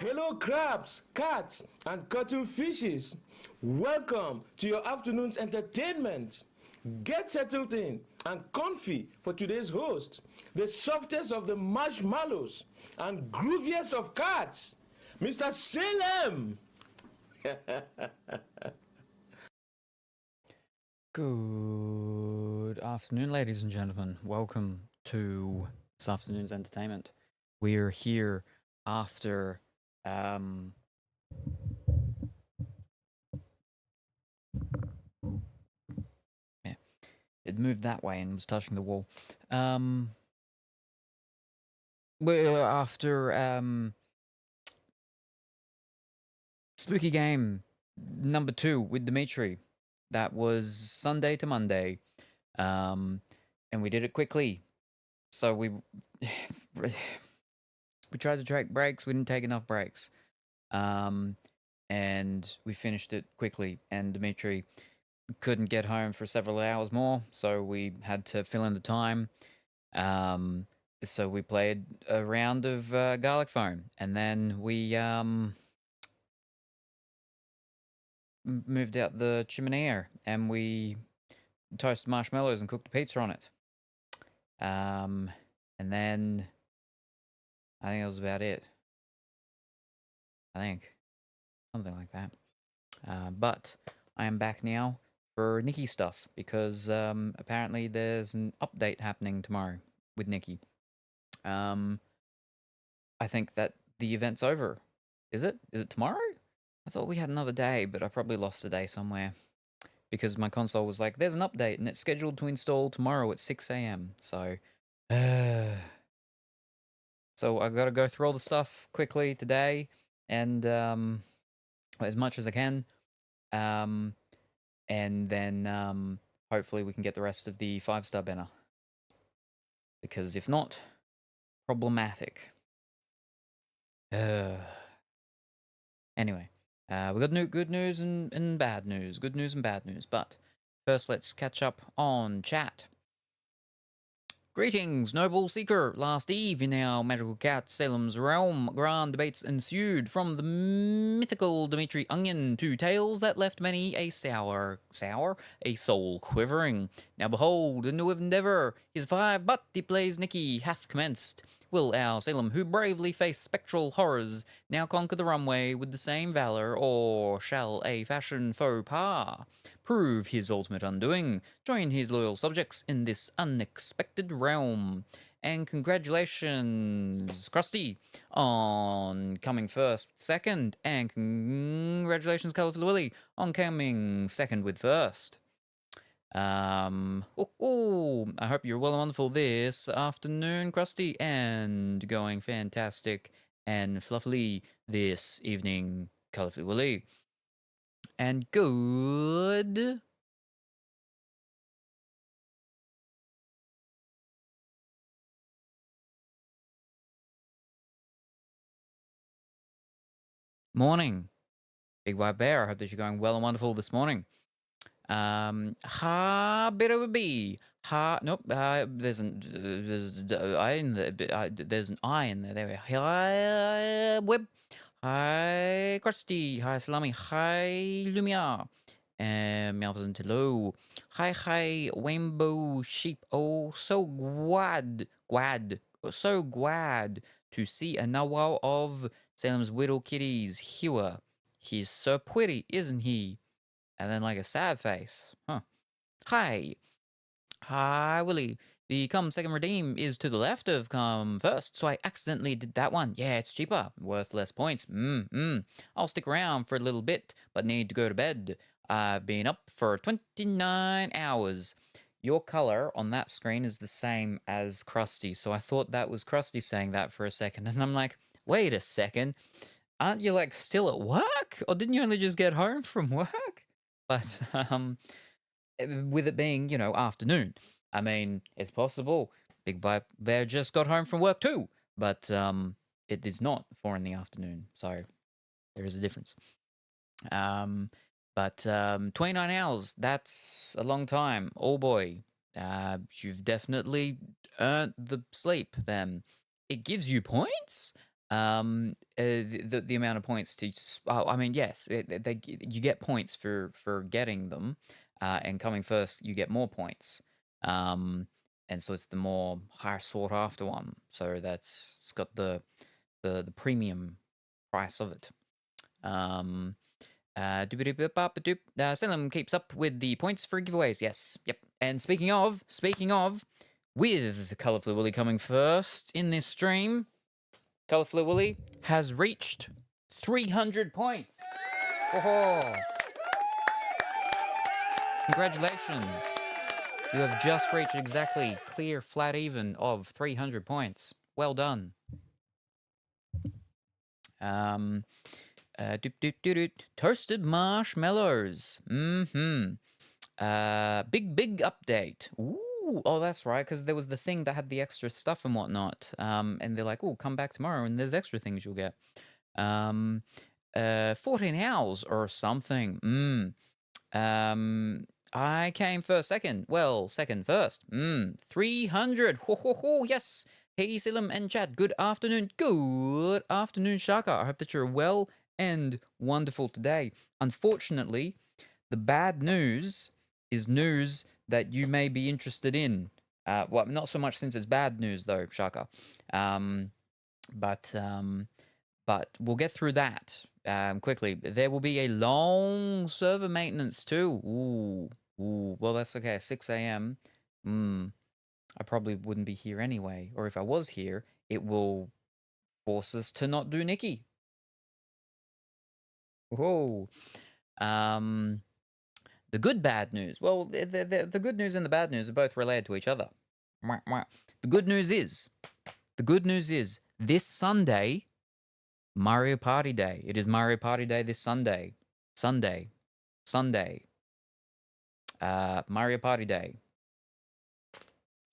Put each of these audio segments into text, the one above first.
Hello, crabs, cats, and cuttlefishes. Welcome to your afternoon's entertainment. Get settled in and comfy for today's host, the softest of the marshmallows and grooviest of cats, Mr. Salem. Good afternoon, ladies and gentlemen. Welcome to this afternoon's entertainment. We're here after yeah, it moved that way and was touching the wall. We're after spooky game number 2 with Dimitri. That was Sunday to Monday. And we did it quickly. So we tried to take breaks, we didn't take enough breaks. And we finished it quickly, and Dimitri couldn't get home for several hours more, so we had to fill in the time. So we played a round of garlic phone, and then we moved out the chimney, and we toasted marshmallows and cooked a pizza on it. And then I think that was about it. I think something like that. But I am back now for Nikki stuff because apparently there's an update happening tomorrow with Nikki. I think that the event's over. Is it? Is it tomorrow? I thought we had another day, but I probably lost a day somewhere because my console was like, "There's an update and it's scheduled to install tomorrow at 6 a.m." So, so I've got to go through all the stuff quickly today and as much as I can. And then hopefully we can get the rest of the 5-star banner. Because if not, problematic. Anyway, we got good news and bad news. Good news and bad news. But first, let's catch up on chat. Greetings, noble seeker. Last eve in our magical cat Salem's realm, grand debates ensued from the mythical Dimitri Onion to tales that left many a a soul quivering. Now behold, a new endeavour, his 5 but he plays Nikki hath commenced. Will our Salem, who bravely faced spectral horrors, now conquer the runway with the same valour, or shall a fashion faux pas prove his ultimate undoing? Join his loyal subjects in this unexpected realm. And congratulations, Krusty, on coming first, second, and congratulations, Colourful Willy, on coming second with first. I hope you're well and wonderful this afternoon, Krusty, and going fantastic and fluffily this evening, Colourful Willy. And good morning, Big White Bear. I hope that you're going well and wonderful this morning. Ha bit of a B. Ha nope. There's an I in there. There's an I in there. There we are. Hi Web. Hi Krusty. Hi Salami. Hi Lumia. Malvin hello. Hi Rainbow Sheep. Oh, so so glad to see another of Salem's little kitties here. He's so pretty, isn't he? And then like a sad face. Huh. Hi. Hi, Willie. The come second redeem is to the left of come first, so I accidentally did that one. Yeah, it's cheaper. Worth less points. I'll stick around for a little bit, but need to go to bed. I've been up for 29 hours. Your color on that screen is the same as Krusty, so I thought that was Krusty saying that for a second, and I'm like, wait a second. Aren't you like still at work? Or didn't you only just get home from work? But with it being, afternoon, I mean, it's possible Big Bear just got home from work too, but it is not 4 in the afternoon, so there is a difference. But 29 hours, that's a long time. Oh boy, you've definitely earned the sleep then. It gives you points? the amount of points to. I mean, yes, you get points for getting them, and coming first, you get more points. And so it's the more higher sought after one. So it's got the premium price of it. Salem keeps up with the points for giveaways. Yes, yep. And speaking of, with Colourfully Willy coming first in this stream, Colourfully Willy has reached 300 points. Oh, congratulations. You have just reached exactly clear, flat even of 300 points. Well done. Toasted marshmallows. Big update. Ooh, oh, that's right, because there was the thing that had the extra stuff and whatnot. And they're like, oh, come back tomorrow and there's extra things you'll get. 14 hours or something. I came first, second. Well, second first. 300. Ho, ho, ho, yes. Hey, Salem and chat. Good afternoon. Good afternoon, Shaka. I hope that you're well and wonderful today. Unfortunately, the bad news is news that you may be interested in. Well, not so much since it's bad news, though, Shaka. But we'll get through that quickly. There will be a long server maintenance too. Ooh. Well, that's okay. 6 a.m. I probably wouldn't be here anyway. Or if I was here, it will force us to not do Nikki. Whoa. The good bad news. Well, the good news and the bad news are both related to each other. The good news is this Sunday, Mario Party Day. It is Mario Party Day this Sunday. Mario Party Day.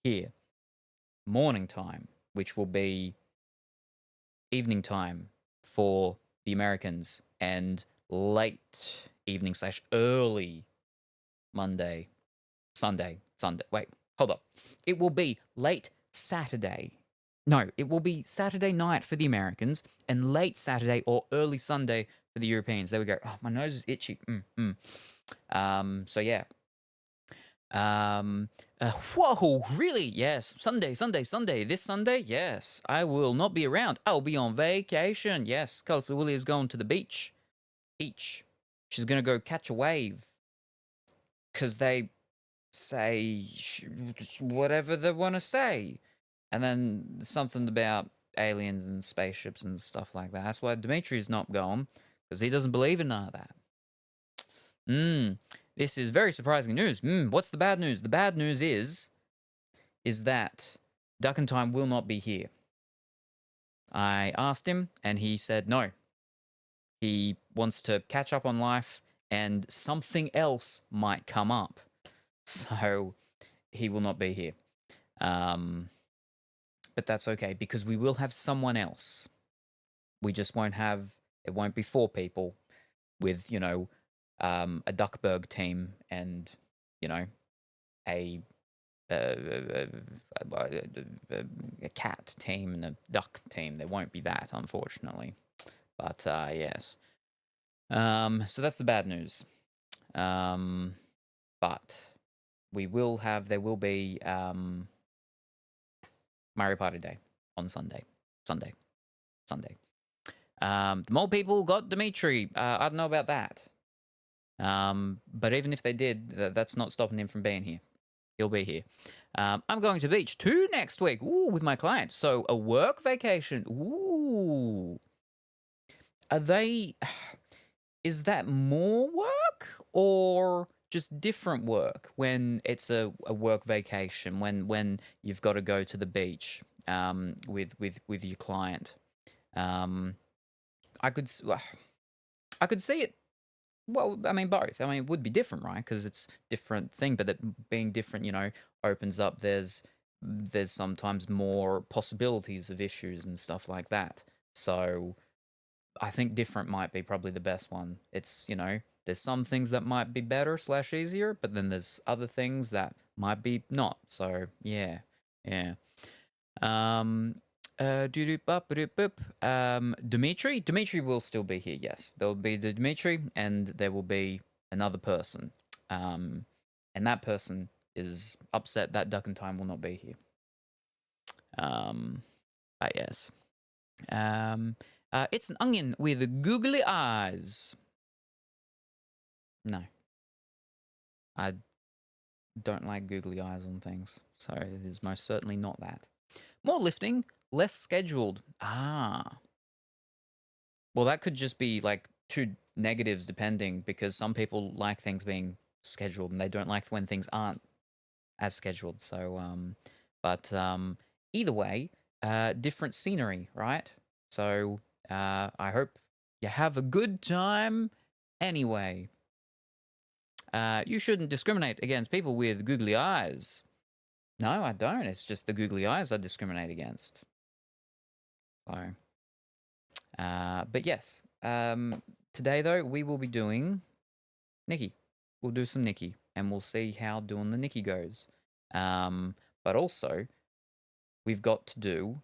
Here. Morning time, which will be evening time for the Americans, and late evening / early Sunday. Wait, hold up. It will be late Saturday. No, it will be Saturday night for the Americans and late Saturday or early Sunday for the Europeans. There we go. Oh, my nose is itchy. So yeah. Whoa, really? Yes. Sunday. This Sunday? Yes. I will not be around. I'll be on vacation. Yes. Colourful Willy is going to the beach. She's going to go catch a wave. Because they say whatever they want to say. And then something about aliens and spaceships and stuff like that. That's why Dimitri's not going. Because he doesn't believe in none of that. This is very surprising news. What's the bad news? The bad news is that Duck and Time will not be here. I asked him, and he said no. He wants to catch up on life, and something else might come up. So he will not be here. But that's okay, because we will have someone else. We just won't have, it won't be 4 people with, you know, a Duckburg team and, you know, a cat team and a duck team. There won't be that, unfortunately. But yes. So that's the bad news. But we will have, there will be Mario Party Day on Sunday. The mole people got Dimitri. I don't know about that. But even if they did, that's not stopping him from being here. He'll be here. I'm going to the beach too next week. Ooh, with my client. So a work vacation. Ooh. Are they... Is that more work or just different work when it's a work vacation, when you've got to go to the beach with your client? I could see it. Well, I mean, both. I mean, it would be different, right? Because it's different thing, but that being different, you know, opens up. There's sometimes more possibilities of issues and stuff like that. So I think different might be probably the best one. It's, you know, there's some things that might be better / easier, but then there's other things that might be not. So yeah. Dimitri? Dimitri will still be here, yes. There will be the Dimitri, and there will be another person. And that person is upset that Duck and Time will not be here. But yes. It's an onion with googly eyes. No. I don't like googly eyes on things, so it is most certainly not that. More lifting, less scheduled. Ah. Well, that could just be like two negatives depending, because some people like things being scheduled and they don't like when things aren't as scheduled. So, either way, different scenery, right? So, I hope you have a good time anyway. You shouldn't discriminate against people with googly eyes. No, I don't. It's just the googly eyes I discriminate against. So, but yes, today though we will be doing Nikki. We'll do some Nikki, and we'll see how doing the Nikki goes. But also, we've got to do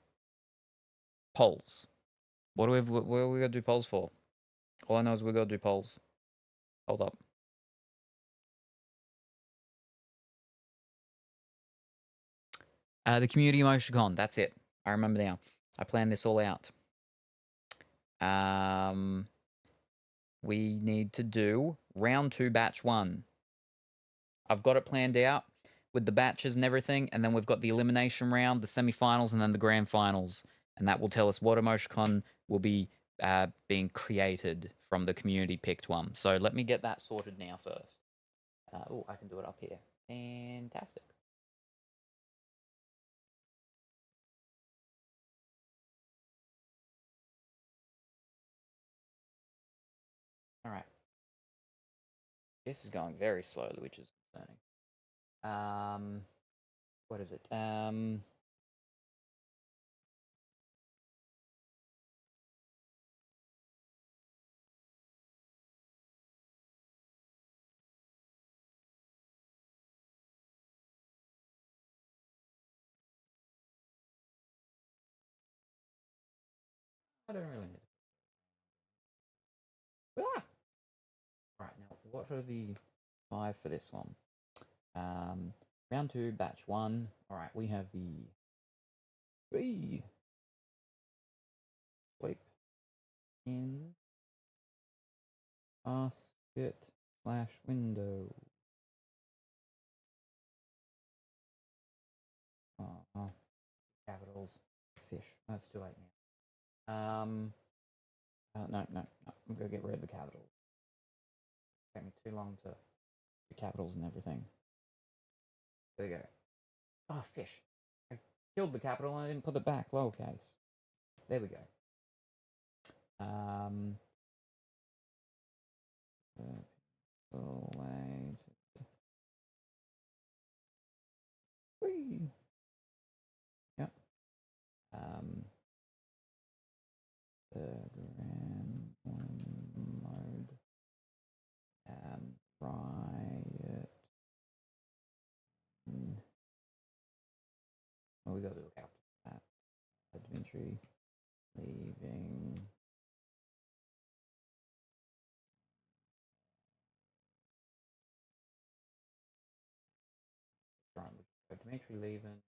polls. What are we got to do polls for? All I know is we got to do polls. Hold up. The community emoticon. That's it. I remember now. I planned this all out. We need to do round 2, batch 1. I've got it planned out with the batches and everything, and then we've got the elimination round, the semi-finals, and then the grand finals, and that will tell us what emoticon will be being created from the community picked one. So let me get that sorted now first. Oh, I can do it up here. Fantastic. All right. This is going very slowly, which is concerning. What is it? I don't really need it. Ah! All right, now what are the 5 for this one? Round 2, batch 1. All right, we have the sleep in basket slash window. Capitals. Fish. That's too late now. No. I'm gonna get rid of the capitals. It took me too long to do capitals and everything. There we go. Oh, fish. I killed the capital and I didn't put it back. Lowercase. There we go. Whee. Yep. The grand mode. Riot. Oh, we gotta look out for that. Adventure. Leaving. Dimitri leaving.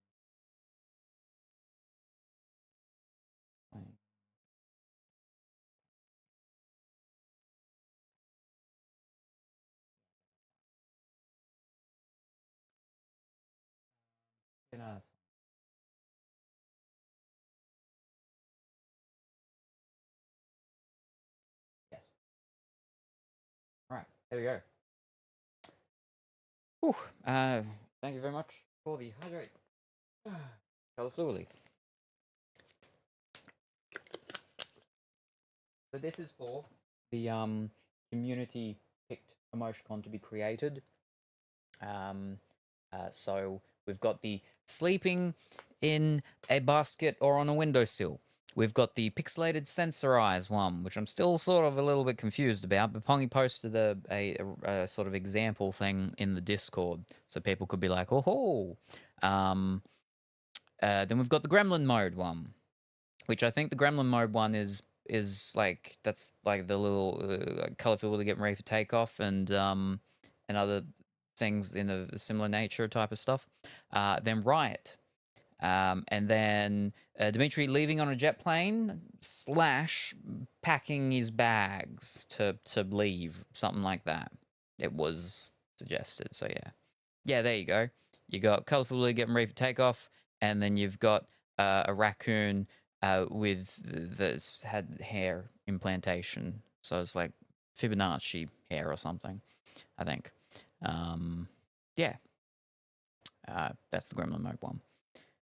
Yes. All right, there we go. Whew. Thank you very much for the hydrate. Color fluidly. So this is for the community picked emoticon to be created. So we've got the sleeping in a basket or on a windowsill. We've got the pixelated sensor eyes one, which I'm still sort of a little bit confused about, but Pongy posted a sort of example thing in the Discord, so people could be like, oh ho. Then we've got the gremlin mode one. which I think the Gremlin mode one is like that's like the little colorful wheel getting ready for takeoff and other things in a similar nature type of stuff. Then Riot, and then Dimitri leaving on a jet plane / packing his bags to leave, something like that. It was suggested. So yeah, there you go. You got colorful Willy getting ready for takeoff, and then you've got a raccoon with that's had hair implantation. So it's like Fibonacci hair or something, I think. Yeah, that's the Gremlin mode one.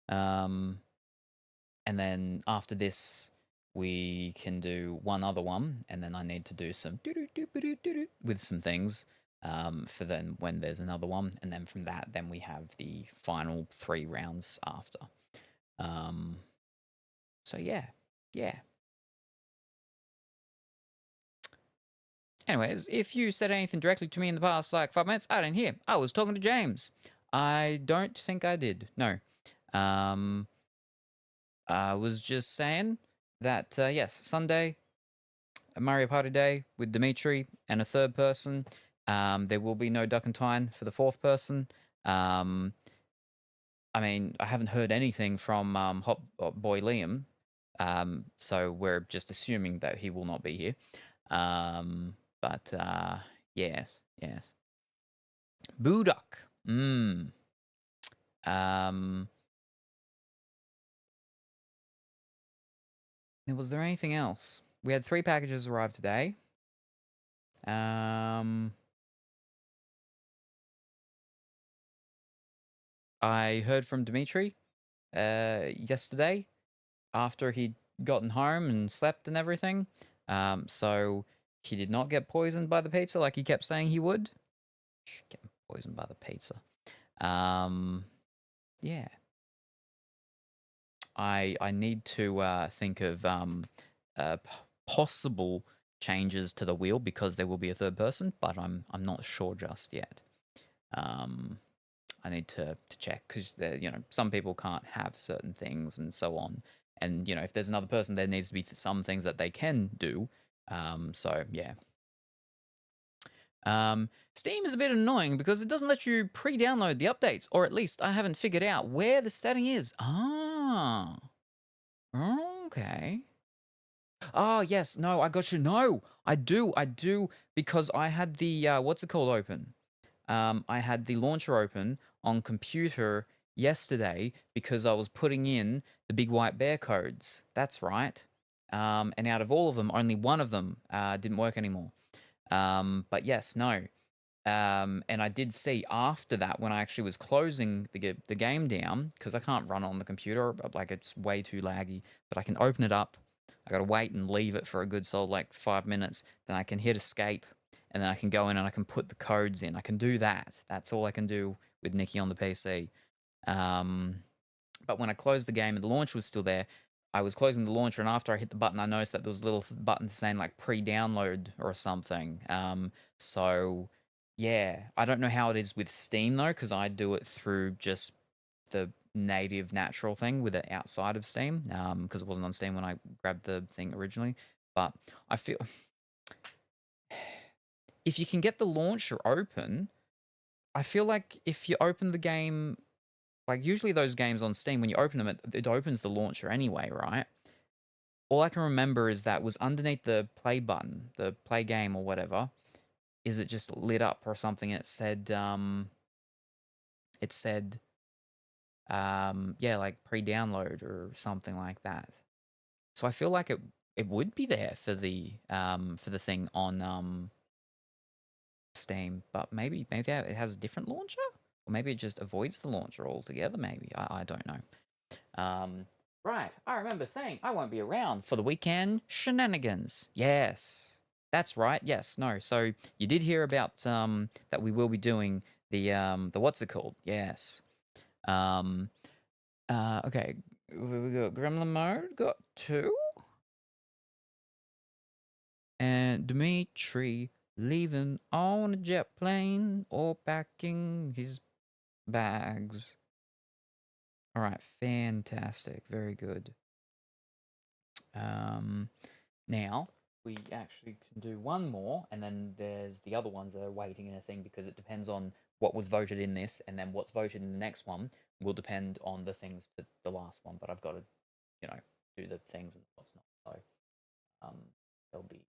And then after this, we can do one other one, and then I need to do some with some things for then when there's another one, and then from that, then we have the final 3 rounds after. So yeah. Anyways, if you said anything directly to me in the past like 5 minutes, I didn't hear. I was talking to James. I don't think I did. No. I was just saying that yes, Sunday, a Mario Party Day with Dimitri and a third person. There will be no Duck and Tyne for the fourth person. I mean, I haven't heard anything from Hot Boy Liam, so we're just assuming that he will not be here. But yes. Booduck. Was there anything else? We had 3 packages arrive today. I heard from Dimitri yesterday after he'd gotten home and slept and everything. So he did not get poisoned by the pizza like he kept saying he would. Get poisoned by the pizza. Yeah. I need to think of possible changes to the wheel because there will be a third person, but I'm not sure just yet. I need to check because some people can't have certain things and so on, and if there's another person, there needs to be some things that they can do. So yeah. Steam is a bit annoying because it doesn't let you pre-download the updates, or at least I haven't figured out where the setting is. Okay. Oh, yes. No, I got you. No, I do, because I had the, what's it called open? I had the launcher open on computer yesterday because I was putting in the big white bear codes. That's right. And out of all of them, only one of them didn't work anymore. But yes, no. And I did see after that when I actually was closing the game down, because I can't run on the computer, like it's way too laggy, but I can open it up. I gotta wait and leave it for a good solid like 5 minutes. Then I can hit escape, and then I can go in and I can put the codes in. I can do that. That's all I can do with Nikki on the PC. But when I closed the game and the launcher was still there, I was closing the launcher, and after I hit the button, I noticed that there was a little button saying like pre-download or something. So yeah, I don't know how it is with Steam though, because I do it through just the native natural thing with it outside of Steam, because it wasn't on Steam when I grabbed the thing originally. But I feel if you can get the launcher open, I feel like if you open the game, like usually those games on Steam, when you open them, it opens the launcher anyway, right? All I can remember is that was underneath the play button, the play game or whatever, is it just lit up or something? And it said, yeah, like pre-download or something like that. So I feel like it would be there for the thing on Steam, but maybe it has a different launcher, or maybe it just avoids the launcher altogether. Maybe I don't know. Right, I remember saying I won't be around for the weekend shenanigans. Yes, that's right. Yes, no. So you did hear about that we will be doing the what's it called? Yes. Okay. We got Gremlin mode. Got 2. And Dimitri leaving on a jet plane or packing his bags. All right, fantastic. Very good. Now we actually can do one more, and then there's the other ones that are waiting in a thing because it depends on what was voted in this, and then what's voted in the next one will depend on the things to the last one. But I've got to, do the things and what's not. So there'll be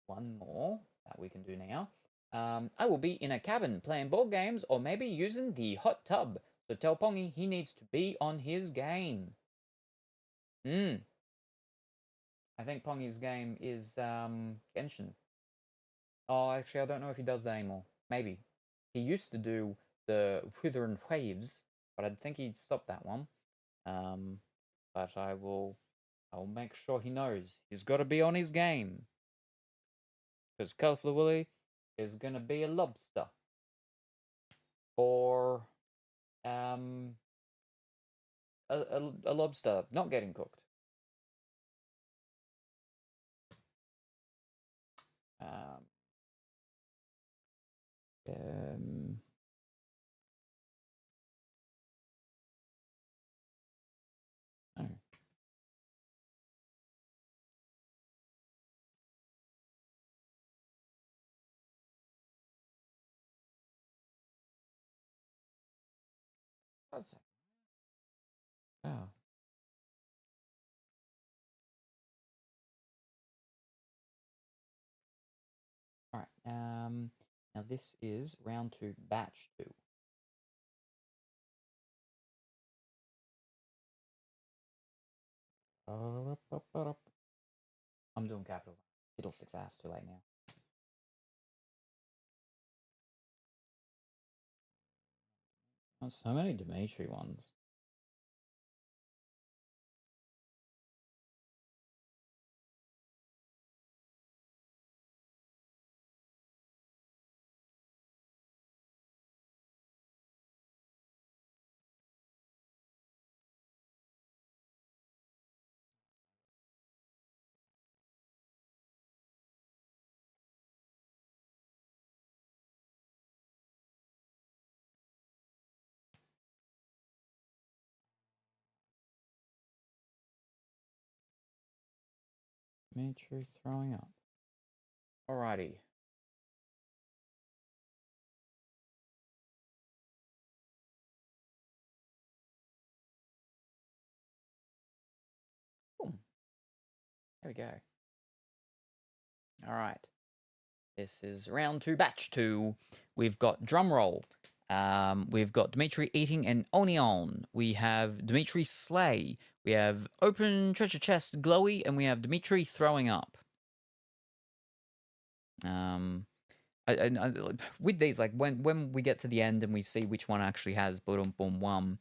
one more that we can do now. I will be in a cabin playing board games or maybe using the hot tub. So tell Pongy he needs to be on his game. I think Pongy's game is Genshin. Oh, actually, I don't know if he does that anymore. Maybe. He used to do the Wither and Waves, but I think he stopped that one. But I'll make sure he knows. He's got to be on his game. Because Colorful Willy is going to be a lobster. Or a lobster not getting cooked. Oh. Oh. All right. Now this is round 2, batch 2. I'm doing capitals. Fiddlesticks ass, too late now. Oh, so many Dimitri ones. Dimitri throwing up. Alrighty. Boom. There we go. Alright. This is round 2, batch 2. We've got drum roll. We've got Dimitri eating an onion. We have Dimitri slay. We have open treasure chest glowy, and we have Dimitri throwing up. With these, like when we get to the end and we see which one actually has boom boom one,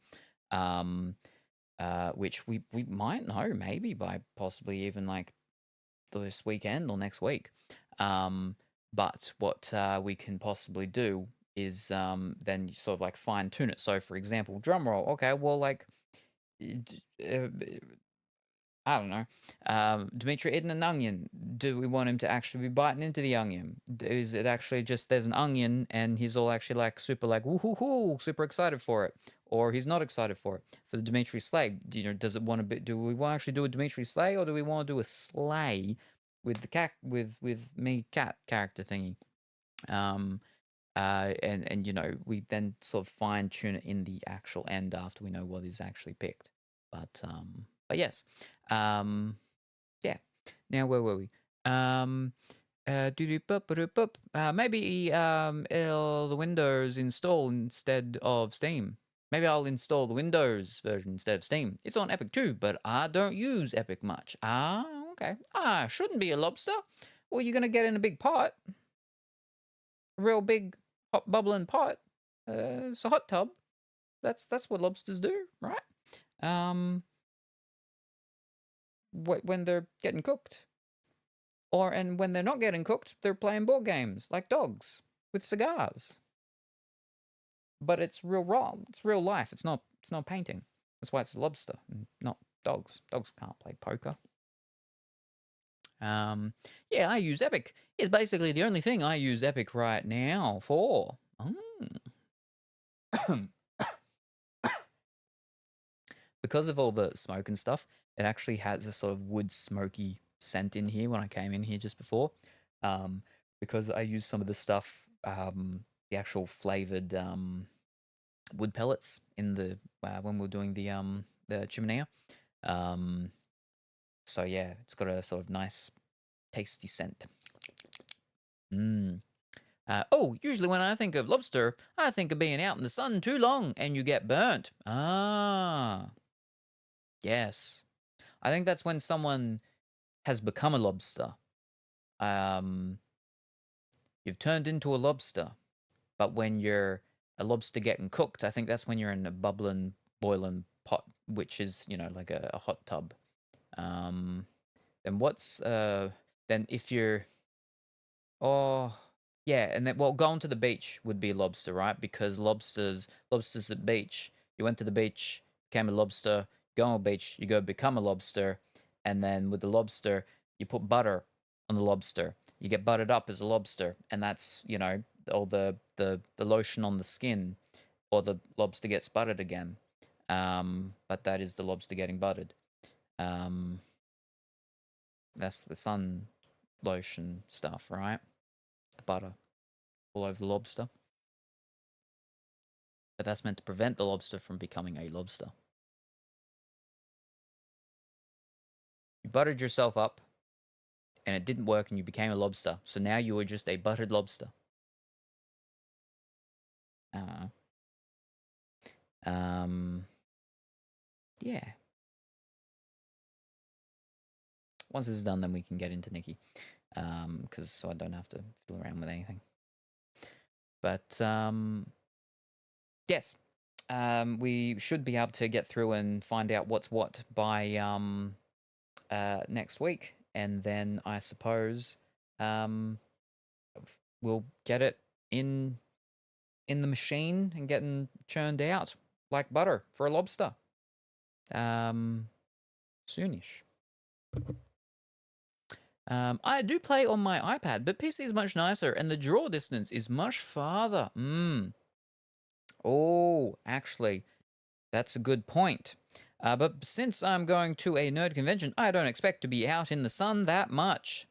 which we might know maybe by possibly even like this weekend or next week. But what we can possibly do is then sort of like fine tune it. So for example, drum roll. Okay, well like I don't know. Dimitri eating an onion. Do we want him to actually be biting into the onion? Is it actually just there's an onion and he's all actually like super like woohoo, super excited for it, or he's not excited for it? For the Dimitri slay, does it want to be? Do we want to actually do a Dimitri slay, or do we want to do a slay with the cat with me cat character thingy? And we then sort of fine tune it in the actual end after we know what is actually picked. But yes. Yeah. Now where were we? Maybe the Windows install instead of Steam. Maybe I'll install the Windows version instead of Steam. It's on Epic too, but I don't use Epic much. Okay. Shouldn't be a lobster. Well, you're gonna get in a big pot. A real big hot bubbling pot. It's a hot tub. That's what lobsters do, right? When they're getting cooked. And when they're not getting cooked, they're playing board games like dogs with cigars. But it's real raw. It's real life. It's not painting. That's why it's a lobster, not dogs. Dogs can't play poker. Yeah, I use Epic. It's basically the only thing I use Epic right now for. because of all the smoke and stuff, it actually has a sort of wood smoky scent in here when I came in here just before. Because I used some of the stuff, the actual flavored wood pellets in the when we were doing the chimenea. So yeah, it's got a sort of nice, tasty scent. Usually when I think of lobster, I think of being out in the sun too long and you get burnt. Ah, yes. I think that's when someone has become a lobster. You've turned into a lobster. But when you're a lobster getting cooked, I think that's when you're in a bubbling, boiling pot, which is, like a hot tub. Then what's, then if you're, oh, yeah, and then, well, going to the beach would be lobster, right? Because lobsters at beach, you went to the beach, became a lobster, go on the beach, you go become a lobster, and then with the lobster, you put butter on the lobster. You get buttered up as a lobster, and that's, all the lotion on the skin, or the lobster gets buttered again. But that is the lobster getting buttered. That's the sun lotion stuff, right? The butter all over the lobster. But that's meant to prevent the lobster from becoming a lobster. You buttered yourself up, and it didn't work, and you became a lobster. So now you are just a buttered lobster. Yeah. Once this is done, then we can get into Nikki. Because so I don't have to fiddle around with anything. But, yes. We should be able to get through and find out what's what by, next week. And then I suppose, we'll get it in the machine and getting churned out like butter for a lobster. Soonish. I do play on my iPad, but PC is much nicer, and the draw distance is much farther. Oh, actually, that's a good point. But since I'm going to a nerd convention, I don't expect to be out in the sun that much.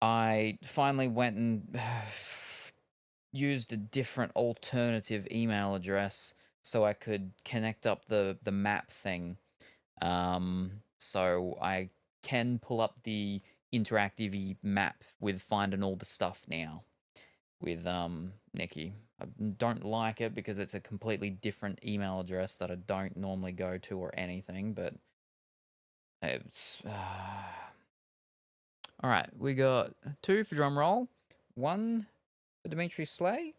I finally went and used a different alternative email address so I could connect up the map thing. So I can pull up the interactive map with finding all the stuff now with Nikki. I don't like it because it's a completely different email address that I don't normally go to or anything, but it's all right. We got 2 for drum roll, 1 for Dimitri Slay,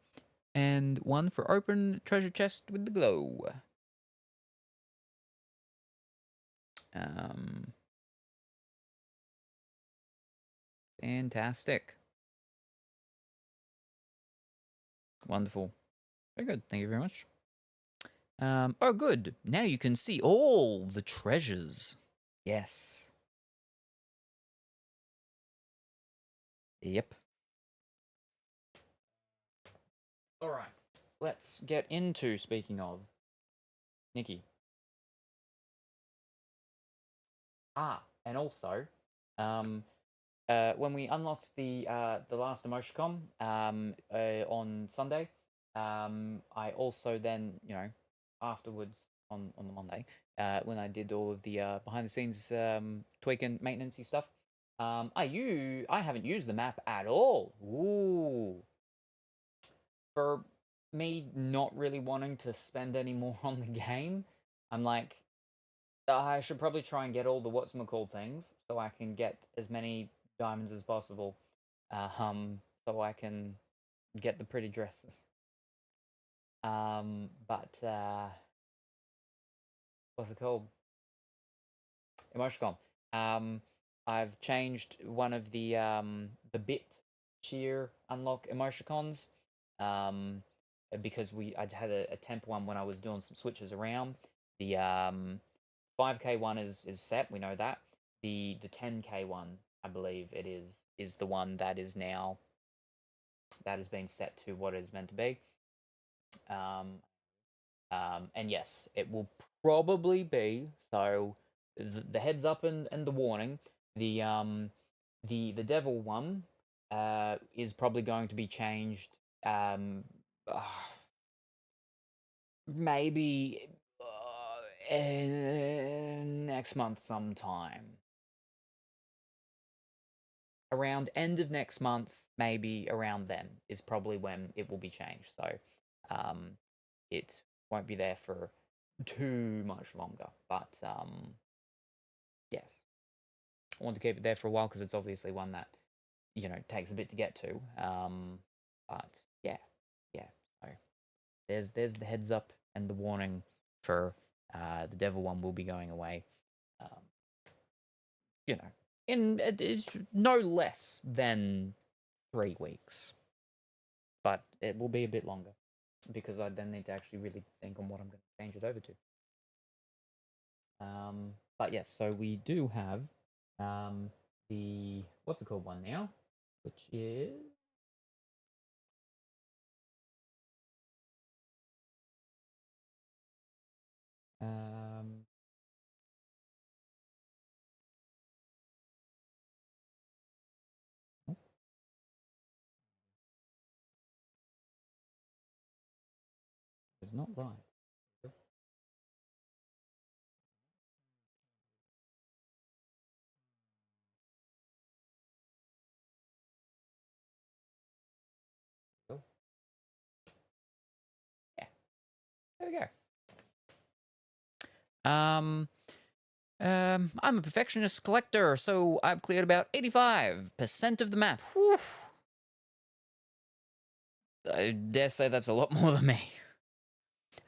and 1 for open treasure chest with the glow. Fantastic. Wonderful. Very good. Thank you very much. Oh, good. Now you can see all the treasures. Yes. Yep. All right. Let's get into, speaking of, Nikki. And also, when we unlocked the last emoticon on Sunday, I also then, afterwards on the Monday, when I did all of the behind the scenes tweaking maintenancey stuff, I haven't used the map at all. Ooh. For me not really wanting to spend any more on the game, I'm like, I should probably try and get all the whatchamacall things so I can get as many diamonds as possible, so I can get the pretty dresses. But what's it called? Emoticon. I've changed one of the bit cheer unlock emoticons, because I had a temp one when I was doing some switches around. The 5K one is set. We know that. The 10K one, I believe it is the one that is now that has been set to what it is meant to be. And yes, it will probably be so. The heads up and the warning. The devil one is probably going to be changed. Um, uh, maybe next month sometime. Around end of next month, maybe around then is probably when it will be changed. So it won't be there for too much longer. But yes, I want to keep it there for a while because it's obviously one that takes a bit to get to. But yeah, yeah. So there's the heads up and the warning for the devil one will be going away. Um, in it's no less than 3 weeks, but it will be a bit longer because I then need to actually really think on what I'm going to change it over to. But yes, so we do have the what's it called one now, which is um, it's not right. Oh, yeah, there we go. I'm a perfectionist collector, so I've cleared about 85% of the map. Whew. I dare say that's a lot more than me.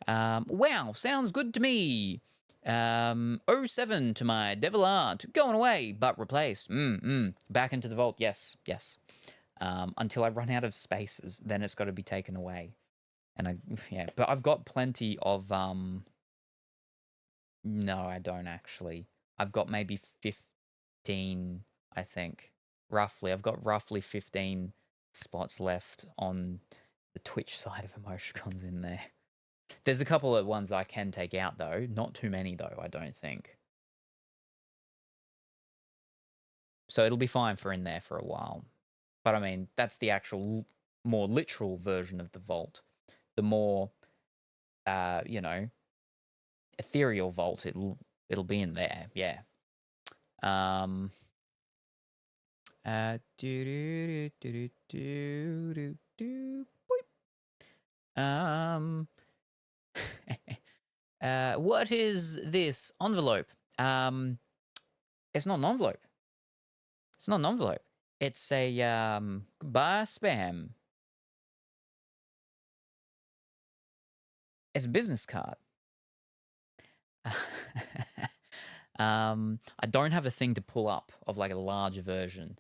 Wow, sounds good to me. 07 to my devil art. Going away, but replaced. Back into the vault. Yes, yes. Until I run out of spaces, then it's got to be taken away. And yeah, but I've got plenty of, no, I don't actually. I've got maybe 15, I think. Roughly. I've got roughly 15 spots left on the Twitch side of emoticons in there. There's a couple of ones I can take out, though. Not too many, though, I don't think. So it'll be fine for in there for a while. But I mean, that's the actual more literal version of the vault. The more, ethereal vault, it'll be in there, yeah. Do do do do do do boop. What is this envelope? It's not an envelope. It's not an envelope. It's a goodbye spam. It's a business card. I don't have a thing to pull up of like a larger version,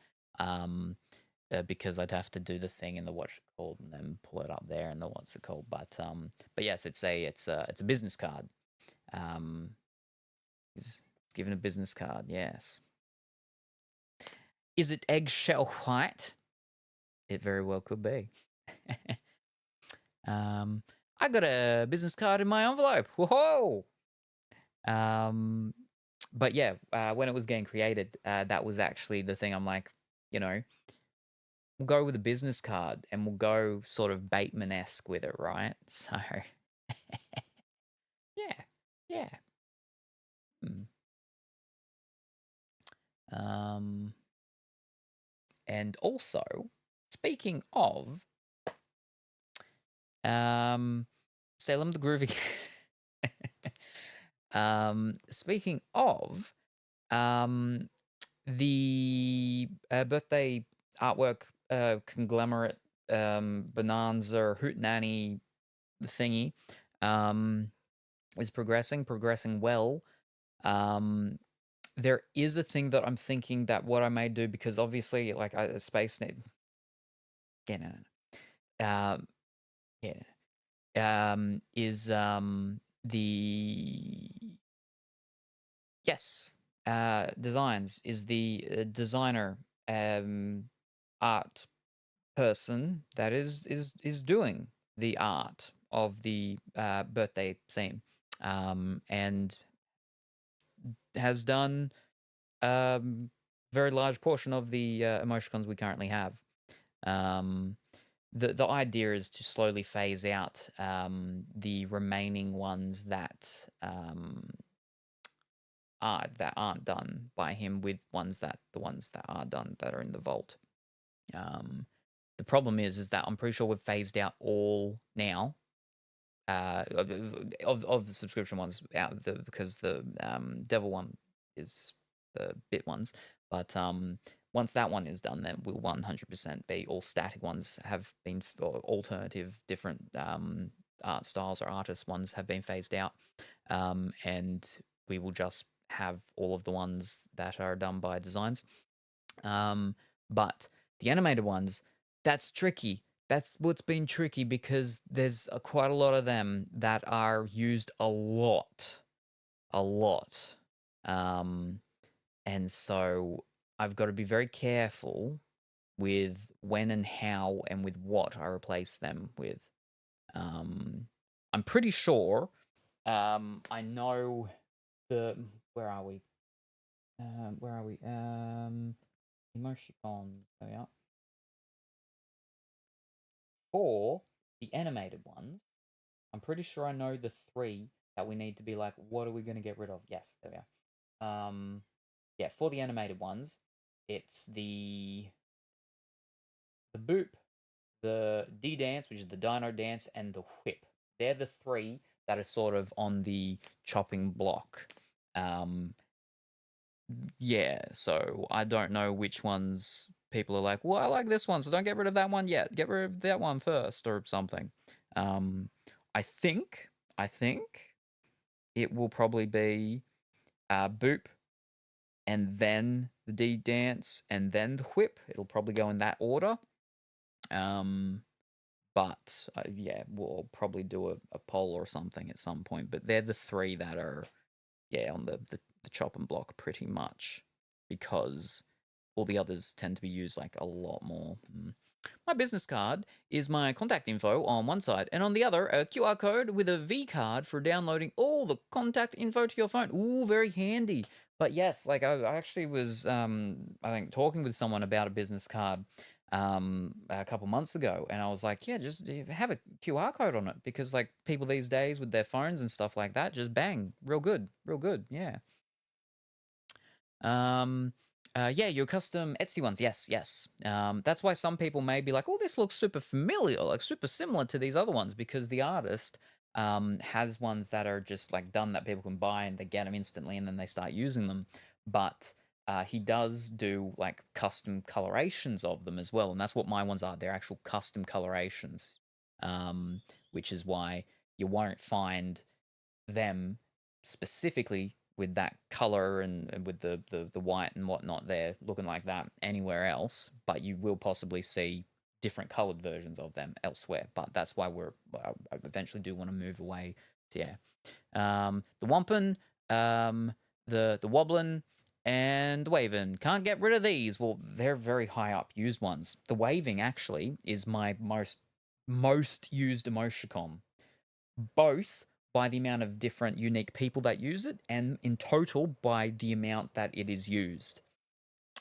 because I'd have to do the thing in the what's it called and then pull it up there in the what's it called. But yes, it's a business card. He's given a business card. Yes. Is it eggshell white? It very well could be. I got a business card in my envelope. Whoa! But yeah, when it was getting created, that was actually the thing. I'm like, we'll go with a business card and we'll go sort of Bateman-esque with it, right? So, yeah, yeah. And also, speaking of, Salem the Groovy. Speaking of, the birthday artwork conglomerate bonanza hootenanny thingy is progressing well. There is a thing that I'm thinking that what I may do, because obviously like a space net, is the yes designs is the designer art person that is doing the art of the birthday scene, and has done very large portion of the emoticons we currently have. Um, the idea is to slowly phase out the remaining ones that aren't done by him with the ones that are done that are in the vault. The problem is that I'm pretty sure we've phased out all now of the subscription ones out because the devil one is the bit ones. But once that one is done, then we'll 100% be all static ones have been alternative different art styles or artist ones have been phased out, and we will just have all of the ones that are done by designs. But the animated ones, that's tricky. That's what's been tricky because there's quite a lot of them that are used a lot. And so I've got to be very careful with when and how and with what I replace them with. I'm pretty sure I know the where are we? Emoticons. There we are. For the animated ones, I'm pretty sure I know the 3 that we need to be like, what are we going to get rid of? Yes, there we are. Yeah, for the animated ones, it's the boop, the D dance, which is the dino dance, and the whip. They're the 3 that are sort of on the chopping block. Yeah, so I don't know which ones people are like, well, I like this one, so don't get rid of that one yet. Get rid of that one first or something. I think it will probably be boop and then the D dance and then the whip. It'll probably go in that order. But yeah, we'll probably do a poll or something at some point. But they're the 3 that are on the chop and block pretty much, because all the others tend to be used like a lot more. My business card is my contact info on one side, and on the other, a QR code with a V card for downloading all the contact info to your phone. Ooh, very handy. But yes, like I actually was, I think, talking with someone about a business card a couple months ago, and I was like, yeah, just have a QR code on it, because like people these days with their phones and stuff like that, just bang, real good, yeah. Yeah, your custom Etsy ones, yes. That's why some people may be like, oh, this looks super familiar, like super similar to these other ones, because the artist has ones that are just like done that people can buy and they get them instantly and then they start using them. But he does do like custom colorations of them as well, and that's what my ones are. They're actual custom colorations, which is why you won't find them specifically with that color and with the white and whatnot there looking like that anywhere else, but you will possibly see different colored versions of them elsewhere. But that's why I eventually do want to move away. So yeah, the Wampin, the Woblin, and the Waving. Can't get rid of these. Well, they're very high up used ones. The Waving actually is my most used emoticon, both by the amount of different unique people that use it, and in total by the amount that it is used.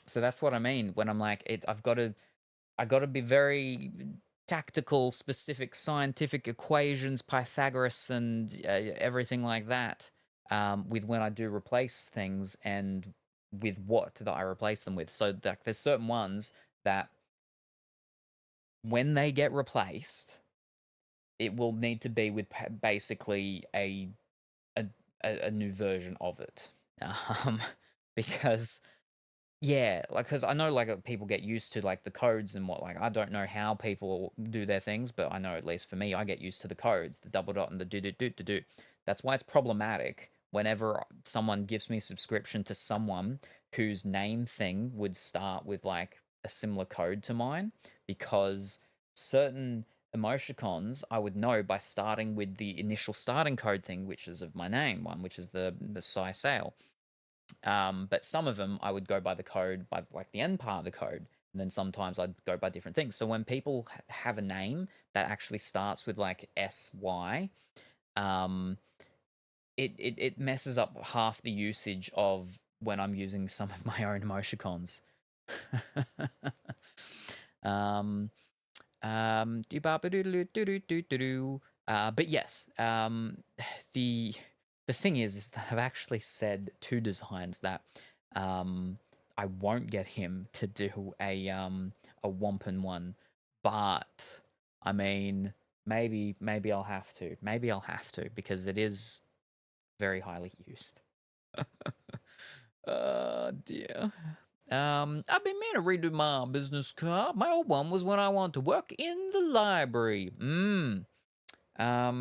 So that's what I mean when I'm like, I got to be very tactical, specific, scientific equations, Pythagoras, and everything like that. With when I do replace things and with what that I replace them with. So there's certain ones that when they get replaced, it will need to be with basically a new version of it, because yeah, like, because I know like people get used to like the codes and what, like I don't know how people do their things, but I know at least for me, I get used to the codes, the double dot and the do. That's why it's problematic whenever someone gives me a subscription to someone whose name thing would start with like a similar code to mine, because certain emoticons I would know by starting with the initial starting code thing, which is of my name one, which is the Psy Sale. But some of them I would go by the code, by like the end part of the code. And then sometimes I'd go by different things. So when people have a name that actually starts with like SY, it messes up half the usage of when I'm using some of my own emoticons. But yes, the thing is that I've actually said to Designs that I won't get him to do a Wampin one, but I mean maybe I'll have to. Maybe I'll have to because it is very highly used. Oh dear. I've been meaning to redo my business card. My old one was when I wanted to work in the library. I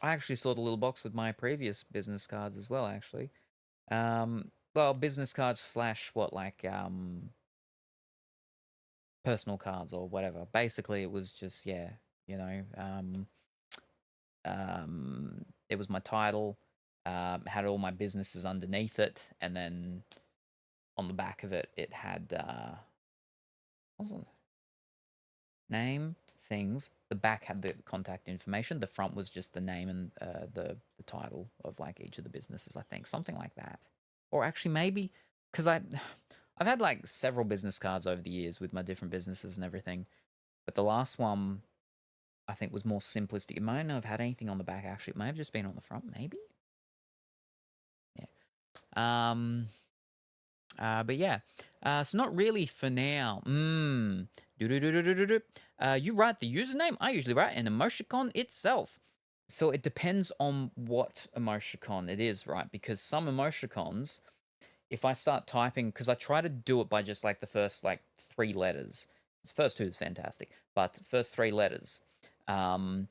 actually saw the little box with my previous business cards as well, actually. Well, business cards slash what, like, personal cards or whatever. Basically, it was just, yeah, you know, it was my title, had all my businesses underneath it, and then on the back of it, it had, what was it? Name, things. The back had the contact information. The front was just the name and the title of like each of the businesses, I think. Something like that. Or actually maybe, because I've had like several business cards over the years with my different businesses and everything. But the last one, I think, was more simplistic. It might not have had anything on the back, actually. It may have just been on the front, maybe? Yeah. But yeah, so not really for now. You write the username. I usually write an emoticon itself. So it depends on what emoticon it is, right? Because some emoticons, if I start typing, because I try to do it by just like the first like 3 letters. Its first two is fantastic, but first 3 letters, and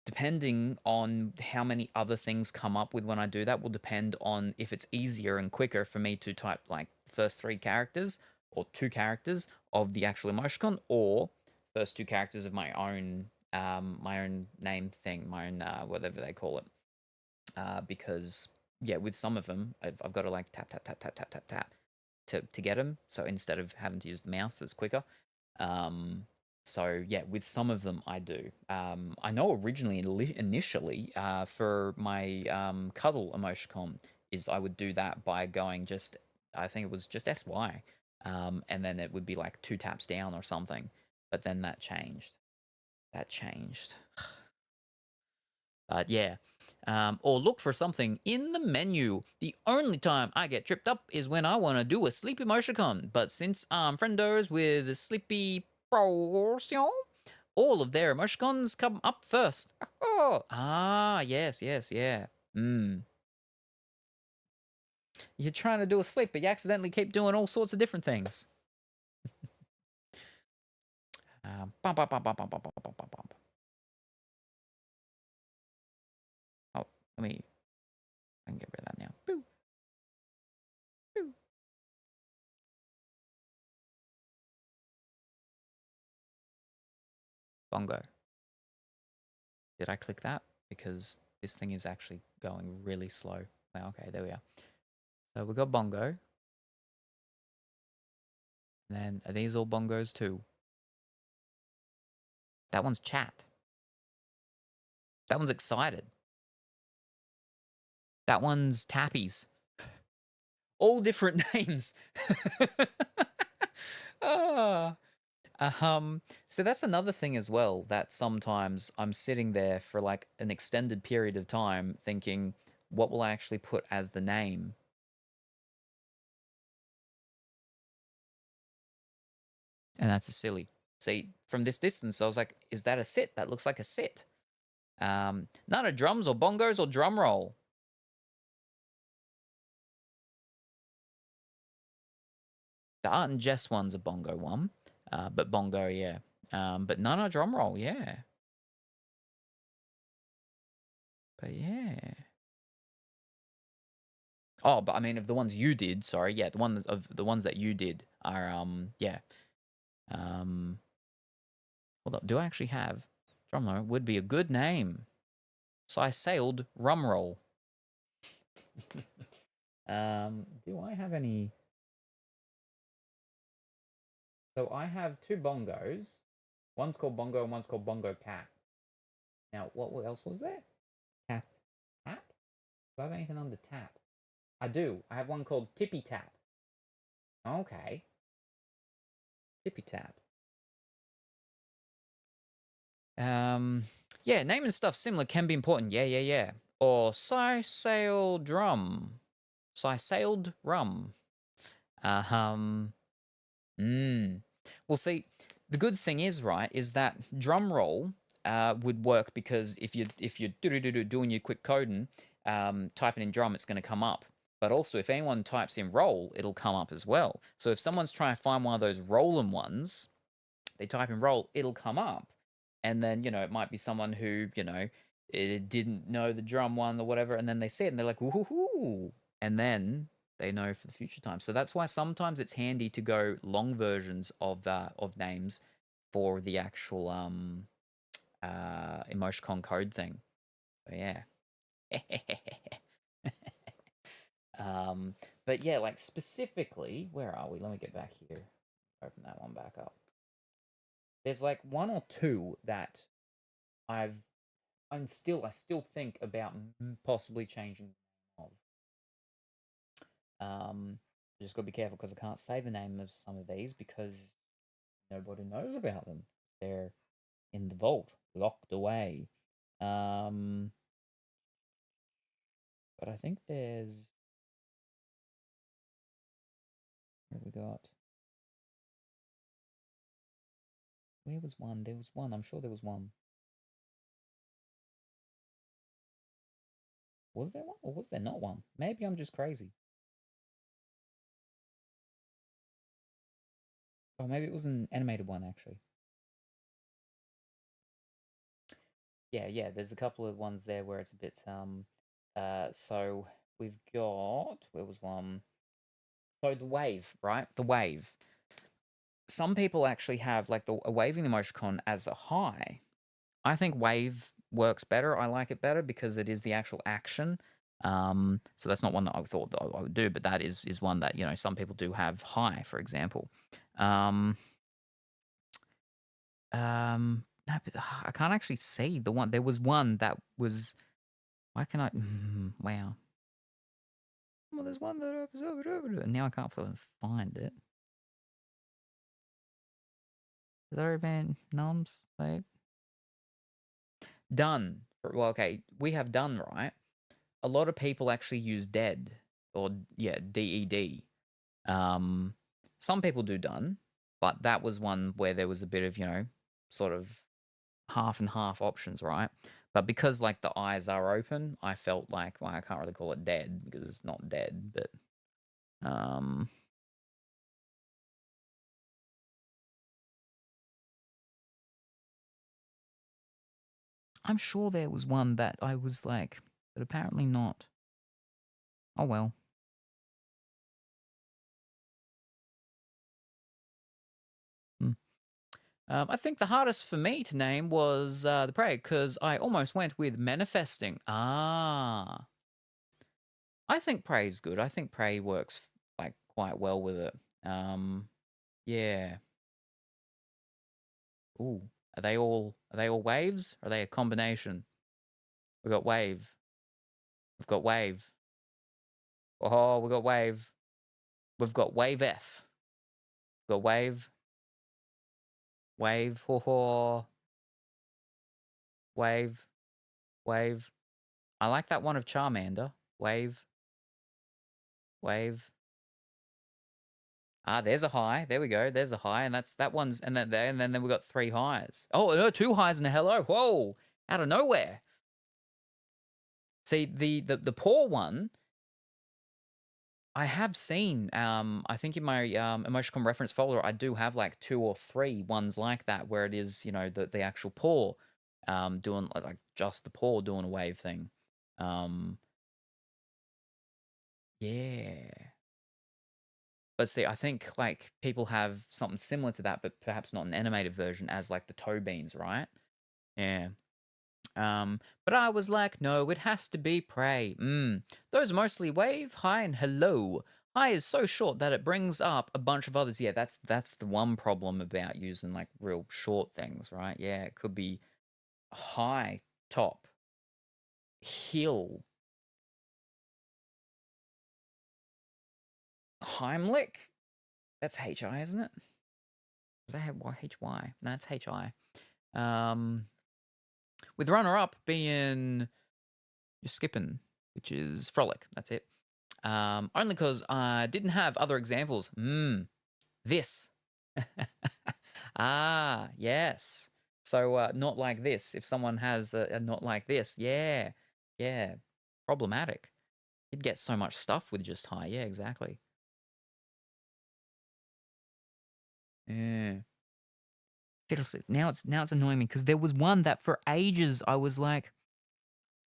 depending on how many other things come up with when I do that will depend on if it's easier and quicker for me to type like first 3 characters or 2 characters of the actual emoticon, or first 2 characters of my own name thing, my own whatever they call it. Because yeah, with some of them, I've got to like tap tap tap tap tap tap tap to get them. So instead of having to use the mouse, it's quicker. So yeah, with some of them I do. I know originally, initially, for my cuddle emoticon, is I would do that by going just, I think it was just SY, and then it would be like 2 taps down or something. But then that changed. That changed. But yeah. Or look for something in the menu. The only time I get tripped up is when I want to do a sleepy emoticon. But since I'm friendos with Sleepy Portion, all of their emoticons come up first. Oh, yes, yeah. You're trying to do a sleep, but you accidentally keep doing all sorts of different things. Bump, bump, bump, bump, bump, bump, bump, bump, bump. Oh, let me. I can get rid of that now. Boo. Boo. Bongo. Did I click that? Because this thing is actually going really slow. Well, okay, there we are. So we got bongo. And then are these all bongos too? That one's chat. That one's excited. That one's tappies. All different names. ah. So that's another thing as well, that sometimes I'm sitting there for like an extended period of time thinking, what will I actually put as the name? And that's a silly. See, from this distance, I was like, is that a sit? That looks like a sit. None of drums or bongos or drum roll. The Art and Jess one's a bongo one, but bongo, yeah. But none are drum roll, yeah. But yeah. Oh, but I mean, of the ones you did, sorry, yeah, the ones that you did are yeah. Hold up, do I actually have drumroll? Would be a good name. So I sailed Rumroll. Do I have any? So I have two bongos. One's called Bongo and one's called Bongo Cat. Now, what else was there? Tap. Tap? Do I have anything on the tap? I do. I have one called Tippy Tap. Okay. Tippy Tap. Yeah, naming stuff similar can be important. Yeah. Or Sailed Rum. Sailed Rum. Well, see, the good thing is, right, is that drum roll would work because if you're doing your quick coding, typing in drum, it's going to come up. But also, if anyone types in roll, it'll come up as well. So if someone's trying to find one of those rolling ones, they type in roll, it'll come up. And then, it might be someone who, it didn't know the drum one or whatever, and then they see it and they're like, woohoo. And then they know for the future time. So that's why sometimes it's handy to go long versions of names for the actual emoticon code thing. So yeah. But yeah, like specifically, where are we? Let me get back here. Open that one back up. There's like one or two that I still think about possibly changing of. Just gotta be careful because I can't say the name of some of these because nobody knows about them. They're in the vault, locked away. But I think there's what have we got? Where was one? There was one. I'm sure there was one. Was there one or was there not one? Maybe I'm just crazy. Oh, maybe it was an animated one actually. Yeah, there's a couple of ones there where it's a bit so we've got where was one? So the wave, right? The wave. Some people actually have like a waving emoticon as a high. I think wave works better. I like it better because it is the actual action. So that's not one that I thought that I would do, but that is one that some people do have high, for example. No, but I can't actually see the one. There was one that was. Why can I? Wow. Well, there's one that opens over, and now I can't find it. Is that been nums? Like done. Well, okay, we have done right. A lot of people actually use dead or DED. Some people do done, but that was one where there was a bit of sort of half and half options, right? But because like the eyes are open, I felt like I can't really call it dead because it's not dead, but I'm sure there was one that I was like, but apparently not. Oh well. I think the hardest for me to name was the prey because I almost went with manifesting. I think prey is good. I think prey works like quite well with it. Yeah. Ooh, are they all waves? Or are they a combination? We got wave. We've got wave. Oh, we got wave. We've got wave F. We've got wave. Wave. Ho ho. Wave. Wave. I like that one of Charmander. Wave. Wave. Ah, there's a high. There we go. There's a high, and that one's and then there, and then we got 3 highs. Oh no, 2 highs and a hello. Whoa! Out of nowhere. See the poor one. I have seen. I think in my emoticon reference folder, I do have like 2 or 3 ones like that where it is the actual paw, doing like just the paw doing a wave thing. Yeah. But see, I think like people have something similar to that, but perhaps not an animated version as like the toe beans, right? Yeah. But I was like, no, it has to be pray. Those mostly wave, hi, and hello. Hi is so short that it brings up a bunch of others. Yeah, that's the one problem about using like real short things, right? Yeah, it could be high, top, hill, Heimlich. That's HI, isn't it? Does that have HY? No, it's HI. With runner-up being you're skipping, which is frolic. That's it. Only because I didn't have other examples. This. Ah, yes. So not like this. If someone has a not like this, yeah, problematic. You'd get so much stuff with just high. Yeah, exactly. Yeah. Fiddlestick. Now it's annoying me because there was one that for ages I was like,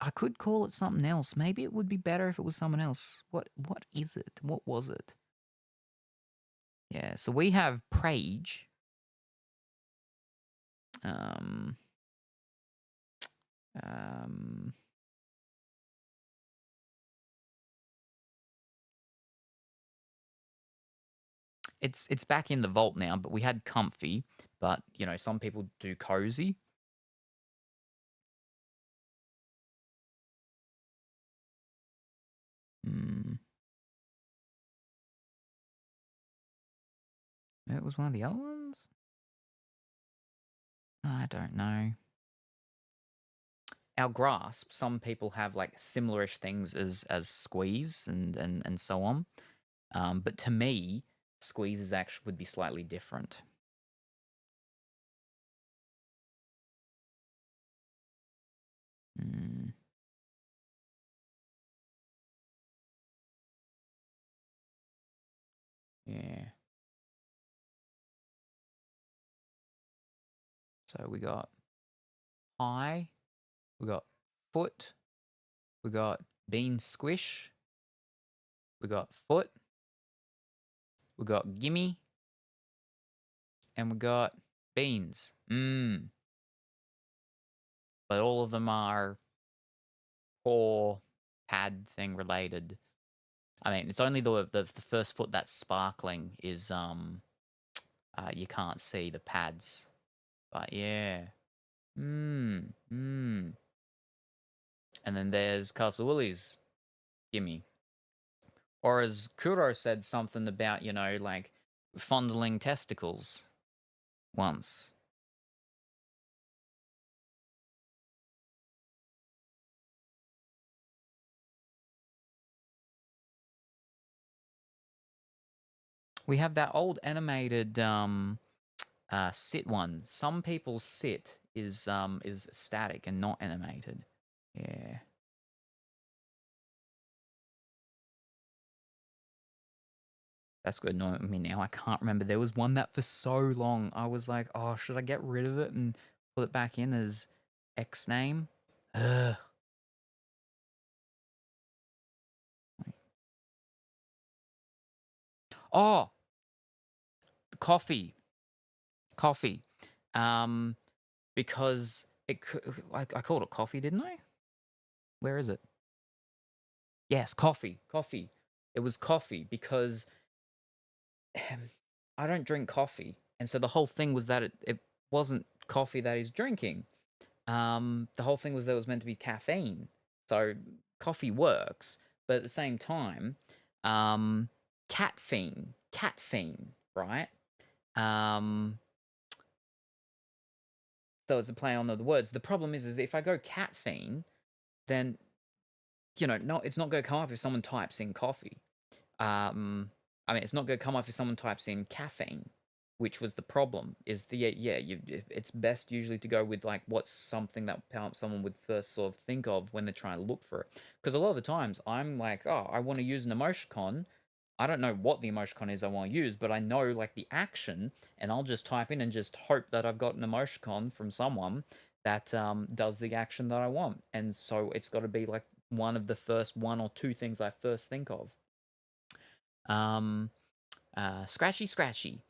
I could call it something else. Maybe it would be better if it was someone else. What is it? What was it? Yeah, so we have Prage. Um, um, it's back in the vault now, but we had comfy, but you know, some people do cozy. It was one of the other ones? I don't know. Our grasp, some people have like similarish things as squeeze and so on. But to me, squeeze is actually would be slightly different. Yeah. So we got high, we got foot, we got bean squish, we got foot, we got gimme, and we got beans. But all of them are core pad thing related. I mean, it's only the first foot that's sparkling is you can't see the pads. But yeah. And then there's Castle Willies. Gimme. Or as Kuro said something about, you know, like fondling testicles once. We have that old animated sit one. Some people's sit is static and not animated. Yeah. That's good annoying me now. I can't remember. There was one that for so long I was like, oh, should I get rid of it and put it back in as X name? Ugh. Oh, coffee. Because I called it coffee, didn't I? Where is it? Yes, coffee. It was coffee because I don't drink coffee, and so the whole thing was that it wasn't coffee that he's drinking. The whole thing was that it was meant to be caffeine, so coffee works, but at the same time, caffeine, right? So it's a play on the words. The problem is that if I go caffeine, then you know, no, it's not going to come up if someone types in coffee. I mean, it's not going to come up if someone types in caffeine, which was the problem. Is it's best usually to go with like what's something that someone would first sort of think of when they're trying to look for it. Because a lot of the times I'm like, oh, I want to use an emoticon. I don't know what the emoticon is I want to use, but I know like the action, and I'll just type in and just hope that I've got an emoticon from someone that does the action that I want. And so it's got to be like one of the first one or two things I first think of. Scratchy.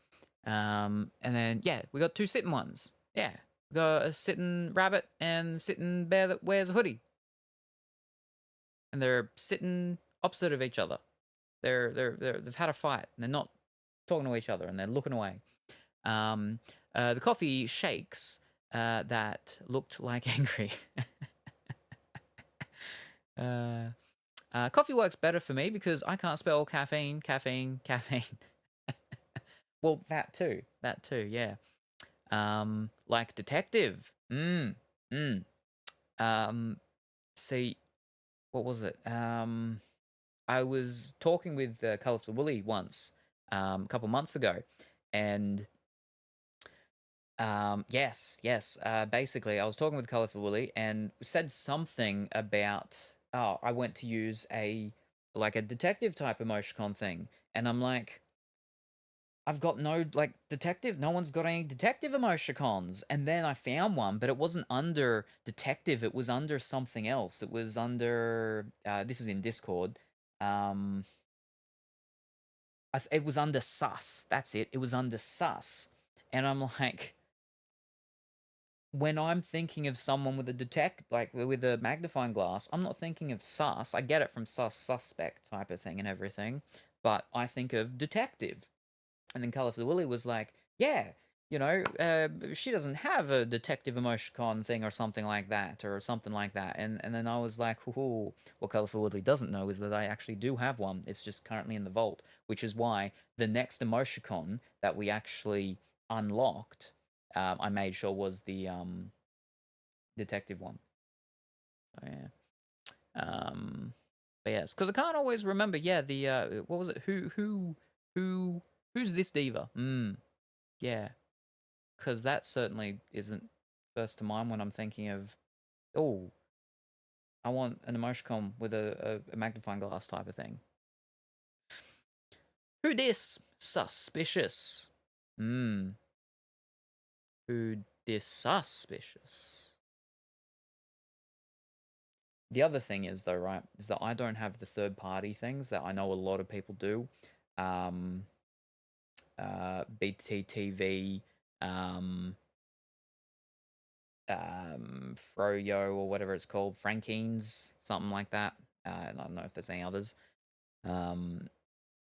And then yeah, we got two sitting ones. Yeah. We got a sitting rabbit and sitting bear that wears a hoodie. And they're sitting opposite of each other. They've had a fight and they're not talking to each other and they're looking away. The coffee shakes that looked like angry. Coffee works better for me because I can't spell caffeine. Well, that too, yeah. Like detective. See, what was it? I was talking with Colourful Willy once, a couple months ago, and yes. Basically, I was talking with Colourful Willy and said something about, oh, I went to use a detective type emoticon thing, and I'm like, I've got no detective. No one's got any detective emoticons. And then I found one, but it wasn't under detective. It was under something else. It was under. This is in Discord. It was under sus. That's it. It was under sus. And I'm like, when I'm thinking of someone with a with a magnifying glass, I'm not thinking of sus. I get it from suspect type of thing and everything, but I think of detective. And then Colourful Willy was like, yeah, she doesn't have a detective emoticon thing or something like that. And then I was like, ooh, what Colourful Willy doesn't know is that I actually do have one. It's just currently in the vault, which is why the next emoticon that we actually unlocked, I made sure was the detective one. Oh, yeah. But yes, because I can't always remember. Yeah, the what was it? Who's this diva? Yeah, because that certainly isn't first to mind when I'm thinking of, oh, I want an emoticon with a magnifying glass type of thing. Who dis? Suspicious. Who dis suspicious? The other thing is though, right, is that I don't have the third party things that I know a lot of people do. BTTV, Froyo or whatever it's called, Frankines, something like that. I don't know if there's any others.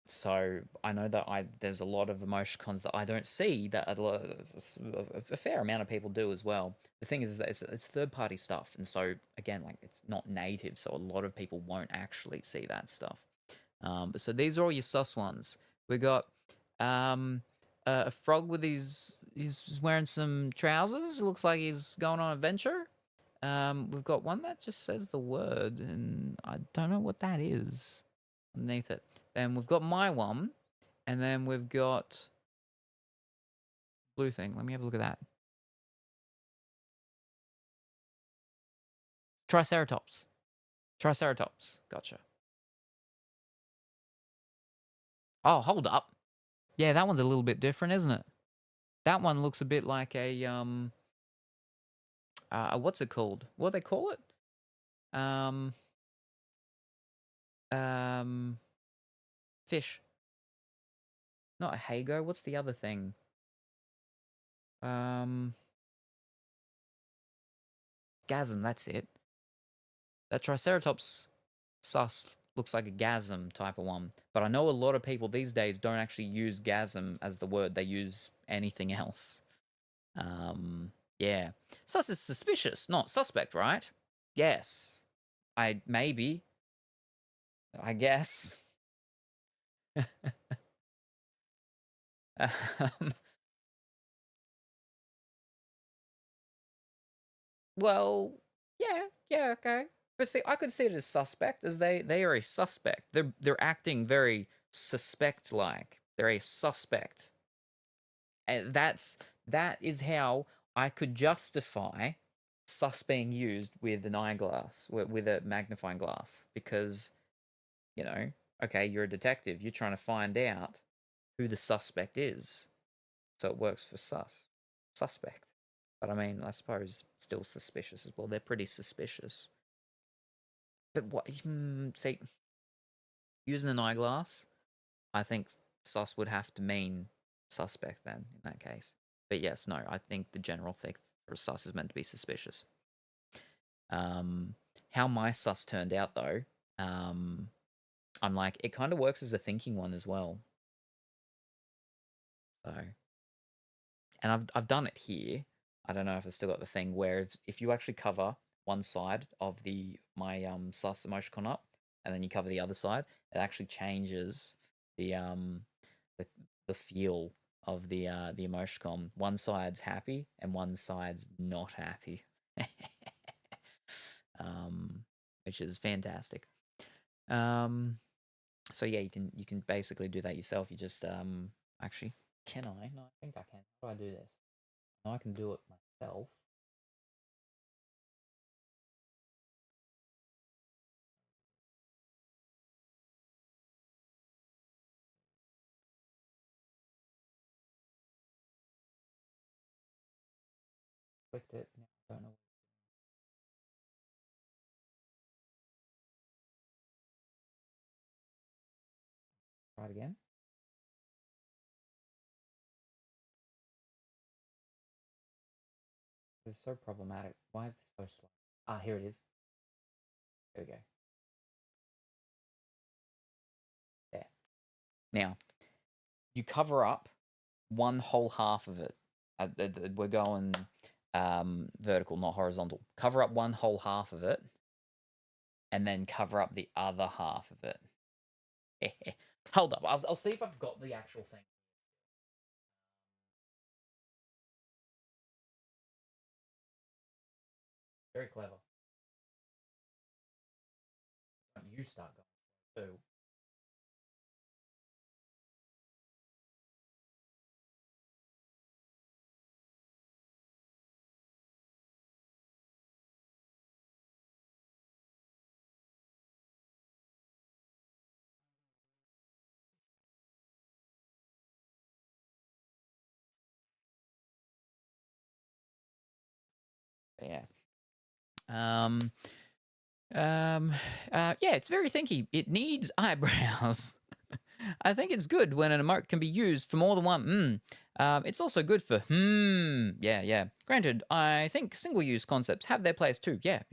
So I know that there's a lot of emoticons that I don't see that a fair amount of people do as well. The thing is that it's third party stuff, and so again, it's not native, so a lot of people won't actually see that stuff. But so these are all your sus ones. We got a frog with he's wearing some trousers. It looks like he's going on an adventure. We've got one that just says the word, and I don't know what that is underneath it. Then we've got my one, and then we've got blue thing. Let me have a look at that. Triceratops. Gotcha. Oh, hold up. Yeah, that one's a little bit different, isn't it? That one looks a bit like a what's it called? What do they call it? Fish. Not a hago. What's the other thing? Gasm, that's it. That Triceratops sus looks like a gasm type of one. But I know a lot of people these days don't actually use gasm as the word. They use anything else. Yeah. Sus is suspicious, not suspect, right? Yes. I guess. um, well, yeah, okay. But see, I could see it as suspect, as they are a suspect. They're acting very suspect like. They're a suspect. And that is how I could justify sus being used with an eyeglass, with a magnifying glass, because okay, you're a detective, you're trying to find out who the suspect is, so it works for suspect. But I mean, I suppose still suspicious as well. They're pretty suspicious. But what? See, using an eyeglass, I think sus would have to mean suspect then in that case. But yes, no, I think the general thing sus is meant to be suspicious. How my sus turned out though, I'm like, it kind of works as a thinking one as well. So, and I've done it here. I don't know if I've still got the thing where if you actually cover one side of my sus emoticon up, and then you cover the other side, it actually changes the the feel of the emoticon. One side's happy and one side's not happy. Which is fantastic. So yeah, you can basically do that yourself. You just actually, can I? No, I think I can. How do I do this? No, I can do it myself. Clicked it. Now I don't know. Try it again. This is so problematic. Why is this so slow? Ah, here it is. There we go. There. Now, you cover up one whole half of it. We're going vertical, not horizontal. Cover up one whole half of it, and then cover up the other half of it. Hold up, I'll see if I've got the actual thing. Very clever. You start going too. Yeah. Yeah, it's very thinky. It needs eyebrows. I think it's good when an emote can be used for more than one. It's also good for Yeah, yeah. Granted, I think single-use concepts have their place too. Yeah.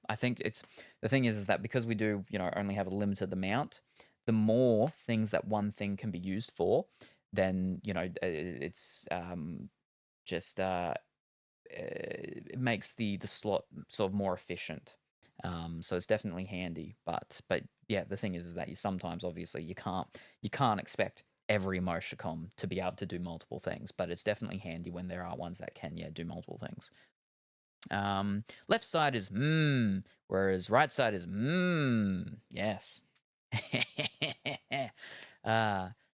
I think it's the thing is that because we do, only have a limited amount, the more things that one thing can be used for, then it's just it makes the slot sort of more efficient. So it's definitely handy, but yeah, the thing is that you sometimes obviously you can't expect every emoticon to be able to do multiple things, but it's definitely handy when there are ones that can do multiple things. Left side is whereas right side is yes.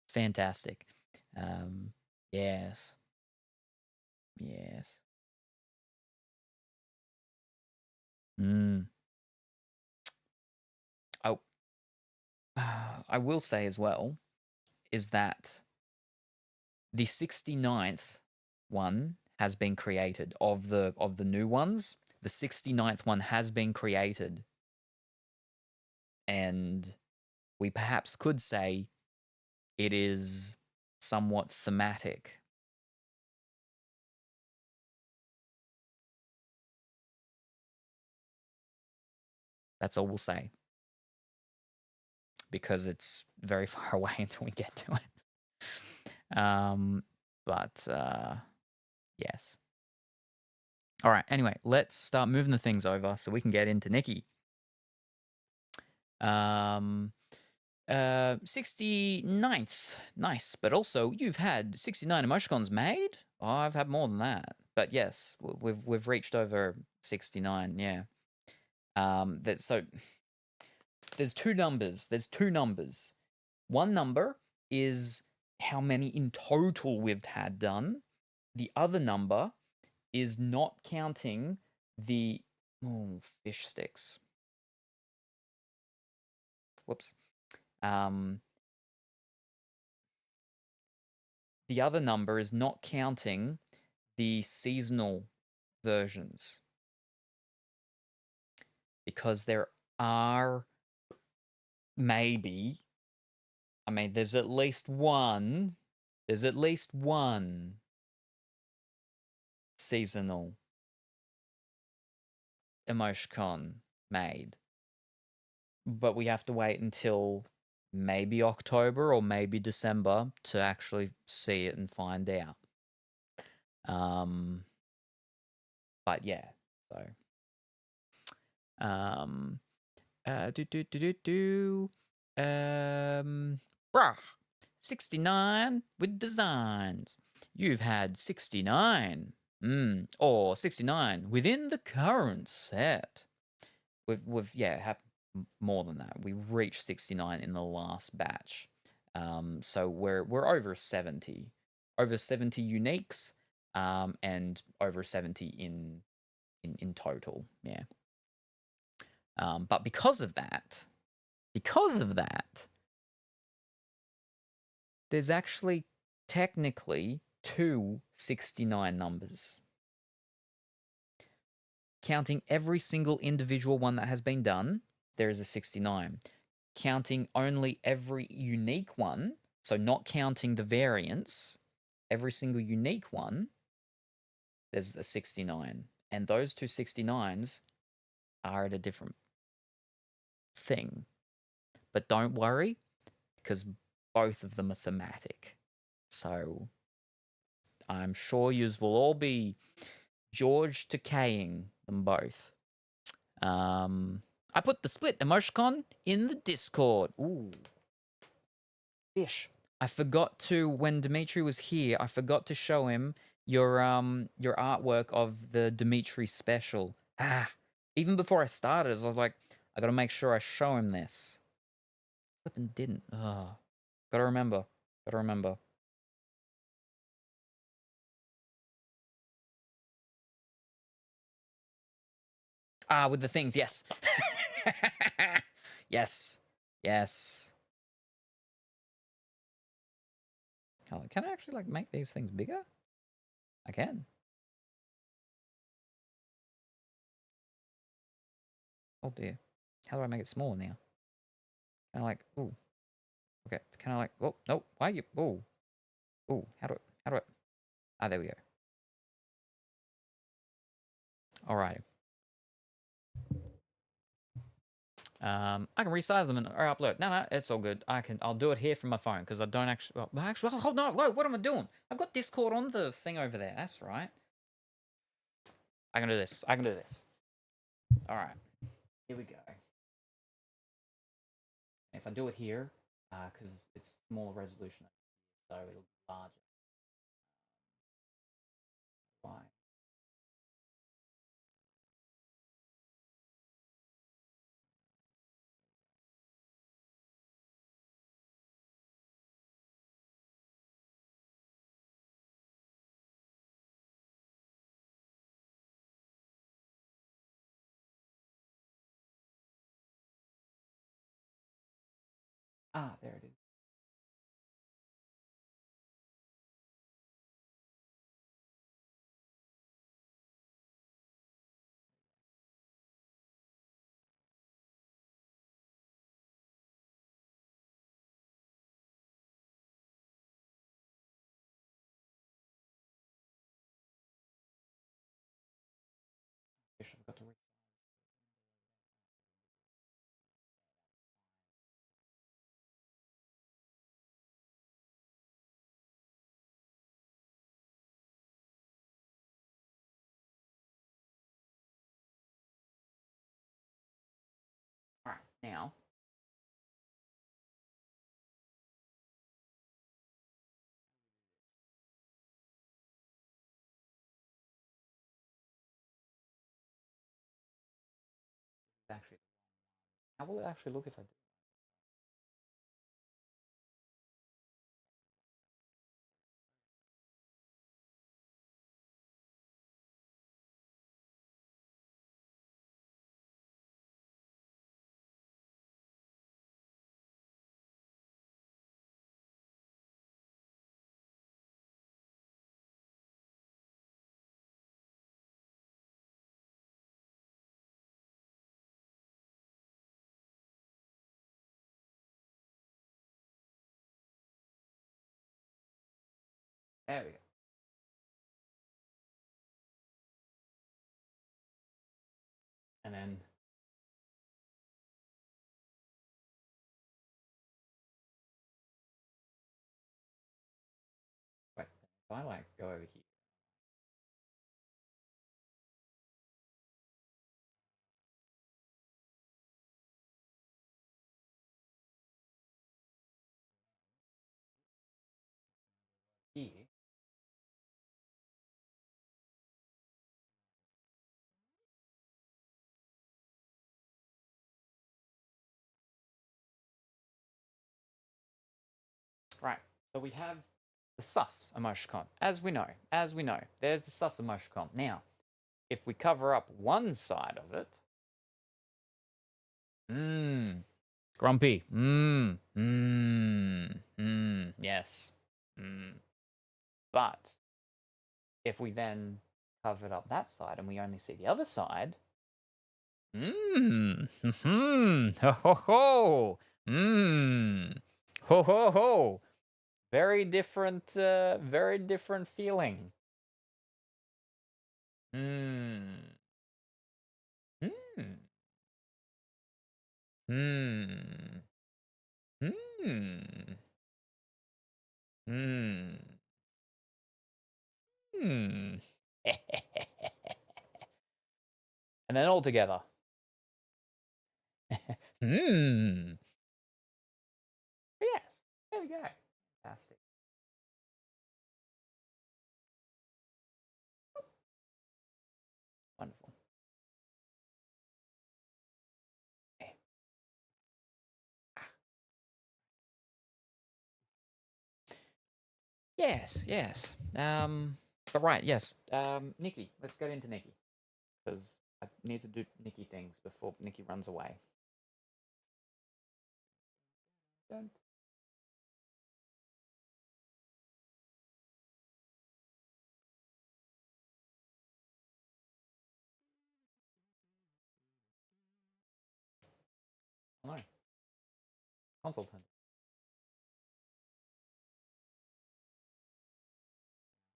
Fantastic. Yes. Yes. Mm. Oh, I will say as well is that the 69th one has been created of the new ones. The 69th one has been created, and we perhaps could say it is somewhat thematic. That's all we'll say, because it's very far away until we get to it. But yes. All right. Anyway, let's start moving the things over so we can get into Nikki. 69th. Nice. But also, you've had 69 emoticons made? Oh, I've had more than that. But yes, we've reached over 69, yeah. So there's two numbers. One number is how many in total we've had done. The other number is not counting the fish sticks. Whoops. The other number is not counting the seasonal versions, because there are maybe, there's at least one seasonal emoticon made. But we have to wait until maybe October or maybe December to actually see it and find out. But yeah, so bruh, 69 with designs. You've had 69. Or 69 within the current set. We've had more than that. We reached 69 in the last batch. So we're over 70. Over 70 uniques, and over 70 in total. Yeah. But because of that, there's actually technically two 69 numbers. Counting every single individual one that has been done, there is a 69. Counting only every unique one, so not counting the variants, every single unique one, there's a 69. And those two 69s are at a different thing. But don't worry, because both of them are thematic. So I'm sure yous will all be George decaying them both. I put the split emoticon in the Discord. Ooh. Fish. I forgot to, when Dimitri was here, I forgot to show him your artwork of the Dimitri special. Even before I started, I was like, I gotta make sure I show him this. Flippin' didn't. Gotta remember. With the things, yes. Yes. Oh, can I actually, like, make these things bigger? I can. Oh, dear. How do I make it smaller now? Kind of like, ooh. Okay, kind of like, oh, no, why are you, ooh. How do I, there we go. Alright. I can resize them or upload. No, it's all good. I'll do it here from my phone because I don't actually. Well, hold on. Whoa, what am I doing? I've got Discord on the thing over there. That's right. I can do this. All right. Here we go. And if I do it here, because it's smaller resolution, so it'll be larger. Why? There it is. I've got to All right, now. Actually, how will it actually look if I do? There we go. If I like go over here. Here. Right. So we have the sus emoticon. As we know, there's the sus emoticon. Now, if we cover up one side of it, grumpy, yes, But if we then covered up that side and we only see the other side, ho ho ho, ho ho ho, very different feeling. Hmm. Hmm. Hmm. Hmm. Hmm. Hmm. And then all together. Hmm. Yes. There we go. Fantastic. Wonderful. Okay. Yes, yes. But right, yes. Nikki, let's get into Nikki. Because I need to do Nikki things before Nikki runs away. Don't. No. Console turned.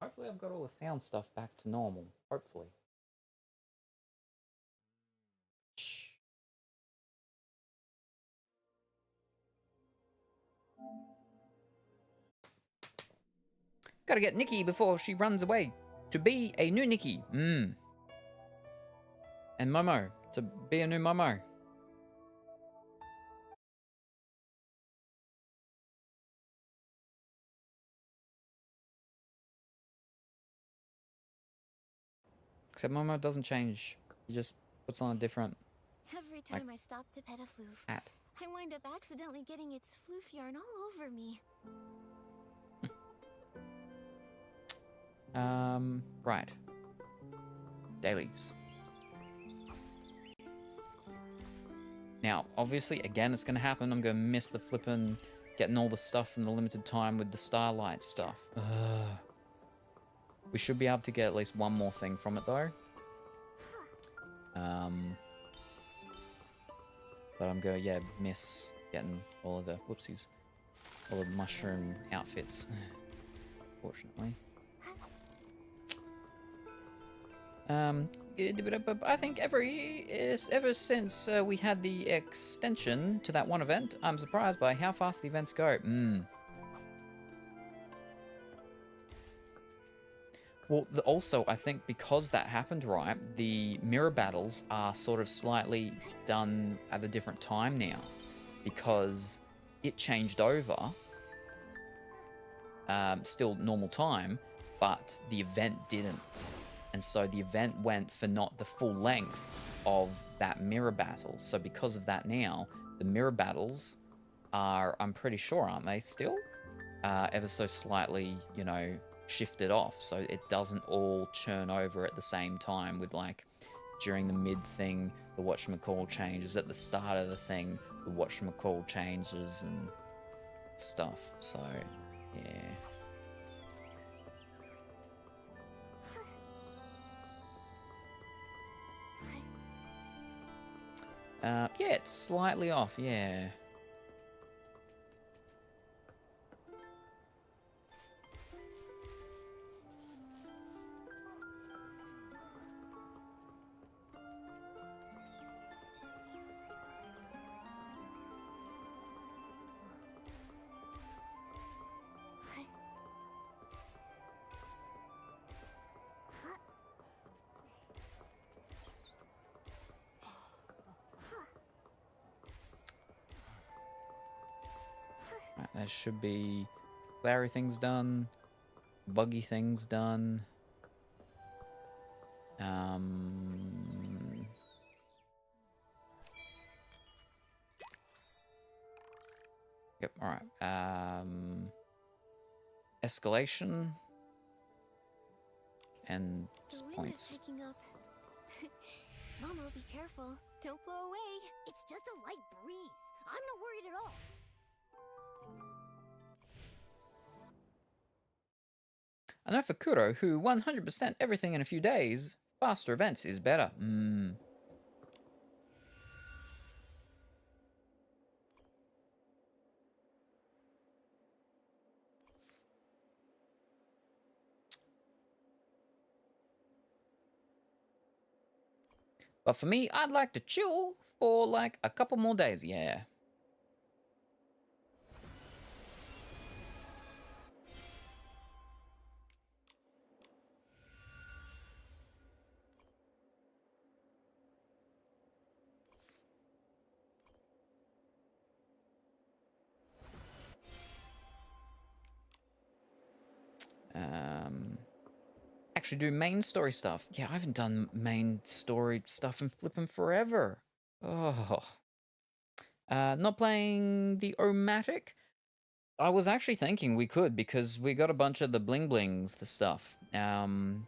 Hopefully I've got all the sound stuff back to normal. Hopefully. Shh. Gotta get Nikki before she runs away. To be a new Nikki. And Momo. To be a new Momo. Except Momo doesn't change. He just puts on a different Every time I stop to pet a floof, hat. I wind up accidentally getting its floof yarn all over me. Right. Dailies. Now, obviously, again, it's going to happen. I'm going to miss the flippin' getting all the stuff from the limited time with the Starlight stuff. We should be able to get at least one more thing from it, though. But I'm going to, yeah, miss getting all of the, whoopsies, all the mushroom outfits, fortunately. I think ever since we had the extension to that one event, I'm surprised by how fast the events go. Well, also, I think because that happened, right, the mirror battles are sort of slightly done at a different time now. Because it changed over. Still normal time, but the event didn't. And so the event went for not the full length of that mirror battle. So because of that now, the mirror battles are, I'm pretty sure, aren't they still? Ever so slightly, you know, shifted off. So it doesn't all churn over at the same time with like during the mid thing, the whatchamacall changes. At the start of the thing, the whatchamacall changes and stuff. So, yeah. Yeah, it's slightly off, yeah. There should be Larry things done, buggy things done. Yep, alright. Escalation. And just The wind points. is picking up. Mama, be careful. Don't blow away. It's just a light breeze. I'm not worried at all. I know for Kuro, who 100% everything in a few days, faster events is better. But for me, I'd like to chill for like a couple more days, yeah. Actually do main story stuff. Yeah, I haven't done main story stuff in flippin' forever. Oh. Not playing the Omatic. I was actually thinking we could, because we got a bunch of the bling blings, the stuff, from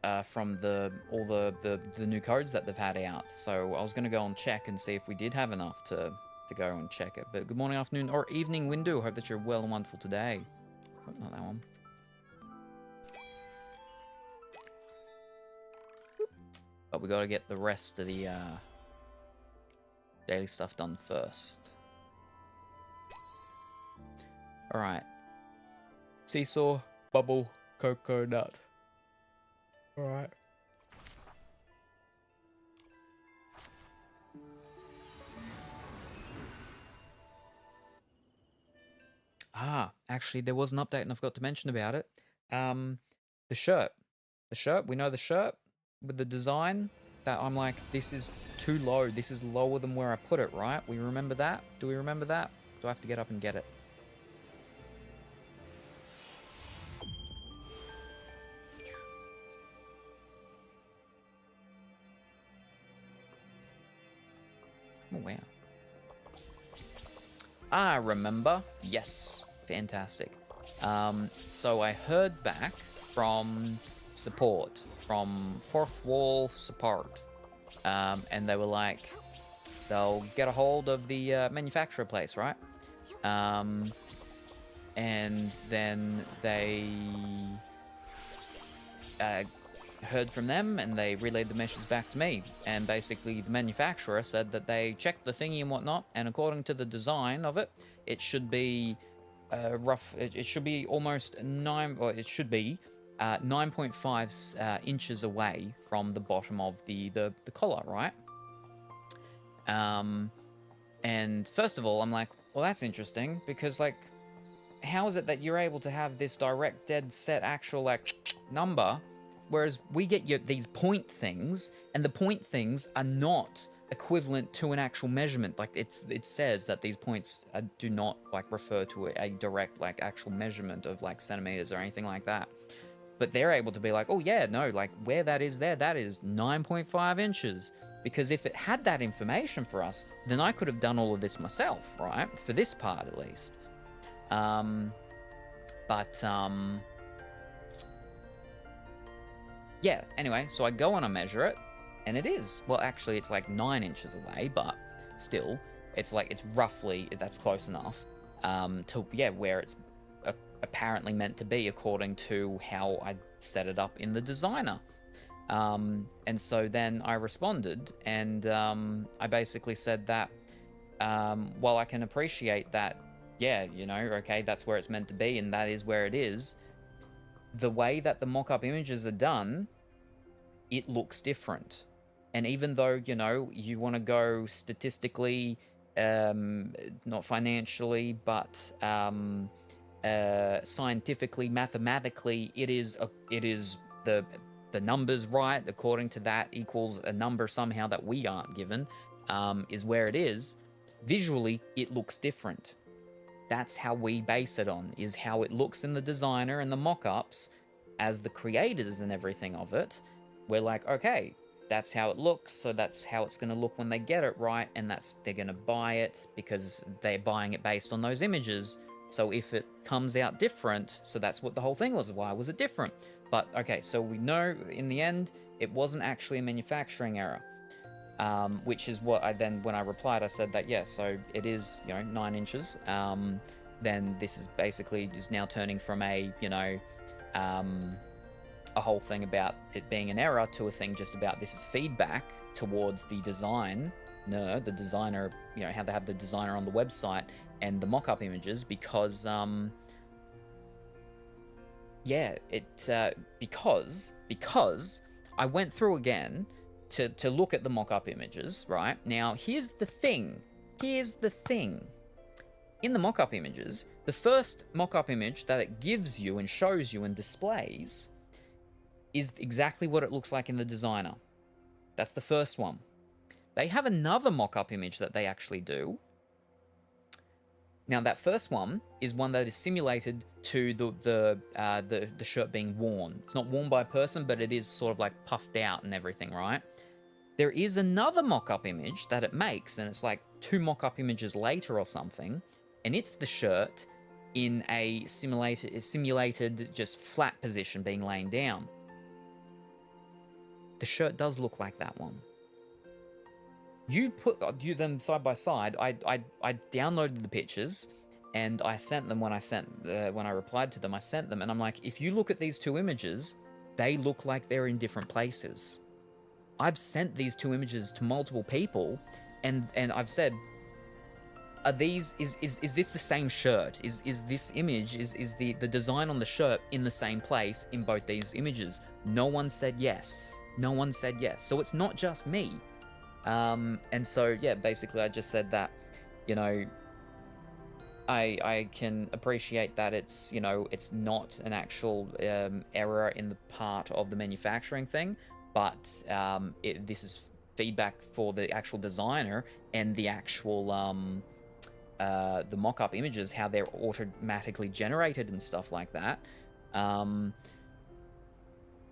all the new codes that they've had out. So I was gonna go and check and see if we did have enough to go and check it. But good morning, afternoon, or evening, Windu. Hope that you're well and wonderful today. Oh, not that one. But we gotta get the rest of the daily stuff done first. Alright. Seesaw, bubble, coconut. Alright. Actually, there was an update and I forgot to mention about it. The shirt. The shirt, we know the shirt with the design that I'm like, this is too low. This is lower than where I put it, right? We remember that? Do we remember that? Do I have to get up and get it? Oh, wow. I remember. Yes. Fantastic. So I heard back from support, from Fourth Wall support. And they were like, they'll get a hold of the manufacturer place, right? And then they heard from them and they relayed the message back to me. And basically the manufacturer said that they checked the thingy and whatnot, and according to the design of it, it should be it should be almost 9.5 inches away from the bottom of the collar, right? And first of all, I'm like, well, that's interesting, because like, how is it that you're able to have this direct, dead set, actual like number, whereas we get these point things, and the point things are not equivalent to an actual measurement. Like it says that these points do not like refer to a direct like actual measurement of like centimeters or anything like that. But they're able to be like, oh yeah, no, like where that is there, that is 9.5 inches. Because if it had that information for us, then I could have done all of this myself, right? For this part at least. Yeah, anyway, so I go and I measure it, and it is. Well, actually, it's like 9 inches away, but still, it's like, it's roughly, that's close enough to, yeah, where it's apparently meant to be according to how I set it up in the designer. And so then I responded, and I basically said that while I can appreciate that, yeah, you know, okay, that's where it's meant to be, and that is where it is, the way that the mock-up images are done, it looks different. And even though, you know, you want to go statistically, not financially, but scientifically, mathematically, it is the numbers right, according to that equals a number somehow that we aren't given, is where it is. Visually, it looks different. That's how we base it on, is how it looks in the designer and the mock-ups as the creators and everything of it. We're like, okay, that's how it looks, so that's how it's going to look when they get it right, and they're going to buy it because they're buying it based on those images. So if it comes out different, so that's what the whole thing was. Why was it different? But okay, so we know in the end it wasn't actually a manufacturing error, which is what I then, when I replied, I said that yes, so it is 9 inches. Then this is basically just now turning from a whole thing about it being an error to a thing just about this is feedback towards the designer, how they have the designer on the website and the mock-up images, because because I went through again to look at the mock-up images, right? Now, here's the thing. In the mock-up images, the first mock-up image that it gives you and shows you and displays is exactly what it looks like in the designer. That's the first one. They have another mock-up image that they actually do. Now, that first one is one that is simulated to the shirt being worn. It's not worn by a person, but it is sort of like puffed out and everything, right? There is another mock-up image that it makes, and it's like 2 mock-up images later or something, and it's the shirt in a simulated just flat position being laid down. The shirt does look like that one. You put them side by side. I downloaded the pictures and I sent them when I replied to them. I sent them and I'm like, if you look at these 2 images, they look like they're in different places. I've sent these 2 images to multiple people, and I've said, are these is this the same shirt? Is this image is the design on the shirt in the same place in both these images? No one said yes. No one said yes. So it's not just me. And so, yeah, basically I just said that, I can appreciate that it's, it's not an actual error in the part of the manufacturing thing, but this is feedback for the actual designer and the actual, the mock-up images, how they're automatically generated and stuff like that.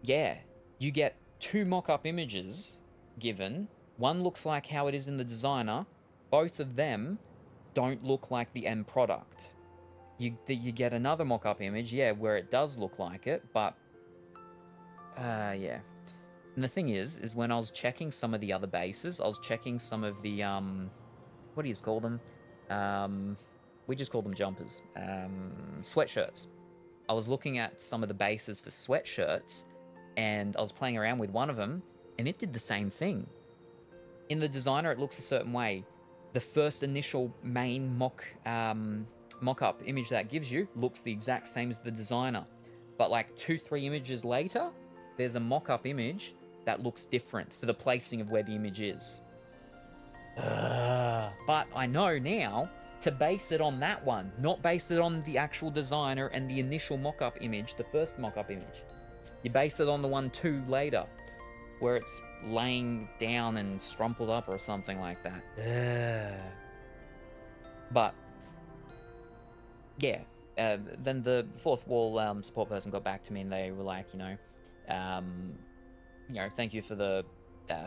Yeah, you get 2 mock-up images given. One looks like how it is in the designer. Both of them don't look like the end product. You get another mock-up image, yeah, where it does look like it, but yeah. And the thing is when I was checking some of the other bases, I was checking some of the what do you call them? We just call them jumpers. Sweatshirts. I was looking at some of the bases for sweatshirts, and I was playing around with one of them, and it did the same thing. In the designer, it looks a certain way. The first initial main mock-up image that it gives you looks the exact same as the designer. But like 2-3 images later, there's a mock-up image that looks different for the placing of where the image is. But I know now to base it on that one, not base it on the actual designer and the initial mock-up image, the first mock-up image. You base it on the one 2 later, where it's laying down and strumpled up or something like that. But yeah, then the fourth wall support person got back to me and they were like, thank you for the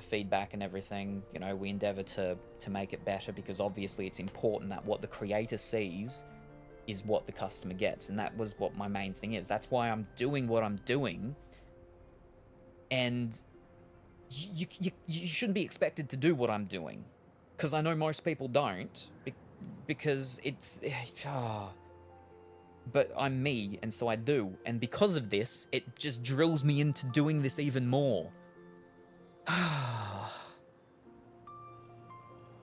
feedback and everything. We endeavor to make it better, because obviously it's important that what the creator sees is what the customer gets, and that was what my main thing is. That's why I'm doing what I'm doing, and you shouldn't be expected to do what I'm doing, because I know most people don't, because it's but I'm me, and so I do, and because of this, it just drills me into doing this even more.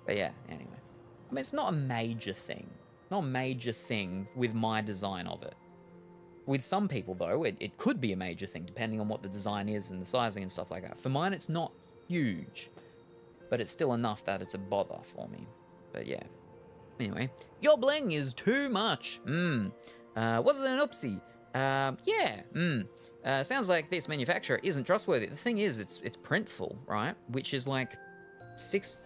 But yeah, anyway. I mean, it's not a major thing. Not a major thing with my design of it. With some people, though, it could be a major thing, depending on what the design is and the sizing and stuff like that. For mine, it's not huge, but it's still enough that it's a bother for me. But yeah. Anyway, your bling is too much. Was it an oopsie? Yeah. Sounds like this manufacturer isn't trustworthy. The thing is, it's printful, right? Which is like 70,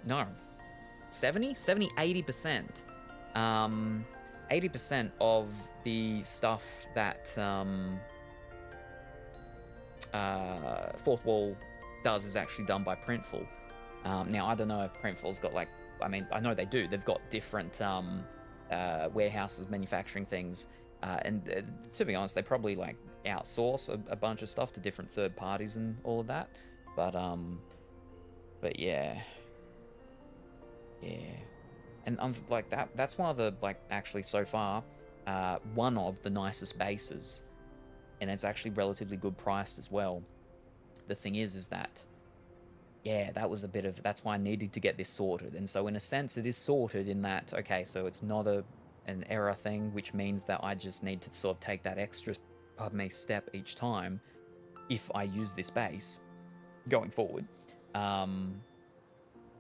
80%. 80% of the stuff that Fourth Wall does is actually done by Printful. Now, I don't know if Printful's got, like, I mean, I know they do. They've got different warehouses manufacturing things. And to be honest, they probably, like, outsource a bunch of stuff to different third parties and all of that. But yeah. Yeah. And like that's one of the, like, actually so far, one of the nicest bases. And it's actually relatively good priced as well. The thing is that, yeah, that was a bit of, that's why I needed to get this sorted. And so in a sense, it is sorted in that, okay, so it's not an error thing, which means that I just need to sort of take that extra, pardon me, step each time if I use this base going forward,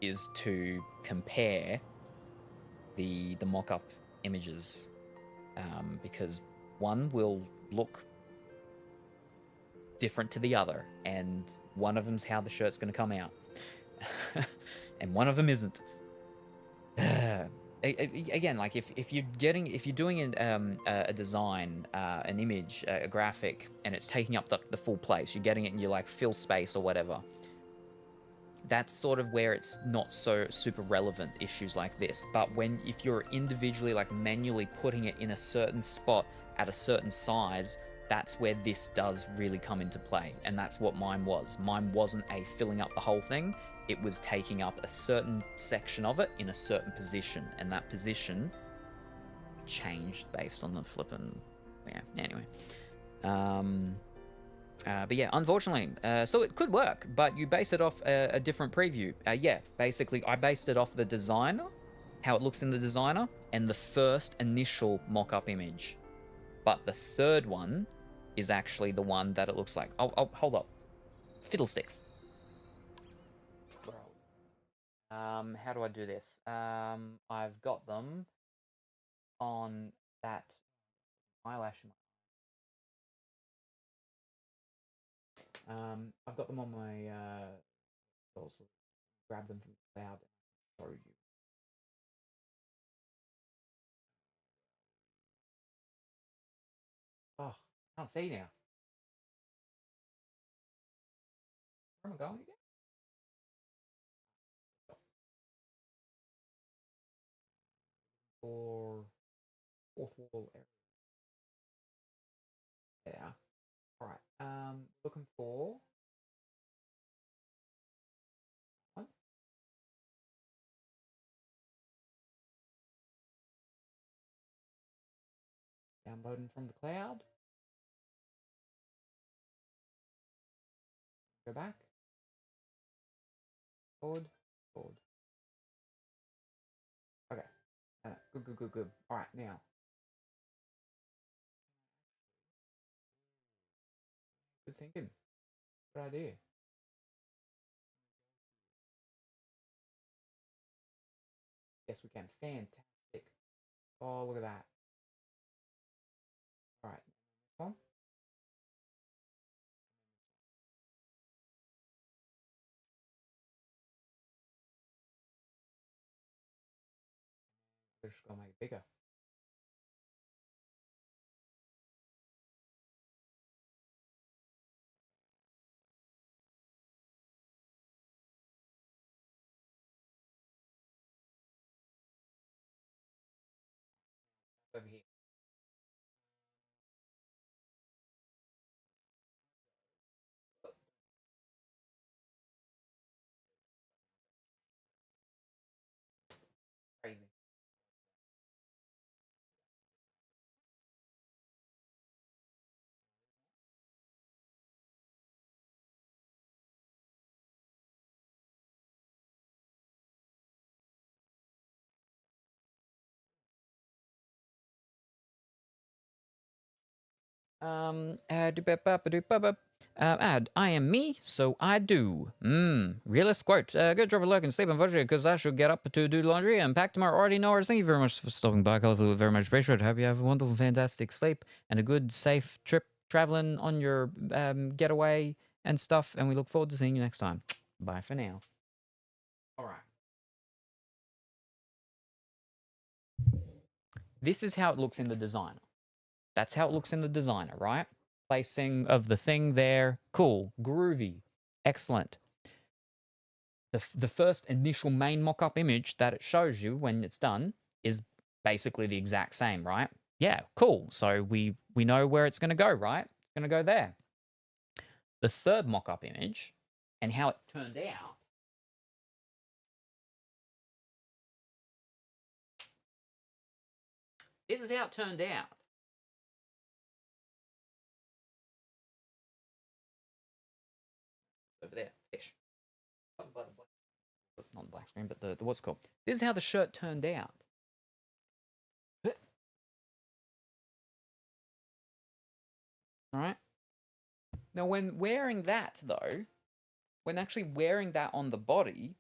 is to compare the mock-up images, because one will look different to the other, and one of them's how the shirt's going to come out, and one of them isn't. Again, like if you're doing a design, an image, a graphic, and it's taking up the full place, you're getting it in your, like, fill space or whatever. That's sort of where it's not so super relevant, issues like this. But if you're individually, like, manually putting it in a certain spot at a certain size, that's where this does really come into play. And that's what mine was. Mine wasn't filling up the whole thing. It was taking up a certain section of it in a certain position. And that position changed based on the flipping... Yeah, anyway. But yeah, unfortunately, so it could work, but you base it off a different preview. Yeah, basically, I based it off the designer, how it looks in the designer, and the first initial mock-up image. But the third one is actually the one that it looks like. Oh, hold up. Fiddlesticks. How do I do this? I've got them on that eyelash. I've got them on my also grab them from the cloud and show you. Oh, I can't see now. Where am I going again? For fourth wall area. Yeah. Alright. Looking for one. Downloading from the cloud. Go back. Forward. Forward. Okay. Good. Alright, now. Good thinking. Good idea. Yes, we can. Fantastic. Oh, look at that. Alright. Next one. We're just gonna make it bigger. Over here. Crazy. Ad, I am me, so I do. Realist quote. Good job of lurking, sleep, unfortunately, because I should get up to do laundry and pack tomorrow. Already know ours. Thank you very much for stopping by. Colorful, very much appreciated. Hope you have a wonderful, fantastic sleep and a good, safe trip traveling on your getaway and stuff. And we look forward to seeing you next time. Bye for now. All right. This is how it looks in the designer. That's how it looks in the designer, right? Placing of the thing there. Cool. Groovy. Excellent. The first initial main mock-up image that it shows you when it's done is basically the exact same, right? Yeah, cool. So we know where it's going to go, right? It's going to go there. The third mock-up image and how it turned out. This is how it turned out. Over there, fish. Not the black screen, but the what's it called. This is how the shirt turned out. All right. Now, when wearing that, though, when actually wearing that on the body,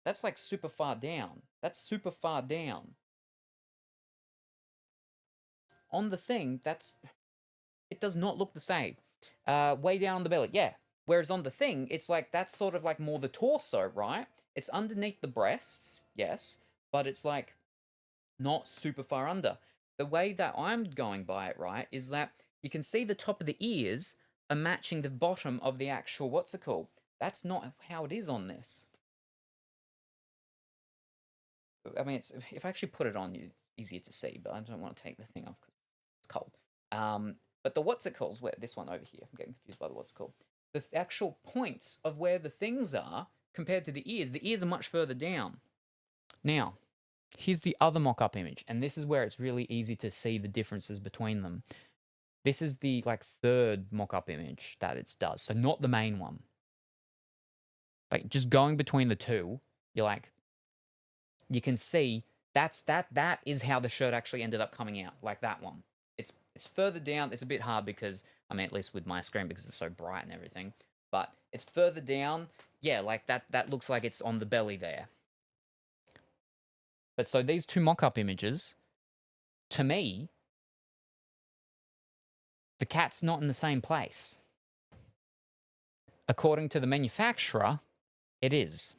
that's like super far down. That's super far down. On the thing, it does not look the same. Way down the belly, yeah. Whereas on the thing, it's like, that's sort of like more the torso, right? It's underneath the breasts, yes, but it's like not super far under. The way that I'm going by it, right, is that you can see the top of the ears are matching the bottom of the actual, what's it called? That's not how it is on this. I mean, if I actually put it on you, it's easier to see, but I don't want to take the thing off because it's cold. But the what's it called, where this one over here, I'm getting confused by the what's it called. The actual points of where the things are compared to the ears are much further down. Now, here's the other mock-up image, and this is where it's really easy to see the differences between them. This is the like third mock-up image that it does, so not the main one. Like just going between the two, you're like, you can see that is how the shirt actually ended up coming out, like that one. It's further down. It's a bit hard because, I mean, at least with my screen because it's so bright and everything, but it's further down. Yeah, like that looks like it's on the belly there. But so these two mock-up images, to me, the cat's not in the same place. According to the manufacturer, it is.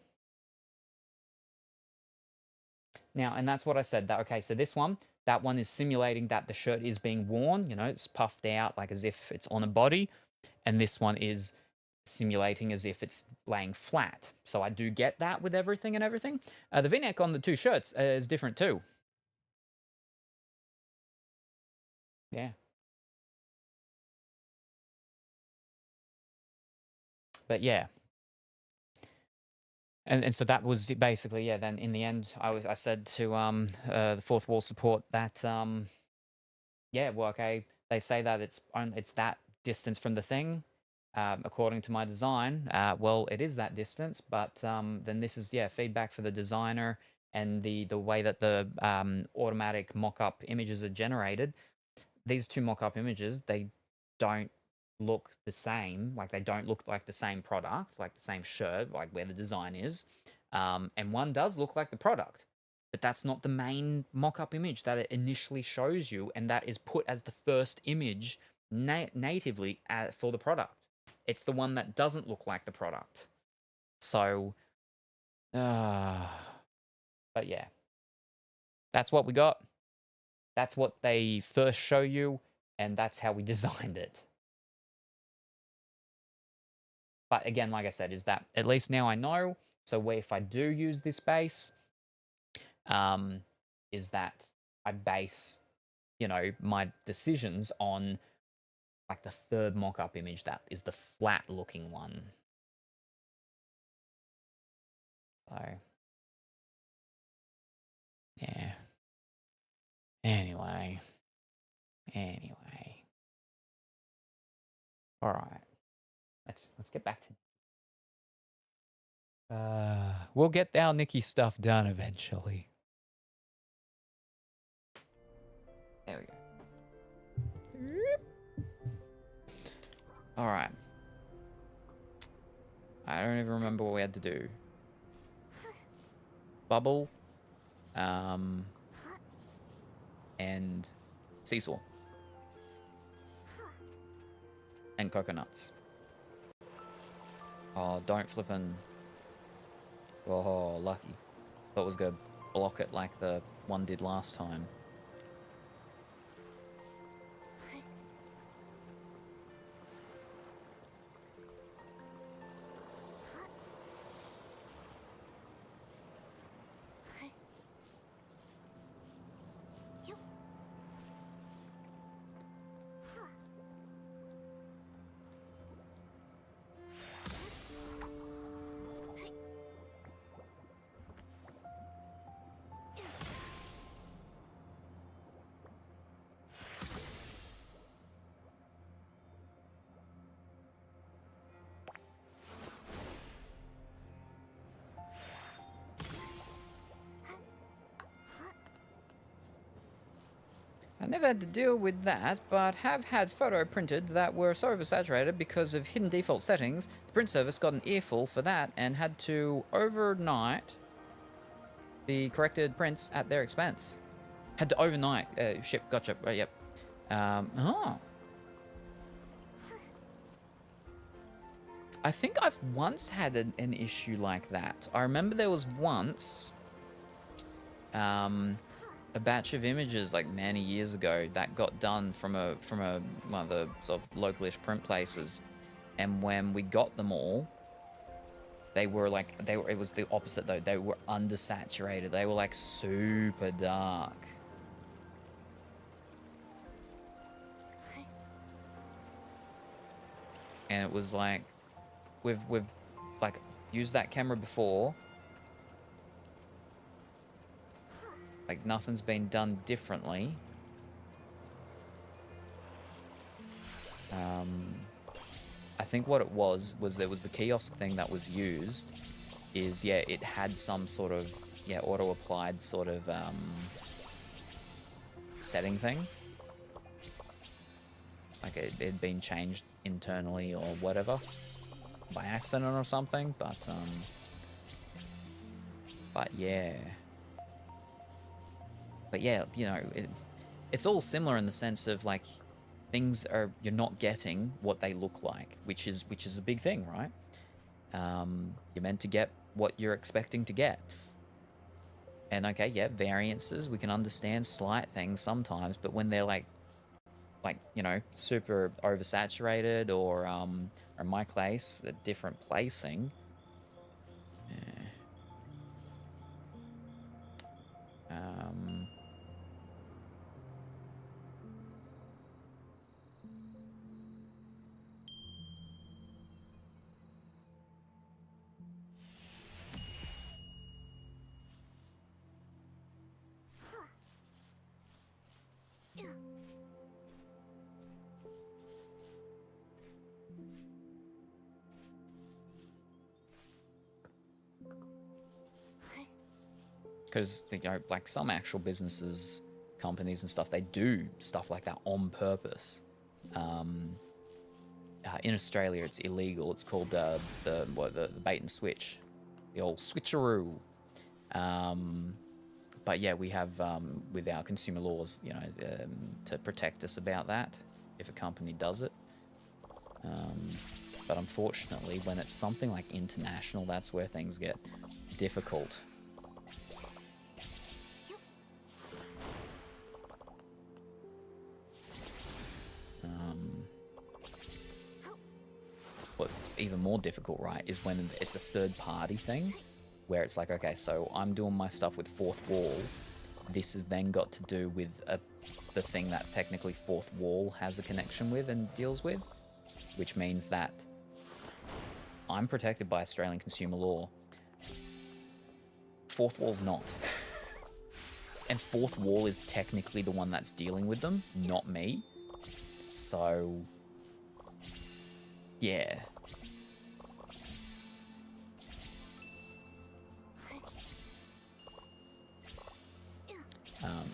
Now, and that's what I said. That okay, so this one, that one is simulating that the shirt is being worn. You know, it's puffed out like as if it's on a body. And this one is simulating as if it's laying flat. So I do get that with everything and everything. The V-neck on the two shirts is different too. Yeah. But yeah. And so that was basically, yeah, then in the end, I said to the fourth wall support that, yeah, well, okay, they say that it's that distance from the thing, according to my design. Well, it is that distance, but then this is, yeah, feedback for the designer and the way that the automatic mock-up images are generated. These two mock-up images, they don't look the same. Like, they don't look like the same product, like the same shirt, like where the design is. And one does look like the product, but that's not the main mock-up image that it initially shows you, and that is put as the first image natively for the product. It's the one that doesn't look like the product. So, but yeah, that's what we got. That's what they first show you, and that's how we designed it. But again, like I said, is that at least now I know. So where if I do use this base, is that I base, you know, my decisions on like the third mock-up image that is the flat-looking one. So, yeah. Anyway. All right. Let's get back to. We'll get our Nikki stuff done eventually. There we go. All right. I don't even remember what we had to do. Bubble, and Cecil, and coconuts. Oh, don't flippin'. Oh, lucky. Thought it was gonna block it like the one did last time. I never had to deal with that, but have had photo printed that were so oversaturated because of hidden default settings. The print service got an earful for that and had to overnight the corrected prints at their expense. Had to overnight ship. Gotcha. Yep. Oh. I think I've once had an issue like that. I remember there was once a batch of images like many years ago that got done from one of the sort of localish print places, and when we got them all, it was the opposite though. They were undersaturated. They were like super dark. And it was like we've like used that camera before. Like nothing's been done differently. I think what it was there was the kiosk thing that was used. It had some sort of auto applied sort of setting thing. Like it had been changed internally or whatever by accident or something, but yeah. But yeah, you know, it's all similar in the sense of like you're not getting what they look like, which is a big thing, right? You're meant to get what you're expecting to get. And okay, yeah, variances, we can understand slight things sometimes, but when they're like you know, super oversaturated or in my case, a different placing. Because, you know, like some actual businesses, companies and stuff, they do stuff like that on purpose. In Australia, it's illegal. It's called the bait and switch, the old switcheroo. But yeah, we have with our consumer laws, you know, to protect us about that if a company does it. But unfortunately, when it's something like international, that's where things get difficult. What's even more difficult, right, is when it's a third-party thing, where it's like, okay, so I'm doing my stuff with Fourth Wall. This has then got to do with the thing that technically Fourth Wall has a connection with and deals with, which means that I'm protected by Australian consumer law. Fourth Wall's not. And Fourth Wall is technically the one that's dealing with them, not me. So, yeah.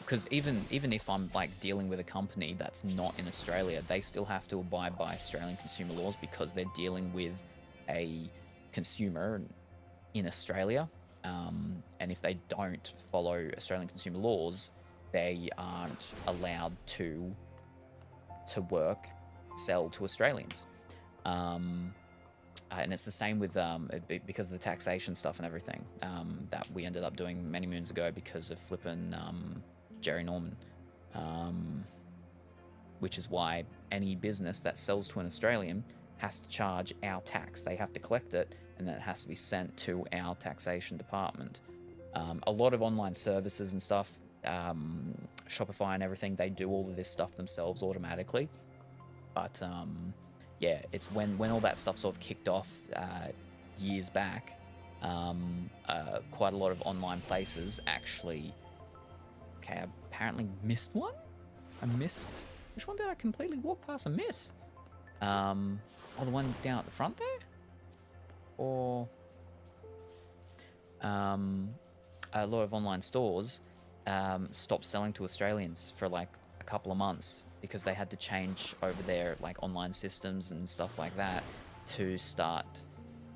Because even if I'm like dealing with a company that's not in Australia, they still have to abide by Australian consumer laws because they're dealing with a consumer in Australia. And if they don't follow Australian consumer laws, they aren't allowed to sell to Australians. And it's the same with because of the taxation stuff and everything that we ended up doing many moons ago because of flipping Jerry Norman, which is why any business that sells to an Australian has to charge our tax. They have to collect it, and then it has to be sent to our taxation department. A lot of online services and stuff, Shopify and everything, they do all of this stuff themselves automatically. But yeah, it's when all that stuff sort of kicked off years back, quite a lot of online places actually... Okay, I apparently missed one? Which one did I completely walk past and miss? Oh, the one down at the front there? Or... a lot of online stores stopped selling to Australians for like a couple of months because they had to change over their like online systems and stuff like that to start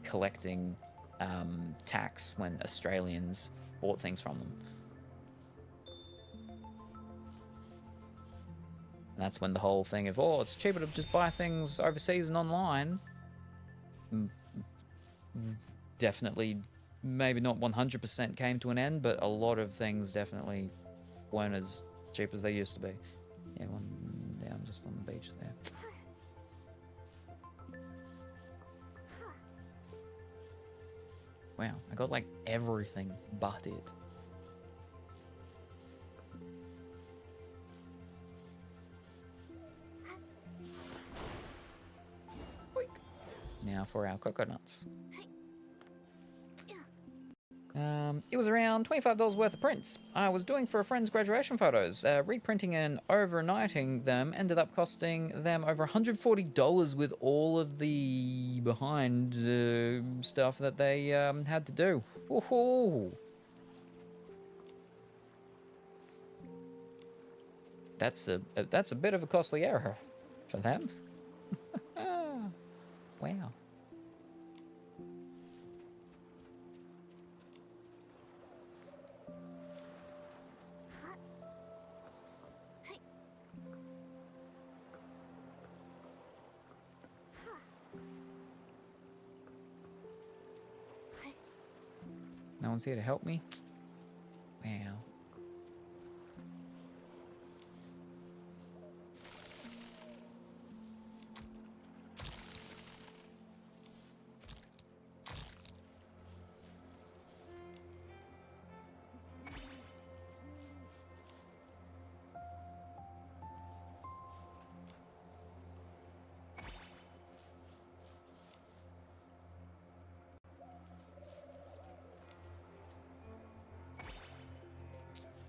collecting tax when Australians bought things from them. And that's when the whole thing of, oh, it's cheaper to just buy things overseas and online. Definitely, maybe not 100% came to an end, but a lot of things definitely weren't as cheap as they used to be. Yeah, one down just on the beach there. Wow, I got like everything but it. Now for our coconuts. It was around $25 worth of prints. I was doing for a friend's graduation photos. Reprinting and overnighting them ended up costing them over $140 with all of the behind stuff that they had to do. Woohoo! That's a bit of a costly error for them. Wow. No one's here to help me? Wow.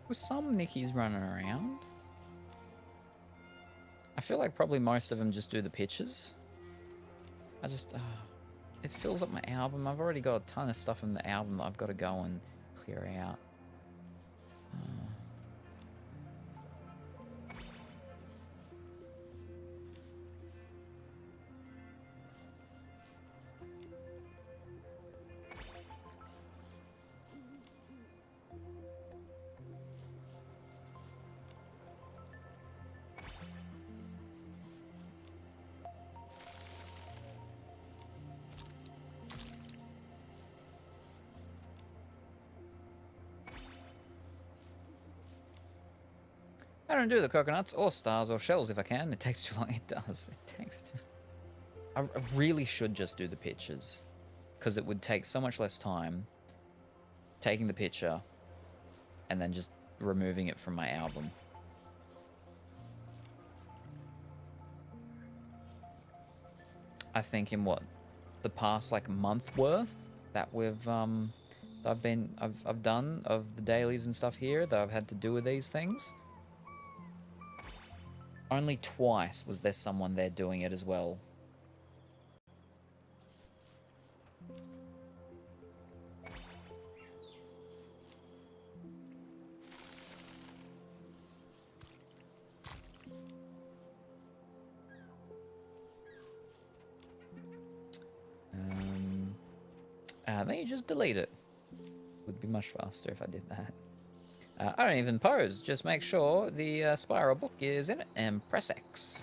With some Nikki's running around. I feel like probably most of them just do the pictures. I just, it fills up my album. I've already got a ton of stuff in the album that I've got to go and clear out. I don't do the coconuts or stars or shells if I can. It takes too long. It does. It takes too... I really should just do the pictures because it would take so much less time taking the picture and then just removing it from my album. I think in what, the past like month worth that we've I've done of the dailies and stuff here that I've had to do with these things. Only twice was there someone there doing it as well. Then you just delete it. Would be much faster if I did that. I don't even pose, just make sure the spiral book is in it and press X.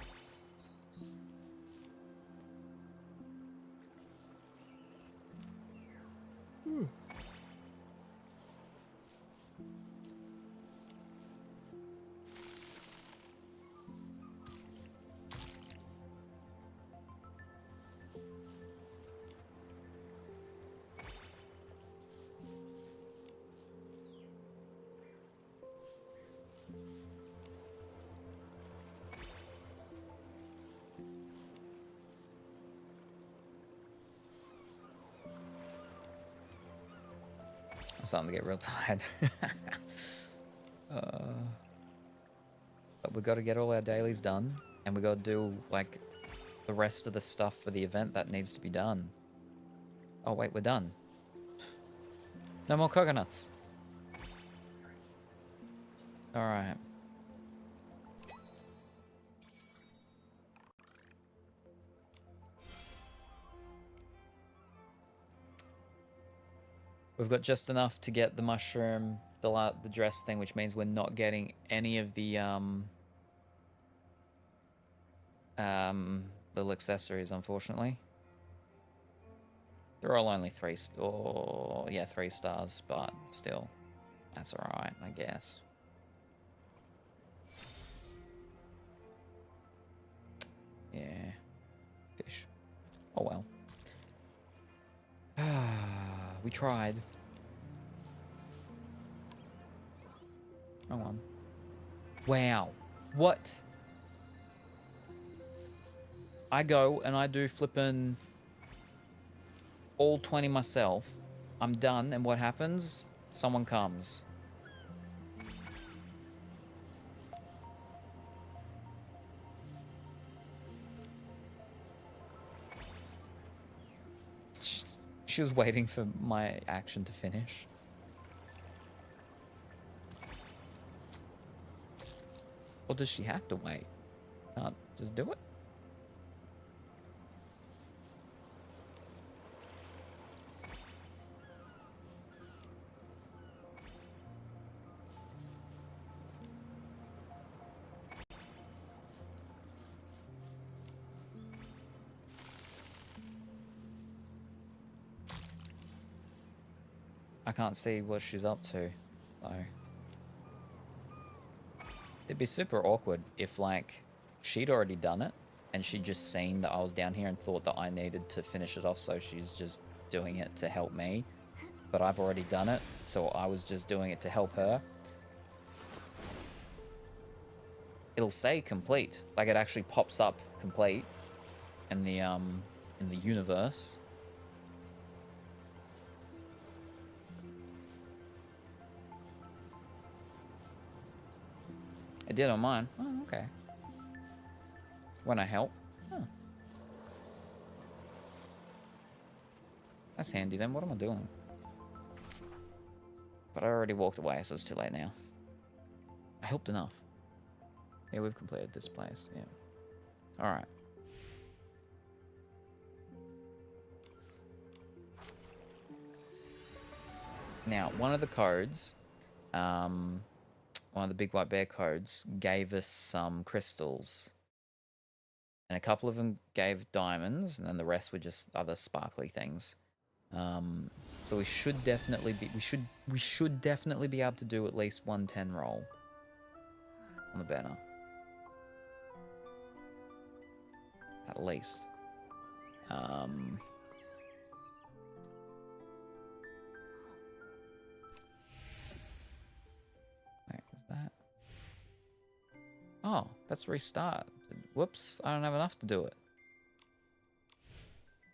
I'm starting to get real tired. But we got to get all our dailies done, and we got to do like the rest of the stuff for the event that needs to be done. Oh wait, we're done. No more coconuts. All right. We've got just enough to get the mushroom, the dress thing, which means we're not getting any of the little accessories, unfortunately. They're all only 3 stars, but still, that's alright, I guess. Yeah, fish. Oh well. We tried. Wrong one. Wow. What? I go and I do flippin' all 20 myself. I'm done, and what happens? Someone comes. She was waiting for my action to finish. Or does she have to wait? Can't just do it? I can't see what she's up to, though. It'd be super awkward if, like, she'd already done it, and she'd just seen that I was down here and thought that I needed to finish it off, so she's just doing it to help me. But I've already done it, so I was just doing it to help her. It'll say complete. Like, it actually pops up complete in the universe. It did on mine. Oh, okay. When I help. Huh. That's handy then. What am I doing? But I already walked away, so it's too late now. I helped enough. Yeah, we've completed this place. Yeah. Alright. Now, one of the codes, one of the big white bear codes, gave us some crystals. And a couple of them gave diamonds, and then the rest were just other sparkly things. So we should definitely be we should definitely be able to do at least 110 roll on the banner. At least. Wait, was that? Oh, that's restart. Whoops, I don't have enough to do it.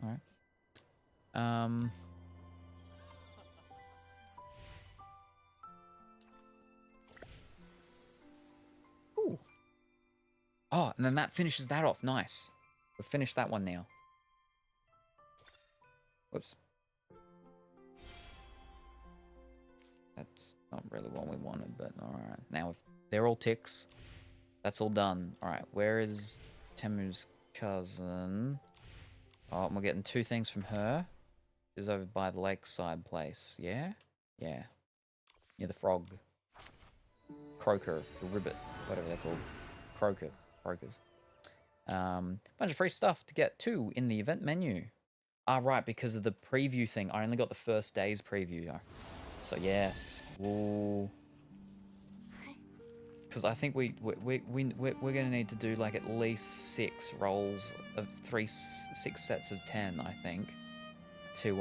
Alright. Ooh. Oh, and then that finishes that off. Nice. We've finished that one now. Whoops. That's not really what we wanted, but alright. Now, if they're all ticks, that's all done. Alright, where is Temu's cousin? Oh, we're getting 2 things from her. She's over by the lakeside place. Yeah? Yeah. Near the frog. Croaker. The ribbit. Whatever they're called. Croakers. Bunch of free stuff to get too in the event menu. Ah, right, because of the preview thing. I only got the first day's preview. So, yes. Ooh. Because I think we're going to need to do like at least 6 rolls of 6 sets of 10, I think, to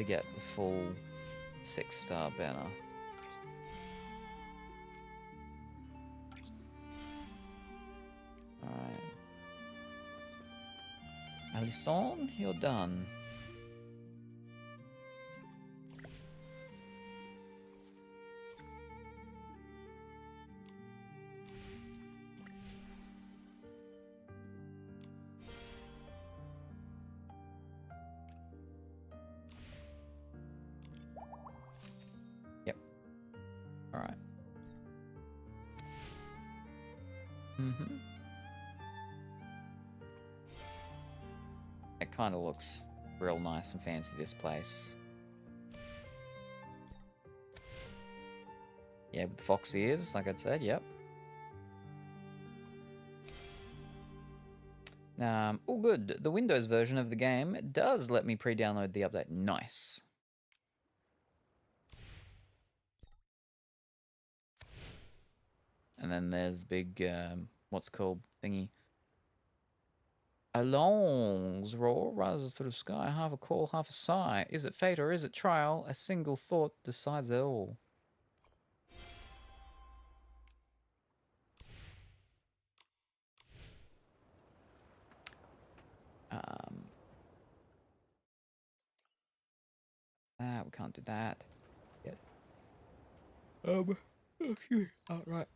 get the full 6-star banner. Alright. Alison, you're done. Alright. It kind of looks real nice and fancy, this place. Yeah, with the fox ears, like I'd said, yep. Oh, good. The Windows version of the game does let me pre-download the update. Nice. And then there's the big, what's called thingy. Alongs roar rises through the sky, half a call, half a sigh. Is it fate or is it trial? A single thought decides it all. We can't do that. Yet. Excuse me. Oh, right.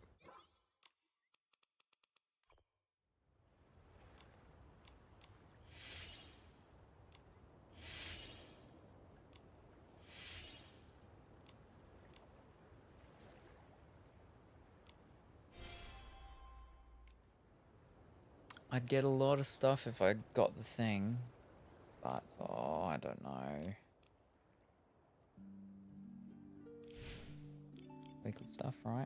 I'd get a lot of stuff if I got the thing, but oh, I don't know. Weekly stuff, right?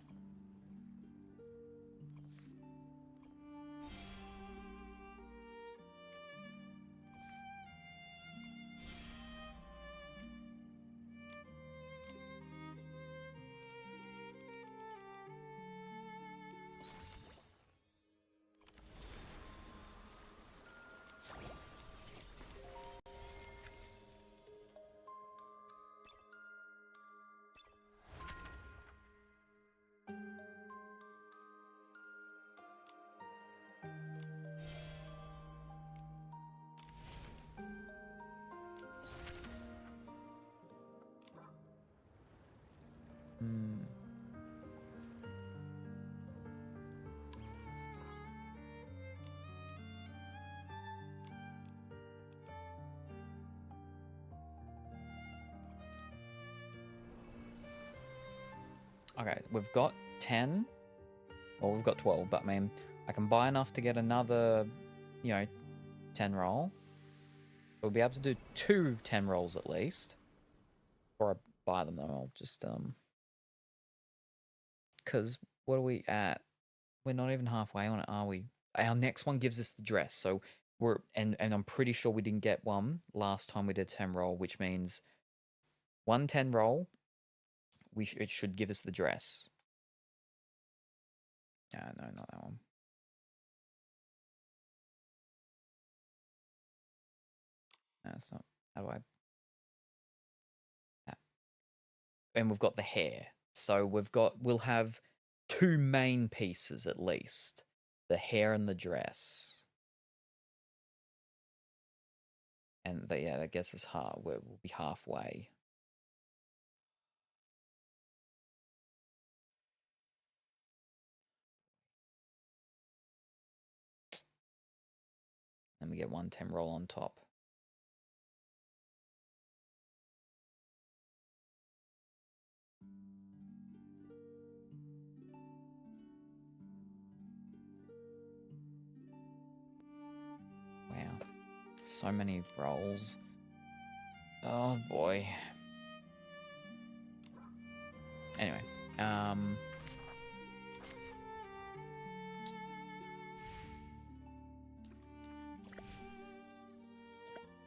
Okay, we've got 10. Well, we've got 12, but I mean, I can buy enough to get another, 10 roll. We'll be able to do 2 10 rolls at least. Before I buy them, though, I'll just, because what are we at? We're not even halfway on it, are we? Our next one gives us the dress, so we're, and I'm pretty sure we didn't get one last time we did 10 roll, which means 1 10 roll, it should give us the dress. No, not that one. No, it's not. How do I? That. And we've got the hair. So we'll have 2 main pieces at least. The hair and the dress. And that gets us we'll be halfway. Then we get 1 10 roll on top. Wow. So many rolls. Oh boy. Anyway,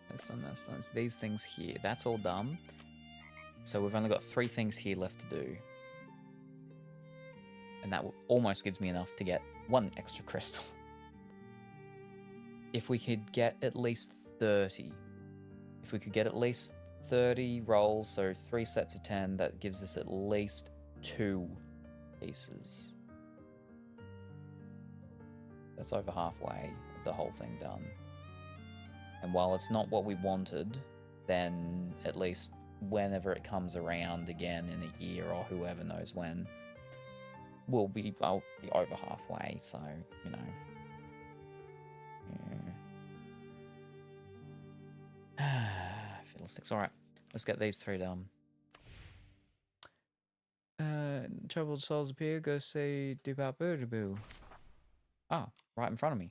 that's done. It's these things here. That's all done. So we've only got 3 things here left to do. And that almost gives me enough to get 1 extra crystal. If we could get at least 30. If we could get at least 30 rolls, so 3 sets of 10, that gives us at least 2 pieces. That's over halfway of the whole thing done. And while it's not what we wanted, then at least whenever it comes around again in a year or whoever knows when, I'll be over halfway, so, Fiddlesticks. Alright, let's get these 3 done. Troubled souls appear, go say Dibap Boo. Ah, right in front of me.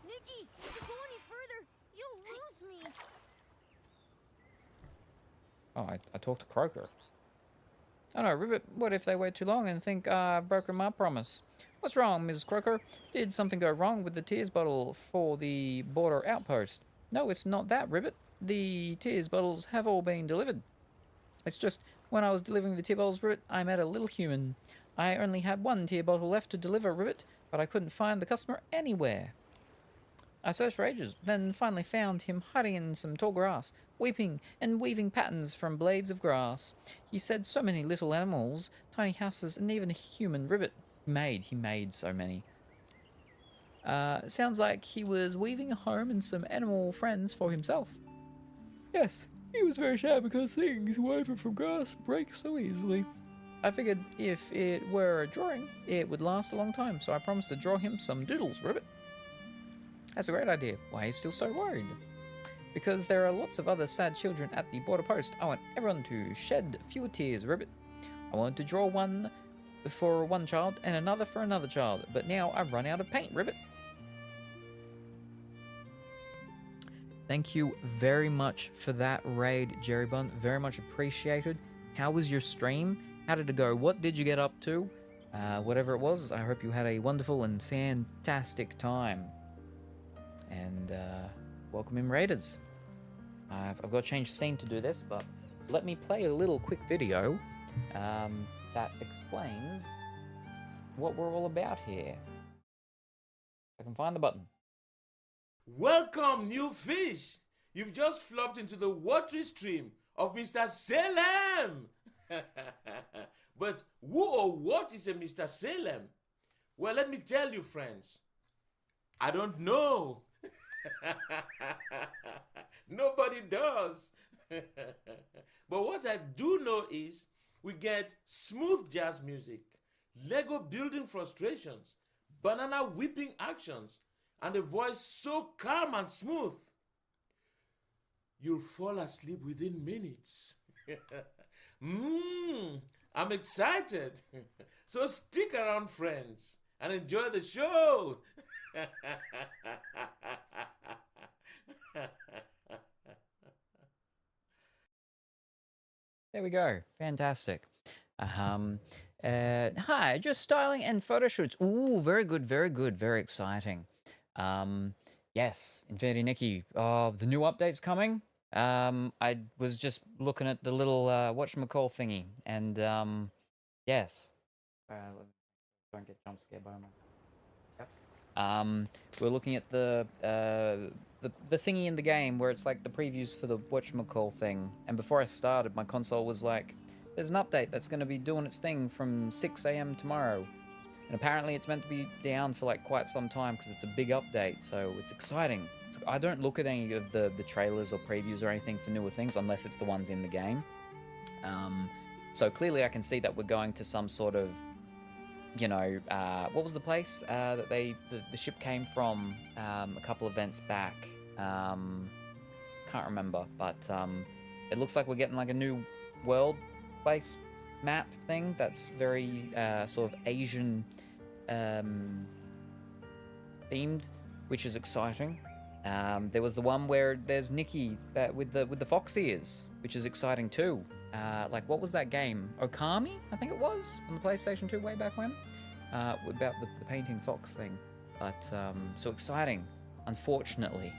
Nikki! Oh, I talked to Croaker. Oh no, Ribbit, what if they wait too long and think I've broken my promise? What's wrong, Mrs. Croaker? Did something go wrong with the tears bottle for the border outpost? No, it's not that, Ribbit. The tears bottles have all been delivered. It's just, when I was delivering the tear bottles, Ribbit, I met a little human. I only had one tear bottle left to deliver, Ribbit, but I couldn't find the customer anywhere. I searched for ages, then finally found him hiding in some tall grass, weeping and weaving patterns from blades of grass. He said so many little animals, tiny houses, and even a human Ribbit. He made so many. Sounds like he was weaving a home and some animal friends for himself. Yes, he was very sad because things woven from grass break so easily. I figured if it were a drawing, it would last a long time, so I promised to draw him some doodles, Ribbit. That's a great idea. Why are you still so worried? Because there are lots of other sad children at the border post. I want everyone to shed fewer tears, Ribbit. I wanted to draw one for one child and another for another child, but now I've run out of paint, Ribbit. Thank you very much for that raid, Jerry Bun. Very much appreciated. How was your stream? How did it go? What did you get up to? Whatever it was, I hope you had a wonderful and fantastic time. And welcome in, Raiders. I've got to change scene to do this, but let me play a little quick video that explains what we're all about here. I can find the button. Welcome, new fish! You've just flopped into the watery stream of Mr. Salem! But who or what is a Mr. Salem? Well, let me tell you, friends. I don't know. Nobody does. But what I do know is we get smooth jazz music, Lego building frustrations, banana whipping actions, and a voice so calm and smooth, you'll fall asleep within minutes. I'm excited. So stick around, friends, and enjoy the show. There we go. Fantastic. Hi, just styling and photo shoots. Ooh, very good, very good, very exciting. Yes, Infinity Nikki. Oh, the new update's coming. I was just looking at the little whatchamacall thingy, and yes. Don't get jump scared by my. We're looking at the thingy in the game where it's like the previews for the whatchamacall thing, and before I started, my console was like, "There's an update that's going to be doing its thing from 6 a.m. tomorrow." And apparently it's meant to be down for like quite some time because it's a big update, so it's exciting. I don't look at any of the trailers or previews or anything for newer things unless it's the ones in the game. So clearly I can see that we're going to some sort of, you know, what was the place that the ship came from a couple events back? Can't remember, but it looks like we're getting like a new world place map thing that's very sort of Asian themed, which is exciting. There was the one where there's Nikki with the fox ears, which is exciting too. Like, what was that game? Okami, I think it was, on the PlayStation 2 way back when, about the painting fox thing. But so exciting. Unfortunately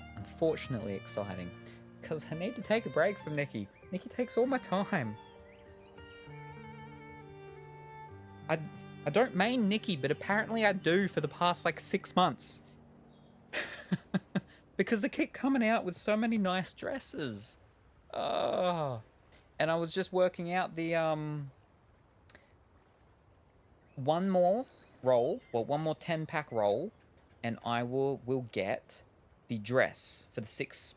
exciting, because I need to take a break from Nikki. Nikki takes all my time. I don't main Nikki, but apparently I do for the past like 6 months. Because they keep coming out with so many nice dresses. Oh. And I was just working out the one more 10-pack roll, and I will get the dress for the six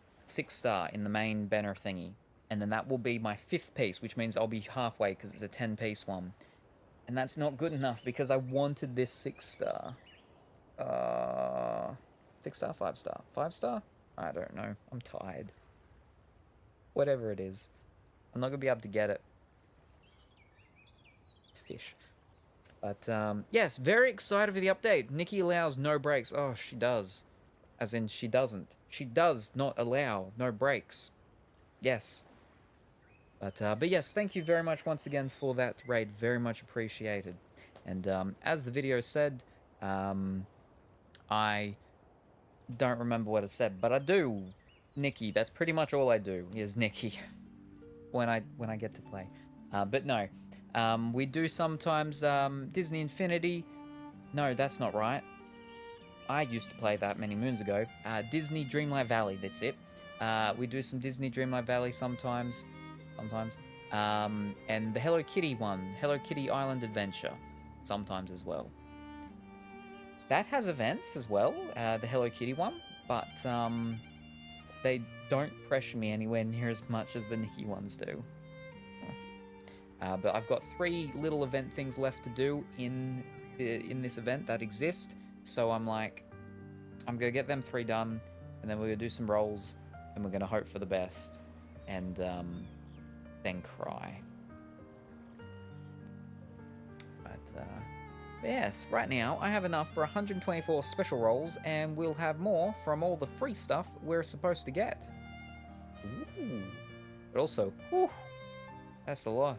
star in the main banner thingy. And then that will be my 5th piece, which means I'll be halfway because it's a 10-piece one. And that's not good enough because I wanted this 6-star. 6-star, 5-star. 5-star? I don't know. I'm tired. Whatever it is. I'm not going to be able to get it. Fish. But, yes, very excited for the update. Nikki allows no breaks. Oh, she does. As in, she doesn't. She does not allow no breaks. Yes. But yes, thank you very much once again for that raid. Very much appreciated. And as the video said, I don't remember what it said, but I do. Nikki, that's pretty much all I do is Nikki when I get to play. But no, we do sometimes Disney Infinity. No, that's not right. I used to play that many moons ago. Disney Dreamlight Valley, that's it. We do some Disney Dreamlight Valley sometimes. And the Hello Kitty one, Hello Kitty Island Adventure, sometimes as well. That has events as well, the Hello Kitty one, but they don't pressure me anywhere near as much as the Nikki ones do. But I've got 3 little event things left to do in this event that exist, so I'm like, I'm gonna get them 3 done, and then we're gonna do some rolls, and we're gonna hope for the best, and then cry. But yes, right now I have enough for 124 special rolls, and we'll have more from all the free stuff we're supposed to get. Ooh. But also, whew, that's a lot.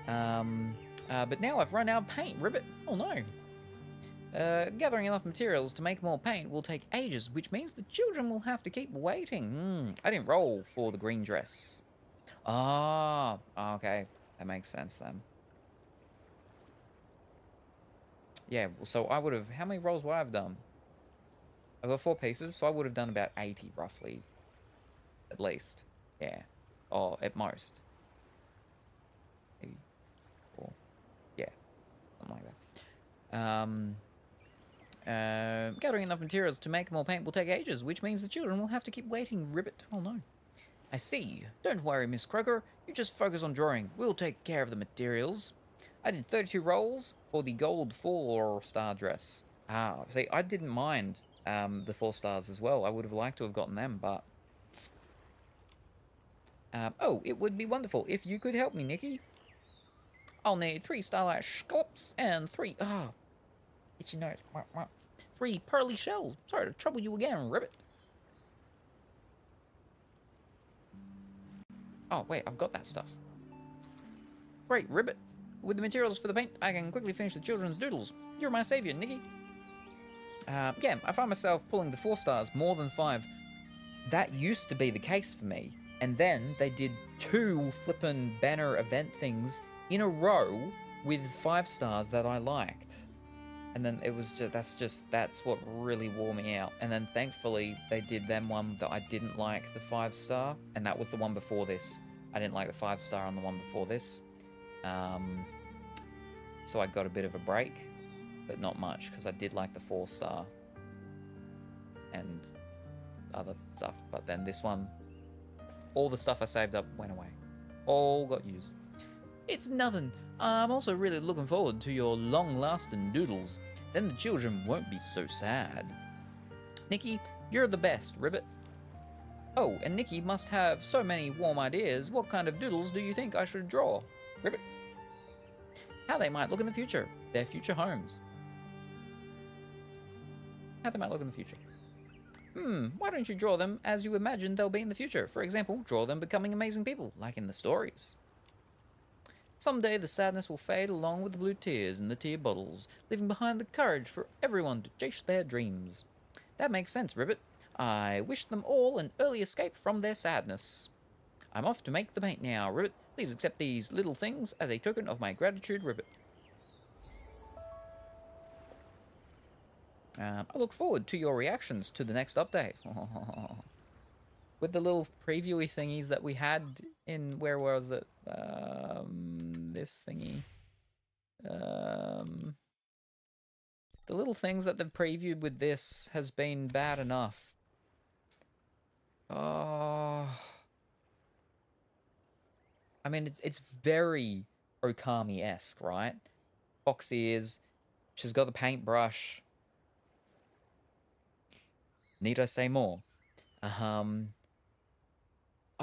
But now I've run out of paint, ribbit. Oh no. Gathering enough materials to make more paint will take ages, which means the children will have to keep waiting. I didn't roll for the green dress. Ah, okay. That makes sense then. Yeah, so I would have... How many rolls would I have done? I've got 4 pieces, so I would have done about 80, roughly. At least. Yeah. Or at most. 84. Yeah. Something like that. Gathering enough materials to make more paint will take ages, which means the children will have to keep waiting, ribbit. Oh no. I see. Don't worry, Miss Croker. You just focus on drawing. We'll take care of the materials. I did 32 rolls for the gold 4-star dress. Ah, see, I didn't mind the 4 stars as well. I would have liked to have gotten them, but... oh, it would be wonderful if you could help me, Nikki. I'll need 3 starlight scallops and 3... Ah, itchy nose. 3 pearly shells. Sorry to trouble you again, ribbit. Oh, wait, I've got that stuff. Great, ribbit. With the materials for the paint, I can quickly finish the children's doodles. You're my savior, Nikki. Yeah, I find myself pulling the 4 stars more than 5. That used to be the case for me. And then they did 2 flippin' banner event things in a row with 5 stars that I liked. And then it was just, that's what really wore me out. And then thankfully they did them one that I didn't like, the 5-star, and that was the one before this. I didn't like the 5-star on the one before this. So I got a bit of a break, but not much, because I did like the 4-star and other stuff. But then this one, all the stuff I saved up went away. All got used. It's nothing. I'm also really looking forward to your long-lasting doodles. Then the children won't be so sad. Nikki, you're the best, ribbit. Oh, and Nikki must have so many warm ideas. What kind of doodles do you think I should draw? Ribbit. How they might look in the future. Their future homes. How they might look in the future. Why don't you draw them as you imagine they'll be in the future? For example, draw them becoming amazing people, like in the stories. Someday the sadness will fade along with the blue tears in the tear bottles, leaving behind the courage for everyone to chase their dreams. That makes sense, Ribbit. I wish them all an early escape from their sadness. I'm off to make the paint now, Ribbit. Please accept these little things as a token of my gratitude, Ribbit. I look forward to your reactions to the next update. With the little previewy thingies that we had in, where was it? This thingy. The little things that they've previewed with this has been bad enough. Oh. I mean, it's very Okami-esque, right? Fox ears. She's got the paintbrush. Need I say more? I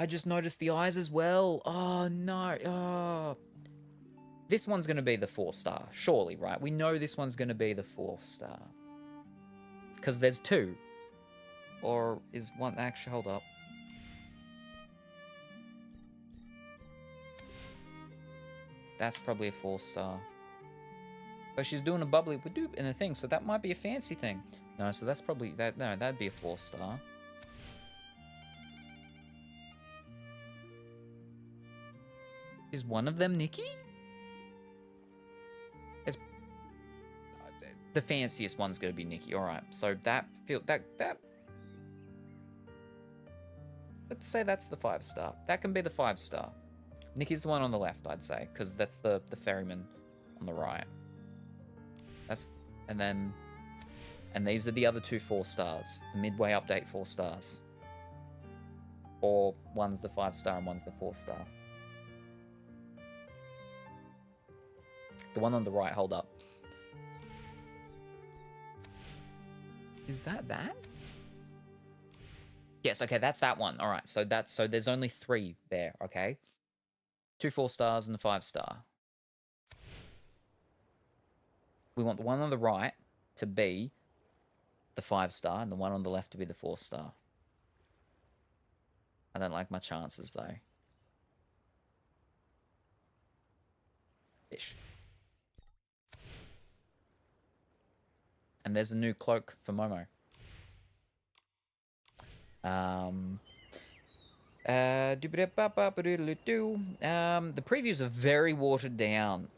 just noticed the eyes as well. Oh, no. Oh. This one's going to be the 4-star, surely, right? We know this one's going to be the 4-star. Because there's 2. Or is one... Actually, hold up. That's probably a 4-star. But she's doing a bubbly doop in the thing, so that might be a fancy thing. No, so that's probably that. No, that'd be a 4-star. Is one of them Nikki? It's the fanciest one's gonna be Nikki. All right, so that. Let's say that's the 5-star. That can be the 5-star. Nikki's the one on the left, I'd say, because that's the ferryman on the right. And these are the other 2 4-stars. The midway update 4-stars. Or one's the 5-star and one's the 4-star. The one on the right, hold up. Is that? Yes, okay, that's that one. All right, so there's only 3 there, okay? 2 4-stars and a 5-star. We want the one on the right to be the 5-star and the one on the left to be the 4-star. I don't like my chances, though. Ish. And there's a new cloak for Momo. The previews are very watered down.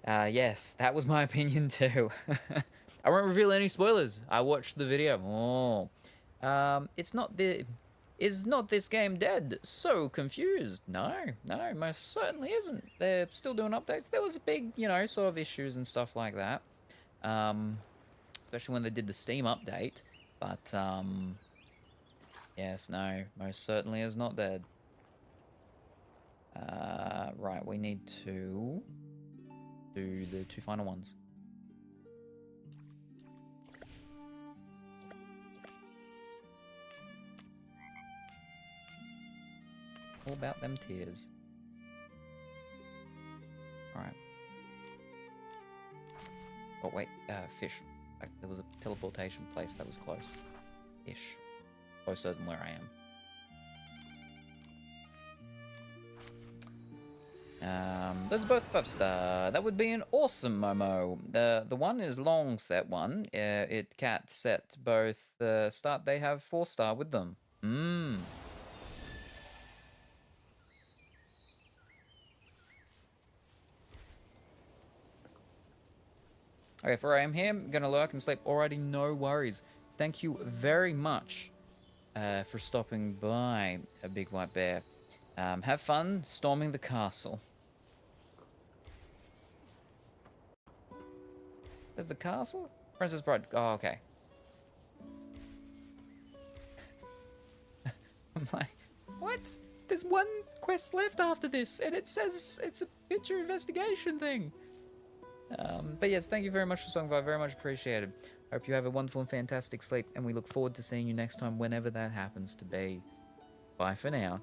Yes, that was my opinion too. I won't reveal any spoilers. I watched the video. Is not this game dead? So confused. No, most certainly isn't. They're still doing updates. There was a big, sort of issues and stuff like that. Especially when they did the Steam update. But, yes, no, most certainly is not dead. Right, we need to do the 2 final ones. All about them tears. Alright. Oh, wait, fish. There was a teleportation place that was close-ish. Closer than where I am. Those are both 5-star. That would be an awesome Momo. The one is long set one. It cat set both start. They have 4-star with them. Okay, for I am here, I'm gonna lurk and sleep. Alrighty, no worries. Thank you very much for stopping by, a big white bear. Have fun storming the castle. There's the castle? Princess Bride. Oh, okay. I'm like, what? There's one quest left after this, and it says it's a picture investigation thing. But yes, thank you very much for stopping by. Very much appreciated. Hope you have a wonderful and fantastic sleep, and we look forward to seeing you next time, whenever that happens to be. Bye for now.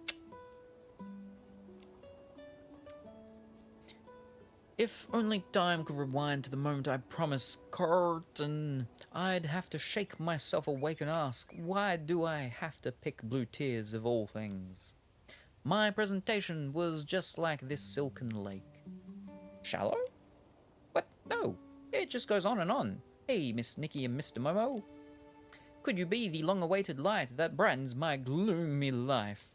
If only time could rewind to the moment I promised Curtin, I'd have to shake myself awake and ask, why do I have to pick blue tears of all things? My presentation was just like this silken lake. Shallow? What? No, it just goes on and on. Hey, Miss Nikki and Mr. Momo. Could you be the long-awaited light that brightens my gloomy life?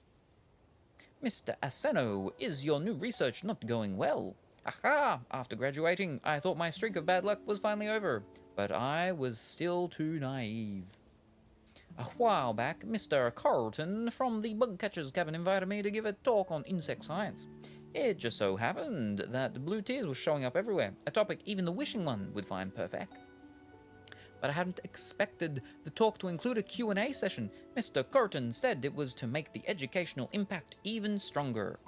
Mr. Aseno, is your new research not going well? Aha! After graduating, I thought my streak of bad luck was finally over, but I was still too naive. A while back, Mr. Carlton from the Bug Catcher's Cabin invited me to give a talk on insect science. It just so happened that blue tears was showing up everywhere, a topic even the wishing one would find perfect. But I hadn't expected the talk to include a Q&A session. Mr. Curtin said it was to make the educational impact even stronger.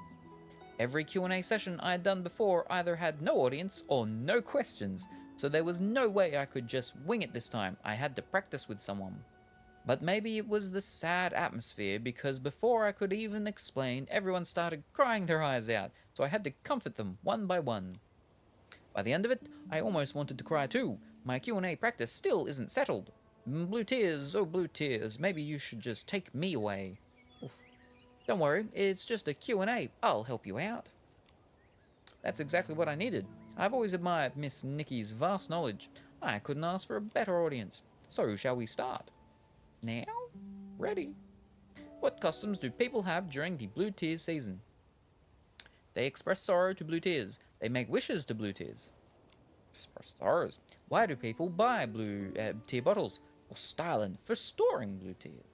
Every Q&A session I had done before either had no audience or no questions, so there was no way I could just wing it this time. I had to practice with someone. But maybe it was the sad atmosphere, because before I could even explain, everyone started crying their eyes out, so I had to comfort them one by one. By the end of it, I almost wanted to cry too. My Q&A practice still isn't settled. Blue tears, oh blue tears, maybe you should just take me away. Oof. Don't worry, it's just a Q&A. I'll help you out. That's exactly what I needed. I've always admired Miss Nikki's vast knowledge. I couldn't ask for a better audience. So, shall we start? Now? Ready. What customs do people have during the Blue Tears season? They express sorrow to blue tears. They make wishes to blue tears. Express sorrows. Why do people buy blue tear bottles? For styling, for storing blue tears.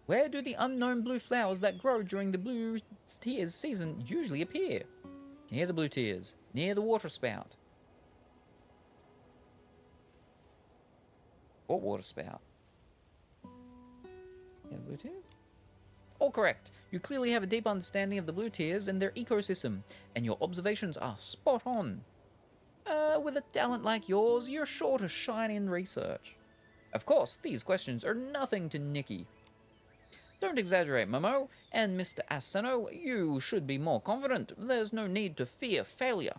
Where do the unknown blue flowers that grow during the blue tears season usually appear? Near the blue tears, near the water spout. What water spout? Near the blue tears? All correct. You clearly have a deep understanding of the blue tears and their ecosystem, and your observations are spot on. With a talent like yours, you're sure to shine in research. Of course, these questions are nothing to Nikki. Don't exaggerate, Momo, and Mr. Asano, you should be more confident. There's no need to fear failure.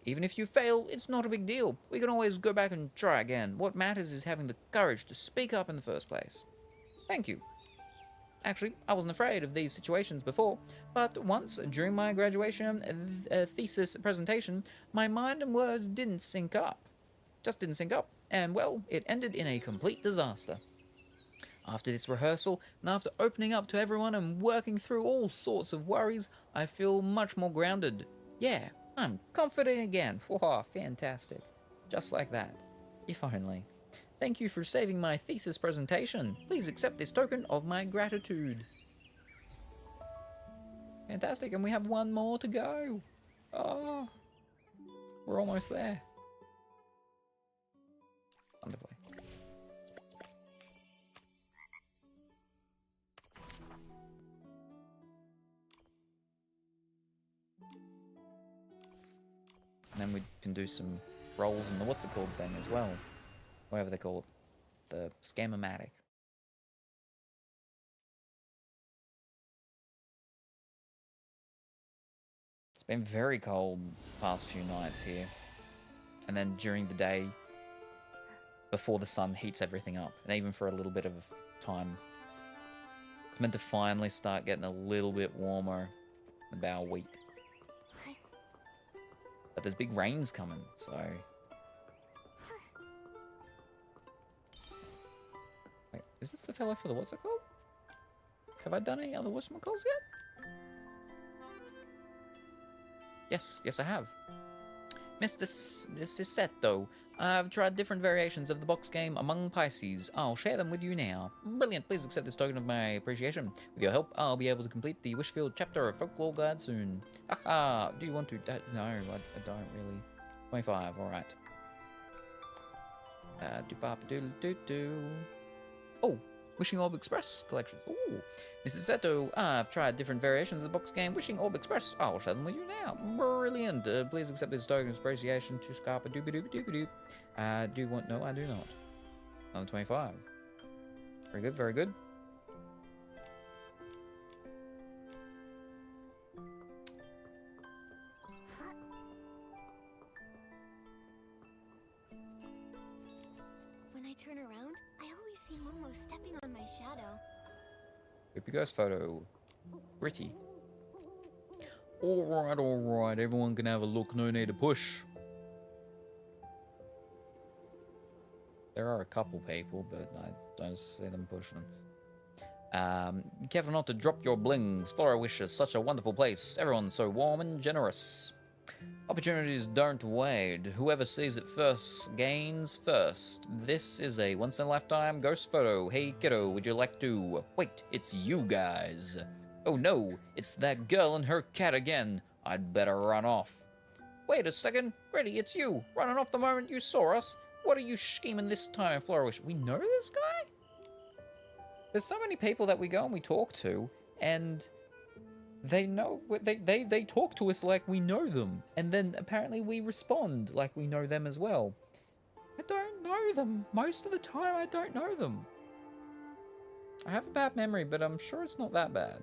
Even if you fail, it's not a big deal. We can always go back and try again. What matters is having the courage to speak up in the first place. Thank you. Actually, I wasn't afraid of these situations before, but once, during my graduation thesis presentation, my mind and words didn't sync up. Just didn't sync up, and well, it ended in a complete disaster. After this rehearsal, and after opening up to everyone and working through all sorts of worries, I feel much more grounded. Yeah, I'm confident again. Wow, fantastic. Just like that. If only. Thank you for saving my thesis presentation. Please accept this token of my gratitude. Fantastic, and we have one more to go. Oh, we're almost there. Wonderfully. And then we can do some rolls in the what's it called thing as well. Whatever they call it. The Scam-O-Matic. It's been very cold past few nights here. And then during the day, before the sun heats everything up. And even for a little bit of time. It's meant to finally start getting a little bit warmer in about a week. But there's big rains coming, so... Wait, is this the fellow for the what's it called? Have I done any other whatchamacalls yet? Yes I have. Mr. Cisetto, I've tried different variations of the box game Among Pisces. I'll share them with you now. Brilliant, please accept this token of my appreciation. With your help, I'll be able to complete the Wishfield chapter of Folklore Guide soon. Haha, do you want to? No, I don't really. 25, alright. Oh, Wishing Orb Express collections. Ooh. Mrs. Seto, I've tried different variations of the box game Wishing Orb Express. I'll share them with you now. Brilliant. Please accept this token of appreciation to Scarpa doobie doobie doobie doop. Do you want? No, I do not. Another 25. Very good, very good. When I turn around, I always see Momo stepping on my shadow. Creepy ghost photo. Gritty. Alright. Everyone can have a look. No need to push. There are a couple people, but I don't see them pushing. Careful not to drop your blings. Flora Wish is such a wonderful place. Everyone's so warm and generous. Opportunities don't wait. Whoever sees it first gains first. This is a once-in-a-lifetime ghost photo. Hey kiddo, would you like to... Wait, it's you guys. Oh no, it's that girl and her cat again. I'd better run off. Wait a second. Reddy, it's you. Running off the moment you saw us. What are you scheming this time, Flourish? We know this guy? There's so many people that we go and we talk to, and... They know, they talk to us like we know them, and then apparently we respond like we know them as well. I don't know them. Most of the time I don't know them. I have a bad memory, but I'm sure it's not that bad.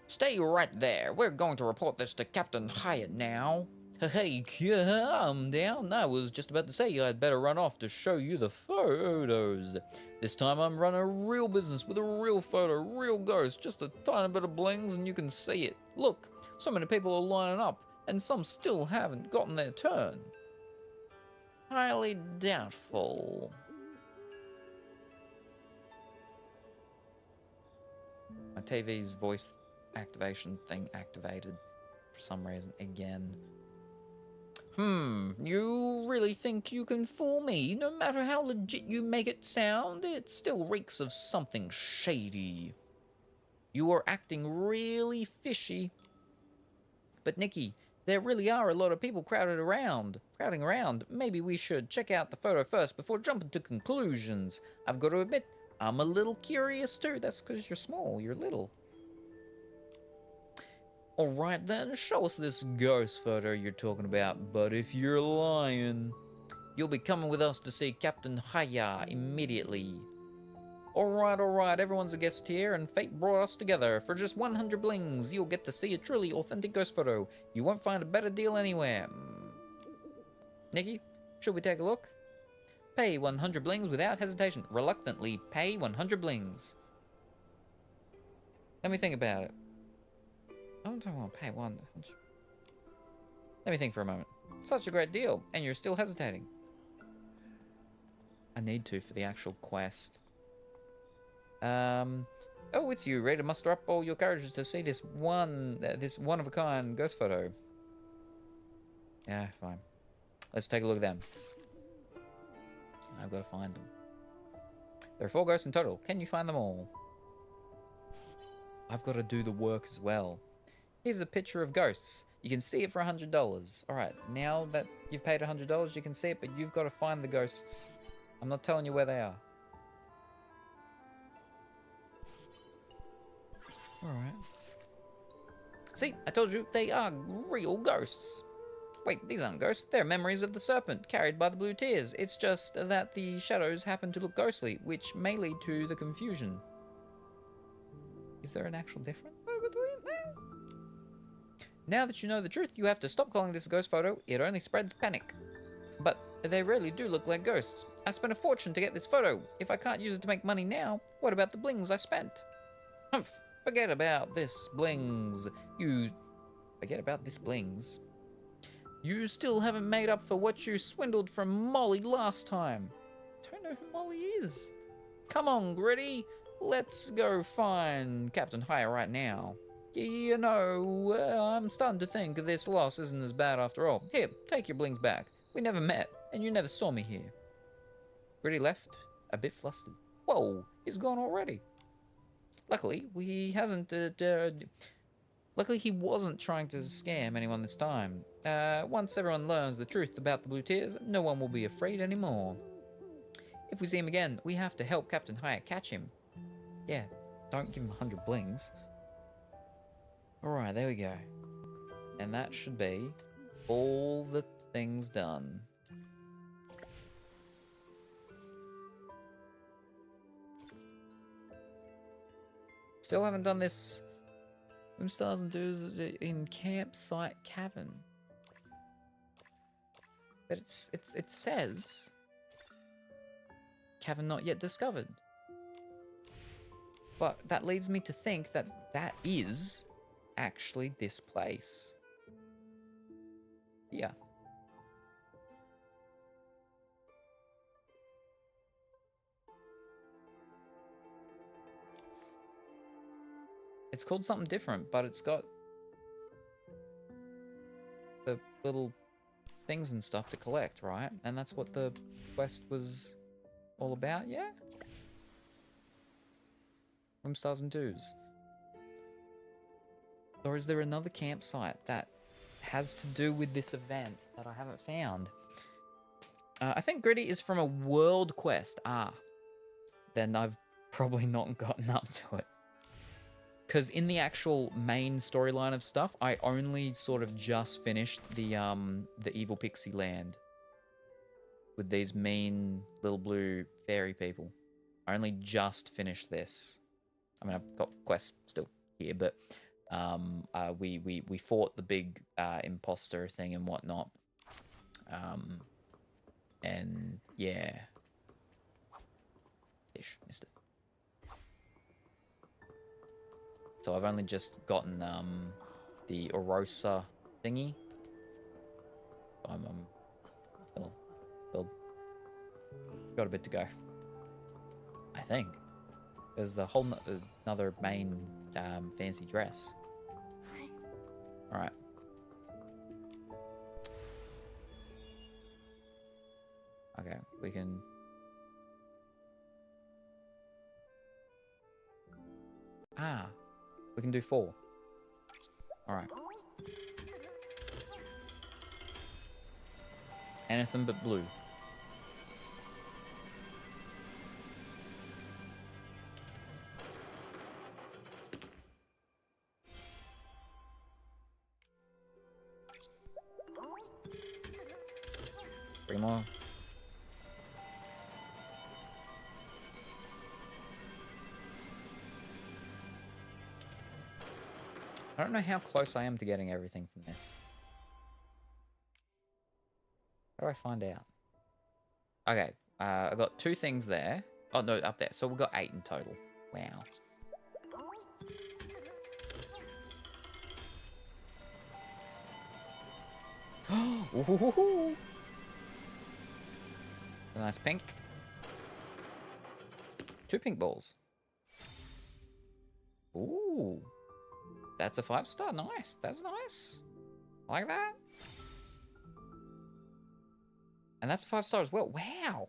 Stay right there. We're going to report this to Captain Hyatt now. Hey, calm down. I was just about to say I'd better run off to show you the photos. This time I'm running a real business with a real photo, real ghost, just a tiny bit of blings and you can see it. Look, so many people are lining up and some still haven't gotten their turn. Highly doubtful. My TV's voice activation thing activated for some reason again. You really think you can fool me? No matter how legit you make it sound, it still reeks of something shady. You are acting really fishy. But Nikki, there really are a lot of people crowding around. Maybe we should check out the photo first before jumping to conclusions. I've got to admit, I'm a little curious too. That's because you're small, you're little. Alright then, show us this ghost photo you're talking about, but if you're lying, you'll be coming with us to see Captain Haya immediately. Alright, everyone's a guest here, and fate brought us together. For just 100 blings, you'll get to see a truly authentic ghost photo. You won't find a better deal anywhere. Nikki, should we take a look? Pay 100 blings without hesitation. Reluctantly, pay 100 blings. Let me think about it. I don't want to pay 100. Let me think for a moment. Such a great deal, and you're still hesitating. I need to for the actual quest. Oh, it's you, ready to muster up all your courage to see this one-of-a-kind ghost photo. Yeah, fine. Let's take a look at them. I've got to find them. There are 4 ghosts in total. Can you find them all? I've got to do the work as well. Here's a picture of ghosts. You can see it for $100. Alright, now that you've paid $100, you can see it, but you've got to find the ghosts. I'm not telling you where they are. Alright. See, I told you, they are real ghosts. Wait, these aren't ghosts. They're memories of the serpent, carried by the blue tears. It's just that the shadows happen to look ghostly, which may lead to the confusion. Is there an actual difference between them? Now that you know the truth, you have to stop calling this a ghost photo. It only spreads panic. But they really do look like ghosts. I spent a fortune to get this photo. If I can't use it to make money now, what about the blings I spent? Humph. Forget about this blings. Forget about this blings. You still haven't made up for what you swindled from Molly last time. Don't know who Molly is. Come on, Gritty. Let's go find Captain Haya right now. You know, I'm starting to think this loss isn't as bad after all. Here, take your blings back. We never met, and you never saw me here. Gritty left, a bit flustered. Whoa, he's gone already. Luckily, he wasn't trying to scam anyone this time. Once everyone learns the truth about the blue tears, no one will be afraid anymore. If we see him again, we have to help Captain Haya catch him. Yeah, don't give him 100 blings. Alright, there we go. And that should be all the things done. Still haven't done this Stars and Do's in Campsite Cavern. But it says cavern not yet discovered. But that leads me to think that that is actually this place. Yeah. It's called something different, but it's got the little things and stuff to collect, right? And that's what the quest was all about, yeah? From Stars and Do's. Or is there another campsite that has to do with this event that I haven't found? I think Gritty is from a world quest. Then I've probably not gotten up to it. Because in the actual main storyline of stuff, I only sort of just finished the evil pixie land with these mean little blue fairy people. I only just finished this. I mean, I've got quests still here, but We fought the big imposter thing and whatnot. And yeah, fish, missed it. So I've only just gotten the Orosa thingy. I'm still got a bit to go. I think there's the whole another main fancy dress. All right. Okay, we can. We can do 4. All right. Anything but blue. Three more. I don't know how close I am to getting everything from this. How do I find out? Okay, I got 2 things there. Oh, no, up there. So we've got 8 in total. Wow. Ooh. A nice pink. 2 pink balls. Ooh. That's a 5-star. Nice. That's nice. I like that. And that's a 5-star as well. Wow.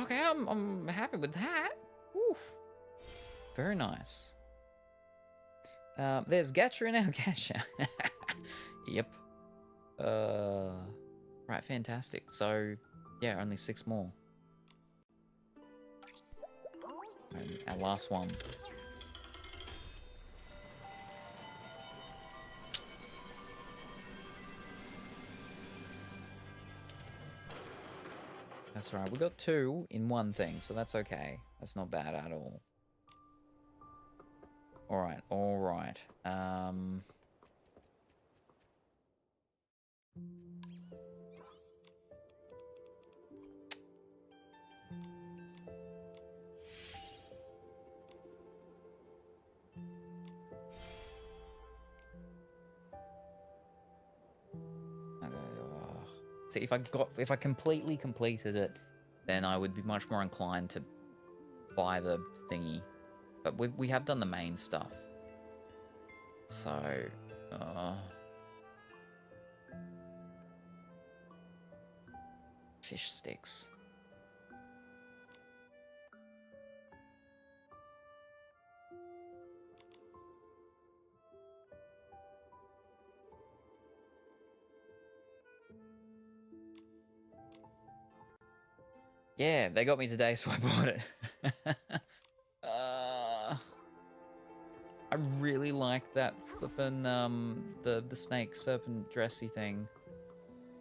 Okay, I'm happy with that. Oof. Very nice. There's Gacha in our Gacha. Yep. Right, fantastic. So, yeah, only 6 more. And our last one. That's right, we got 2 in 1 thing, so that's okay. That's not bad at all. Alright, alright. See, if I completely completed it, then I would be much more inclined to buy the thingy. But we have done the main stuff. So, fish sticks. Yeah, they got me today, so I bought it. I really like that flippin' the snake serpent dressy thing.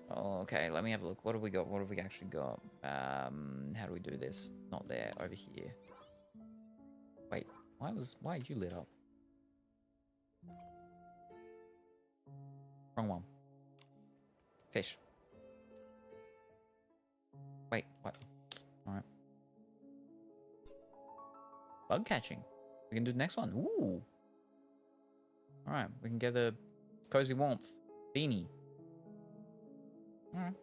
Oh, okay, let me have a look. What have we got? What have we actually got? How do we do this? Not there, over here. Wait, why are you lit up? Wrong one. Fish. Wait, what? Alright. Bug catching. We can do the next one. Ooh. Alright, we can get the cozy warmth beanie. Alright.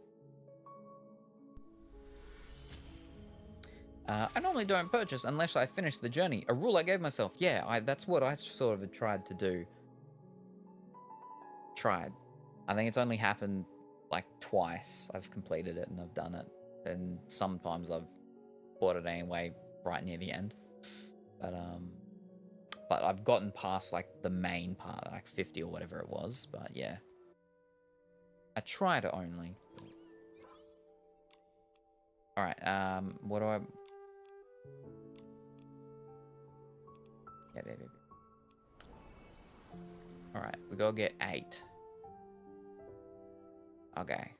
I normally don't purchase unless I finish the journey. A rule I gave myself. Yeah, that's what I sort of tried to do. I think it's only happened like twice. I've completed it and I've done it. And sometimes I've bought it anyway, right near the end. But I've gotten past like the main part, like 50 or whatever it was. But yeah, I try to only. All right. What do I? Yeah. All right, we gotta get 8. Okay.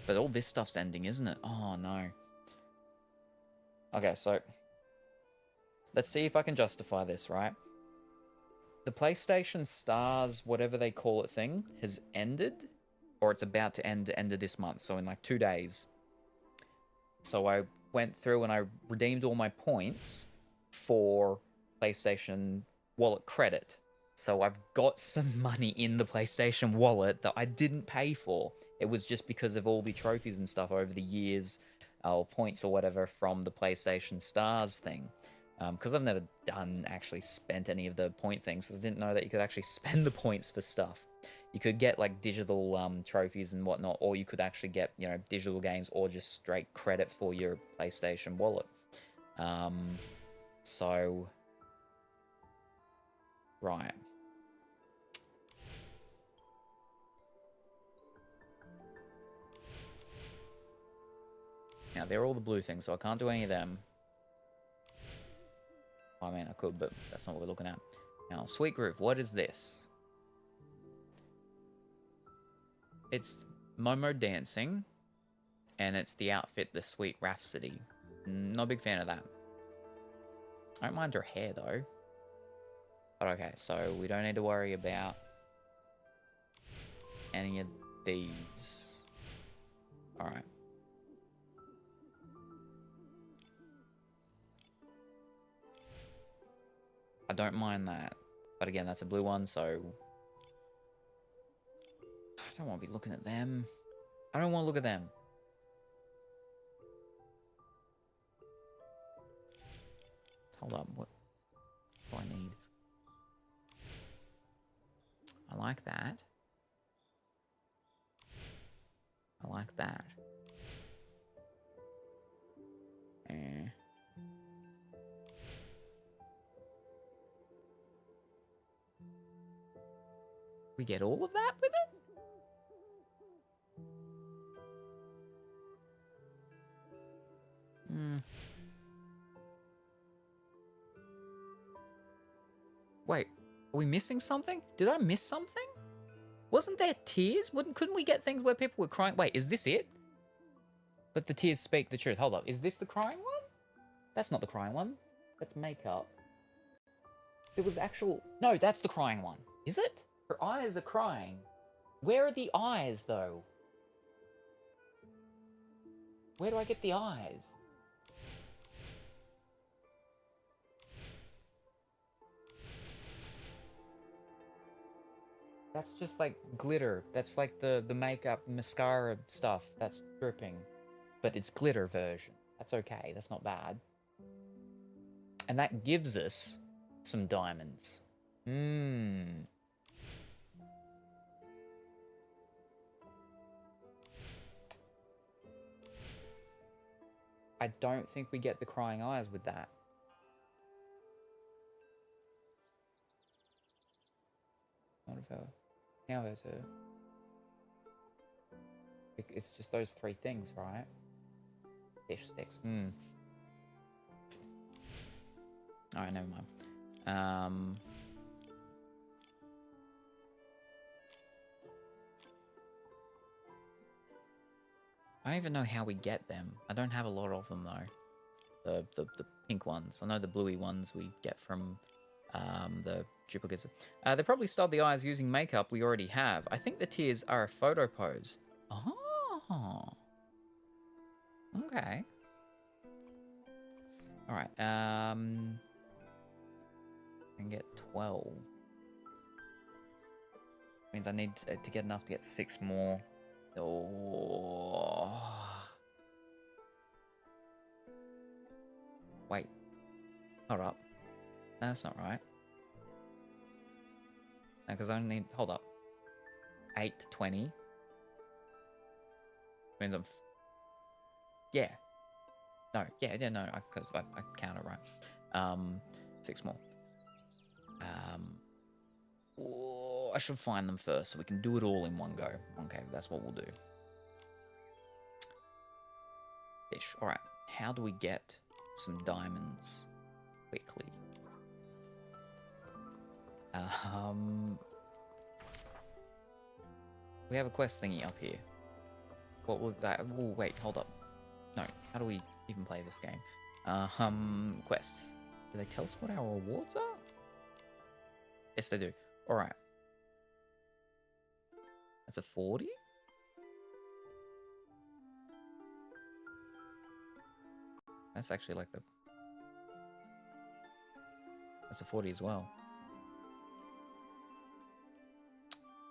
But all this stuff's ending, isn't it? Oh, no. Okay, so let's see if I can justify this, right? The PlayStation Stars, whatever they call it thing, has ended, or it's about to end of this month, so in like 2 days. So I went through and I redeemed all my points for PlayStation Wallet credit. So I've got some money in the PlayStation Wallet that I didn't pay for. It was just because of all the trophies and stuff over the years, or points or whatever from the PlayStation Stars thing. Because I've never actually spent any of the point things, because I didn't know that you could actually spend the points for stuff. You could get like digital trophies and whatnot, or you could actually get, you know, digital games or just straight credit for your PlayStation Wallet. So, right. Now, they're all the blue things, so I can't do any of them. I mean, I could, but that's not what we're looking at. Now, Sweet Groove, what is this? It's Momo dancing, and it's the outfit, the Sweet Rhapsody. Not a big fan of that. I don't mind her hair, though. But okay, so we don't need to worry about any of these. Alright. I don't mind that. But again, that's a blue one, so... I don't want to be looking at them. I don't want to look at them. Hold up, what do I need? I like that. I like that. We get all of that with it? Wait, are we missing something? Did I miss something? Wasn't there tears? Couldn't we get things where people were crying? Wait, is this it? But the tears speak the truth. Hold up, is this the crying one? That's not the crying one. That's makeup. It was actual... No, that's the crying one. Is it? Her eyes are crying. Where are the eyes, though? Where do I get the eyes? That's just like glitter. That's like the makeup, mascara stuff that's dripping. But it's glitter version. That's okay. That's not bad. And that gives us some diamonds. I don't think we get the crying eyes with that. Not if now there's a... It's just those three things, right? Fish sticks. Alright, never mind. I don't even know how we get them. I don't have a lot of them though. The pink ones. I know the bluey ones we get from the duplicates. They probably styled the eyes using makeup we already have. I think the tears are a photo pose. Oh. Okay. Alright, I can get 12. Means I need to get enough to get 6 more. Oh. Wait. Hold up. No, that's not right. No, because I only need... Hold up. 8 to 20. Means I'm... Yeah. No, yeah, no, because I counted right. 6 more. Oh, I should find them first so we can do it all in one go. Okay, that's what we'll do. Fish. Alright, how do we get some diamonds quickly? We have a quest thingy up here. What will that... Oh, wait, hold up. No, how do we even play this game? Quests. Do they tell us what our rewards are? Yes, they do. All right. That's a 40? That's actually like the... That's a 40 as well.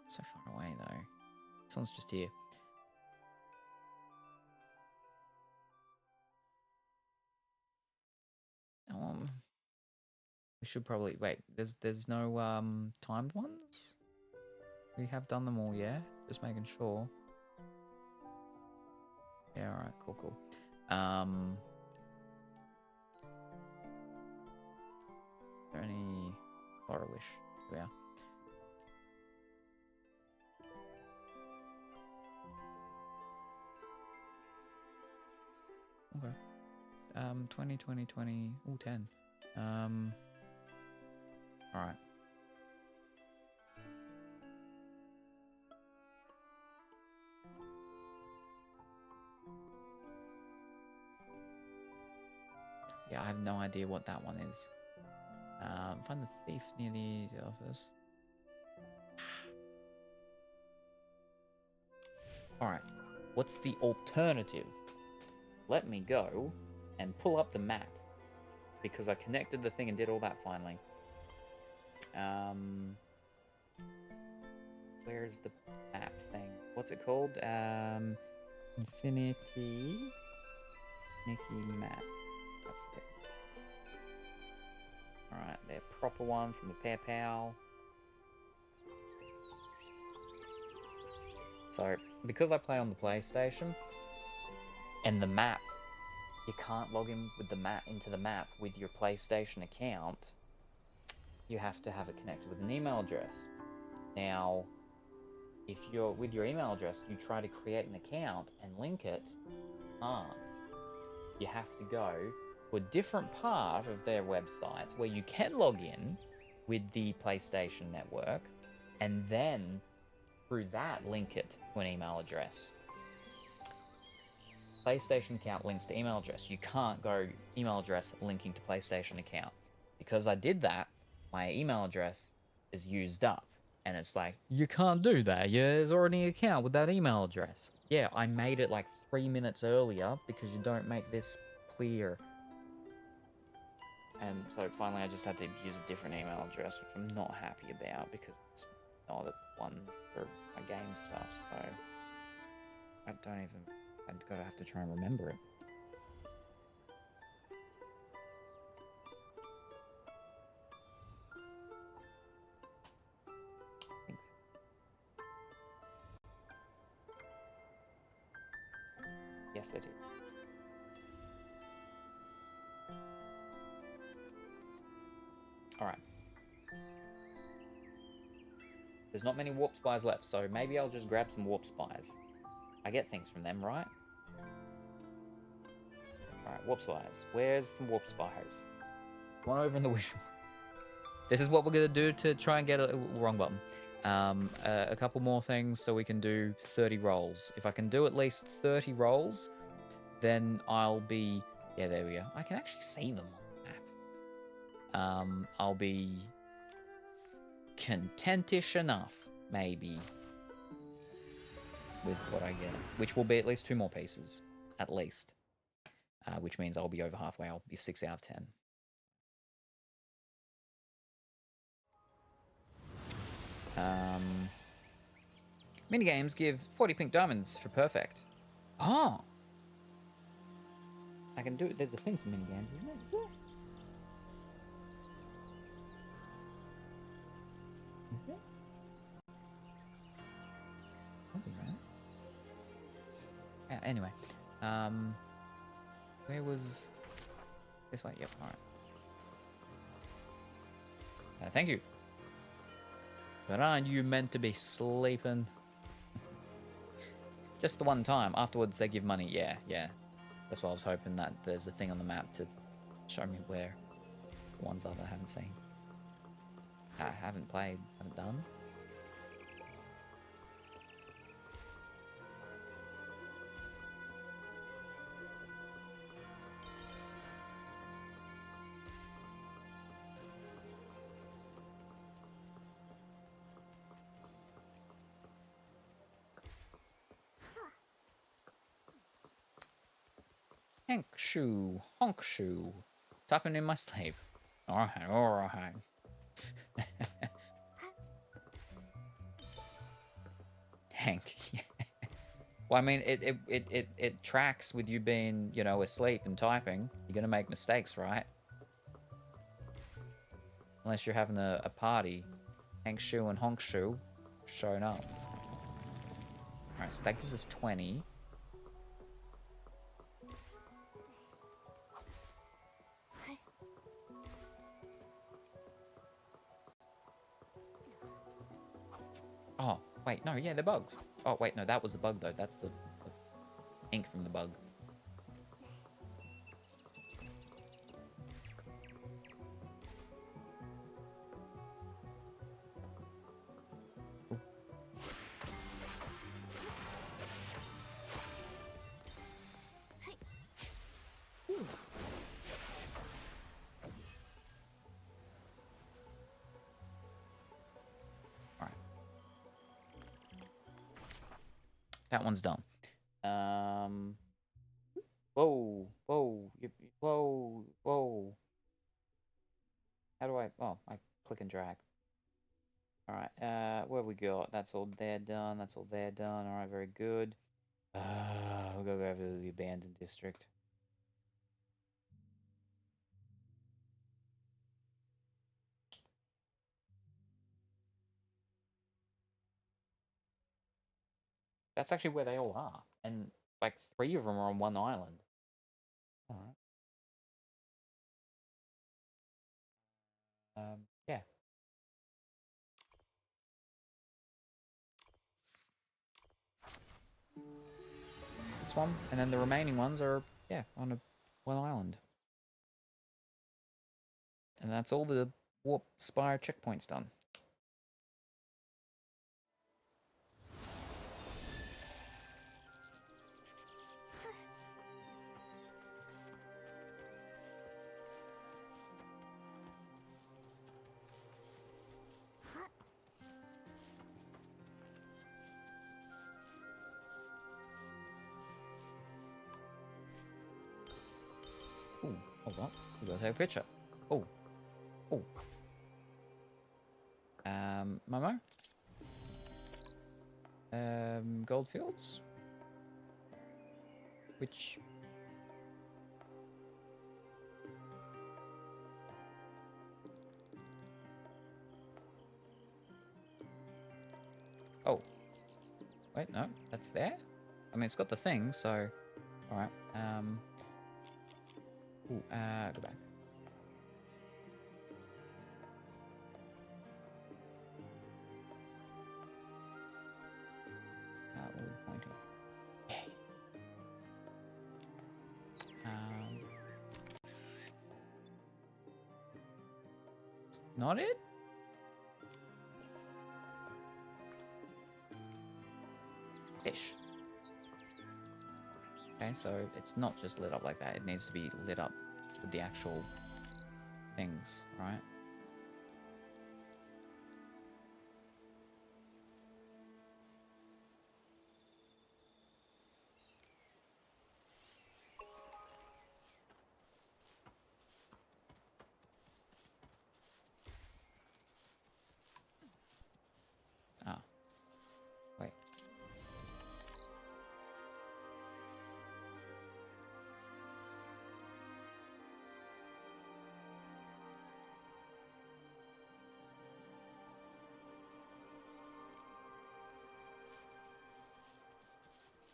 So far away, though. This one's just here. We should probably... Wait, there's no timed ones? We have done them all, yeah? Just making sure. Yeah, alright, cool. Is there any... Or a wish? Here we are. Okay. 20, 20, 20. Ooh, 10. Alright. Yeah, I have no idea what that one is. Find the thief near the office. Alright. What's the alternative? Let me go and pull up the map. Because I connected the thing and did all that finally. Where's the map thing? What's it called? Infinity Nikki map. That's it. Alright, their proper one from the Pear Pal. So, because I play on the PlayStation, and the map, you can't log in with the map into the map with your PlayStation account. You have to have it connected with an email address. Now, if you're with your email address, you try to create an account and link it, can't. You have to go to a different part of their websites where you can log in with the PlayStation network, and then through that link it to an email address. PlayStation account links to email address. You can't go email address linking to PlayStation account. Because I did that, my email address is used up. And it's like, you can't do that. Yeah, there's already an account with that email address. Yeah, I made it like 3 minutes earlier because you don't make this clear. And so finally I just had to use a different email address, which I'm not happy about because it's not the one for my game stuff. So I don't even... I'd gotta have to try and remember it. Yes, I do. Alright. There's not many warp spies left, so maybe I'll just grab some warp spies. I get things from them, right? Alright, warp spies. Where's the warp spies? One over in the wish. This is what we're gonna do to try and get a wrong button. A couple more things so we can do 30 rolls. If I can do at least 30 rolls, then I'll be... Yeah, there we go. I can actually see them on the map. I'll be contentish enough, maybe, with what I get. Which will be at least 2 more pieces. At least. Which means I'll be over halfway. I'll be 6 out of 10. Minigames give 40 pink diamonds for perfect. Oh! I can do it. There's a thing for minigames, isn't it? Yeah. Is there? Probably not. Yeah, anyway. Where was... This way? Yep, alright. Thank you. But aren't you meant to be sleeping? Just the one time. Afterwards, they give money. Yeah, yeah. That's why I was hoping that there's a thing on the map to show me where the ones I haven't seen. I haven't played, haven't done. Hank shoe, honk shoe. Typing in my sleep. Alright, alright. Hank. Well, I mean, it tracks with you being, you know, asleep and typing. You're gonna make mistakes, right? Unless you're having a party. Hank shoe and honk shoe showing up. Alright, so that gives us 20. Oh, wait, no, yeah, they're bugs. Oh, wait, no, that was the bug, though. That's the ink from the bug. That one's done. Whoa, whoa, whoa, whoa. How do I? Oh, I click and drag. All right. What have we got? That's all there done. That's all there done. All right, very good. We'll go over to the abandoned district. That's actually where they all are, and like 3 of them are on one island. All right. Yeah. This one, and then the remaining ones are, yeah, on one island. And that's all the Warp Spire checkpoints done. Ooh, hold on. We gotta take a picture. Oh. Oh. Momo? Goldfields? Which... Oh. Wait, no, that's there? I mean, it's got the thing, so... Alright, Ooh, go back. What are we pointing? Yay. It's not it? Fish. Okay, so it's not just lit up like that. It needs to be lit up with the actual things, right? Ah. Wait.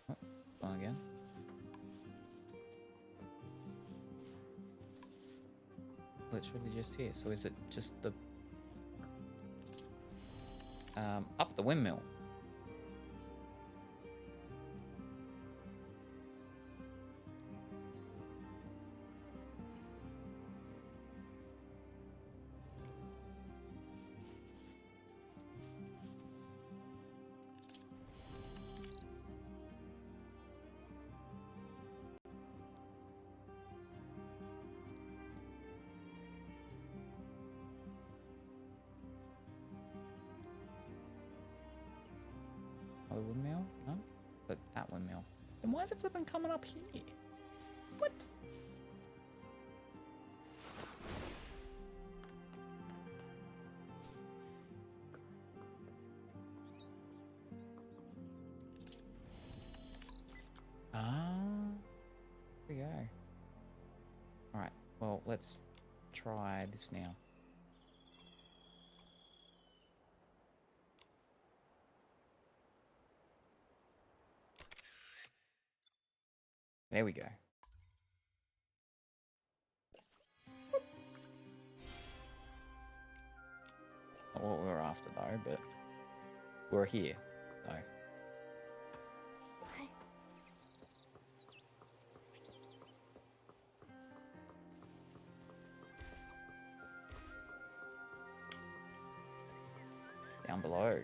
Oh, on again. Literally just here. So is it just the... up the windmill? Other windmill? No? But that windmill. Then why is it flipping coming up here? What? There we go. Alright, well, let's try this now. There we go. Not what we were after though, but we're here, so. Down below.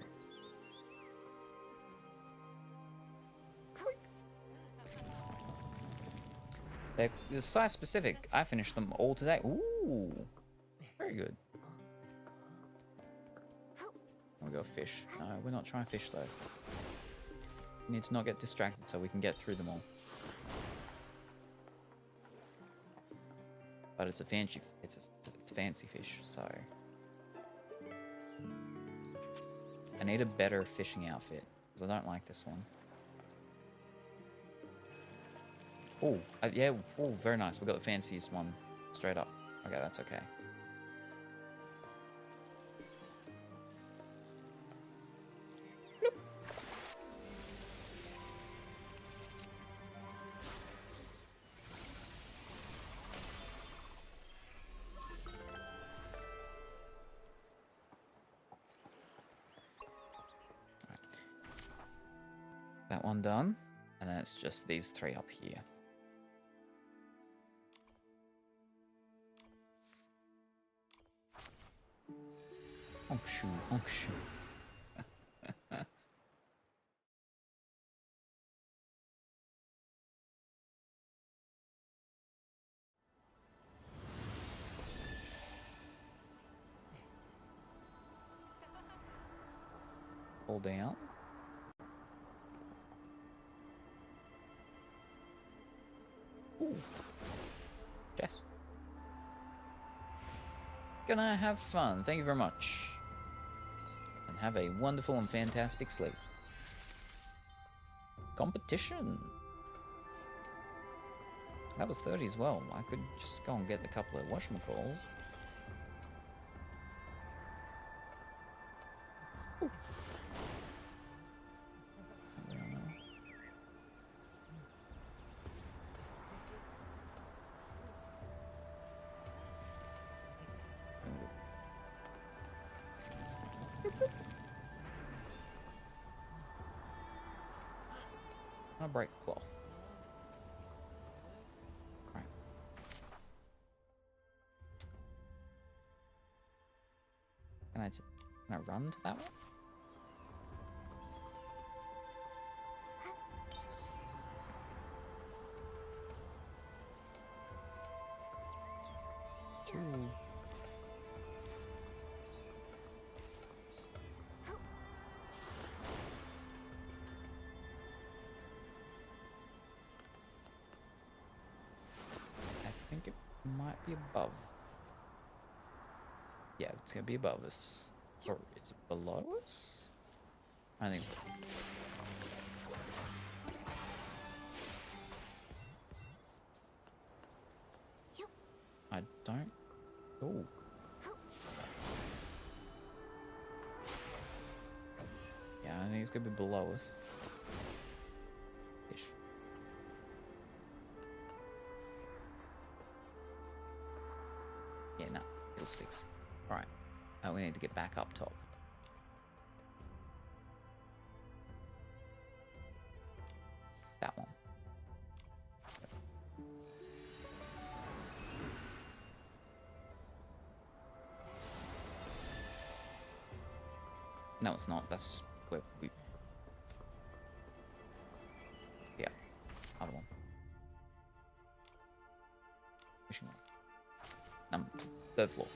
They're size specific. I finished them all today. Ooh, very good. We got fish. No, we're not trying to fish though. We need to not get distracted so we can get through them all. But it's a fancy, it's fancy fish, so I need a better fishing outfit because I don't like this one. Oh, yeah. Oh, very nice. We got the fanciest one straight up. Okay, that's okay. Bloop. Right. That one done, and then it's just these three up here. Honkshu, honkshu. Pull down. Ooh. Chest. Gonna have fun. Thank you very much. And have a wonderful and fantastic sleep. Competition. That was 30 as well. I could just go and get a couple of whatchamacalls. Ooh. A bright cloth. Right. Can I run to that one? Ooh. I think it might be above. Yeah, it's gonna be above us. Or is it below us? I think. I don't. Oh. Yeah, I think it's gonna be below us. Ish. Yeah, no, fiddlesticks. Alright. We need to get back up top. That one. No, it's not. That's just where we... Yeah. Other one. Fishing one. Third floor.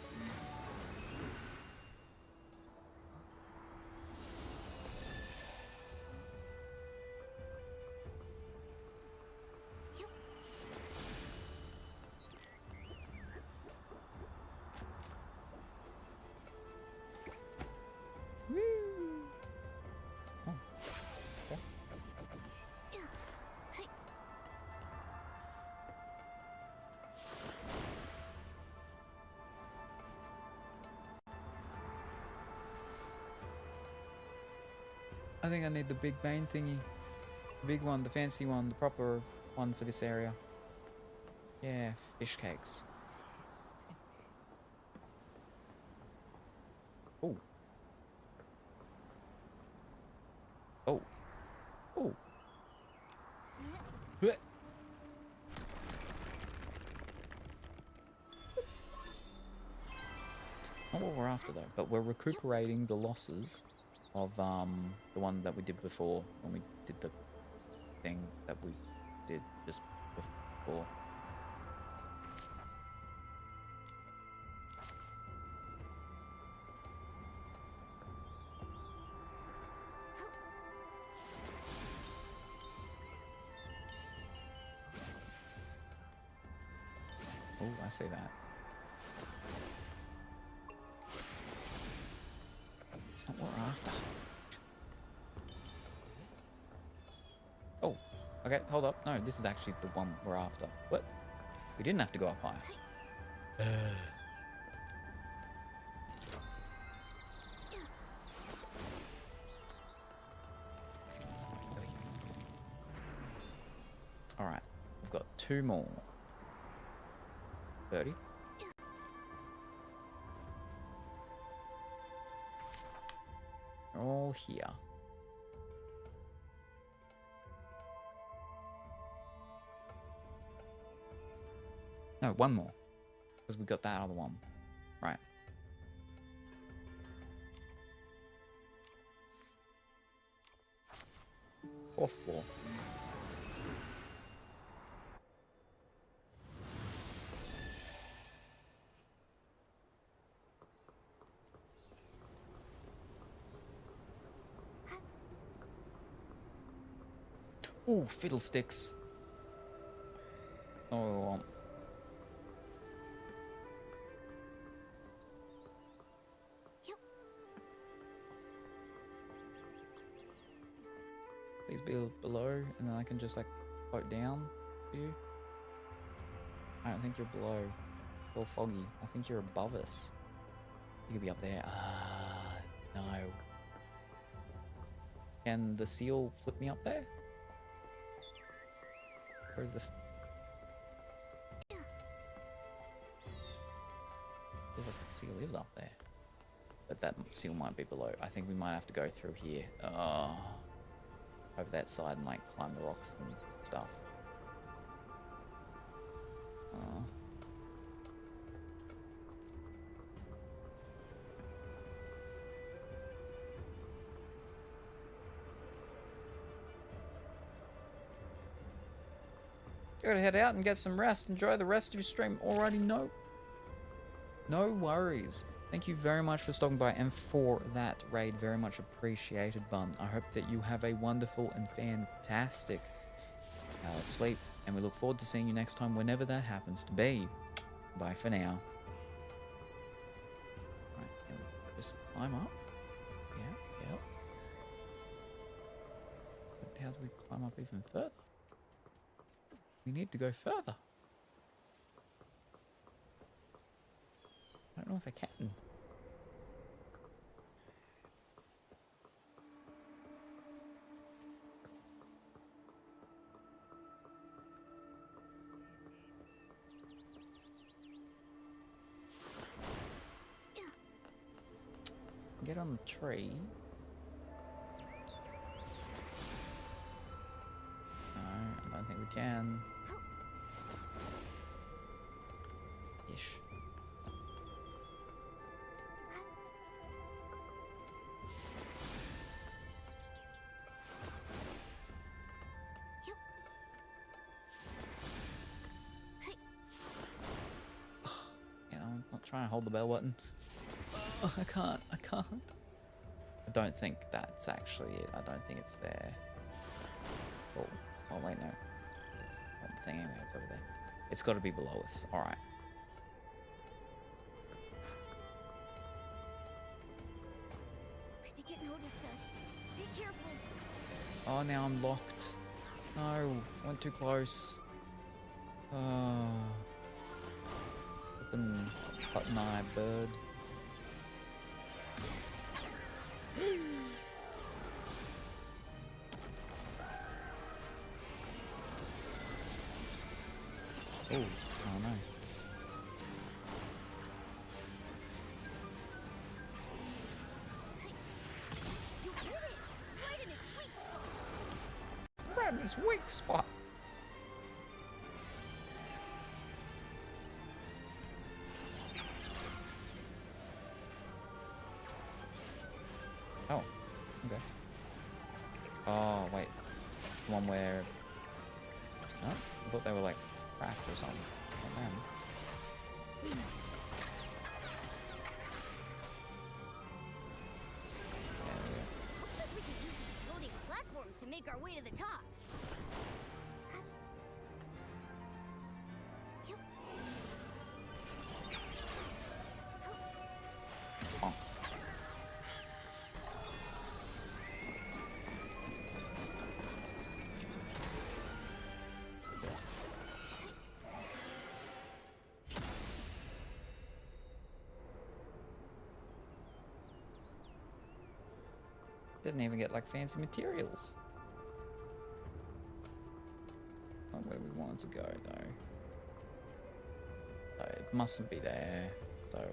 I think I need the big main thingy. The big one, the fancy one, the proper one for this area. Yeah, fish cakes. Oh. Oh. Oh. Blech. Not what we're after though, but we're recuperating the losses of the one that we did before when we did the thing that we did just before. Oh, I see that. It's not what we're after. Oh, okay, hold up. No, this is actually the one we're after. What? We didn't have to go up high. Alright, we've got 2 more. 30. They're all here. No, 1 more. Because we got that other one. Right. Fourth floor. Ooh, fiddlesticks. Oh, please be below, and then I can just like float down to you. I don't think you're below. It's all foggy. I think you're above us. You could be up there. Ah, no. Can the seal flip me up there? Where's this? Feels like the seal is up there. But that seal might be below. I think we might have to go through here. Over that side and like climb the rocks and stuff. You gotta head out and get some rest. Enjoy the rest of your stream. Alrighty, no worries. Thank you very much for stopping by and for that raid. Very much appreciated, Bun. I hope that you have a wonderful and fantastic sleep. And we look forward to seeing you next time whenever that happens to be. Bye for now. Right, and just climb up. Yeah, yep. But how do we climb up even further? We need to go further. I don't know if I can. Get on the tree. No, I don't think we can. Ish. Yeah, I'm not trying to hold the bell button. Oh, I can't. I don't think that's actually it. I don't think it's there. Oh wait, no. It's not the thing anyway, it's over there. It's got to be below us. Alright. I think it noticed us. Be careful. Oh, now I'm locked. No, went too close. Open button eye bird. Oh no. You hit it! Right in its weak spot! Right in its weak spot. Oh, okay. Oh, wait. It's the one where... Oh, I thought they were like cracked or something. Oh, man. Looks like we can use these floating platforms to make our way to the top. Yep. Oh. Didn't even get like fancy materials. Not where we wanted to go though. It mustn't be there, so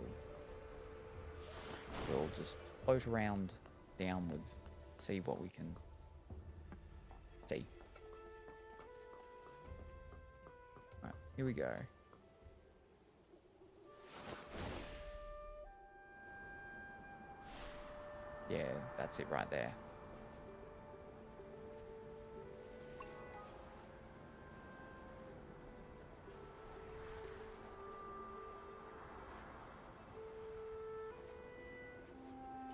we'll just float around downwards, see what we can see. Right, here we go. Yeah, that's it right there.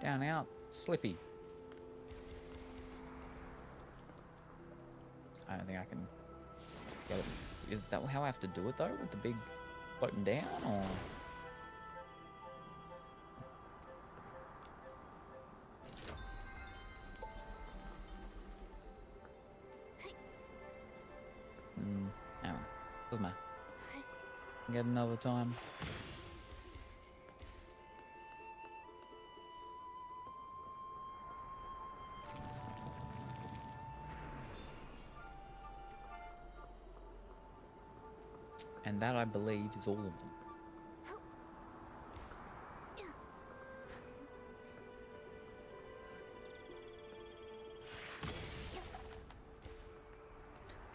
Down, out, slippy. I don't think I can get it. Is that how I have to do it though, with the big floating down, or? No, doesn't matter. Get another time. And that, I believe, is all of them.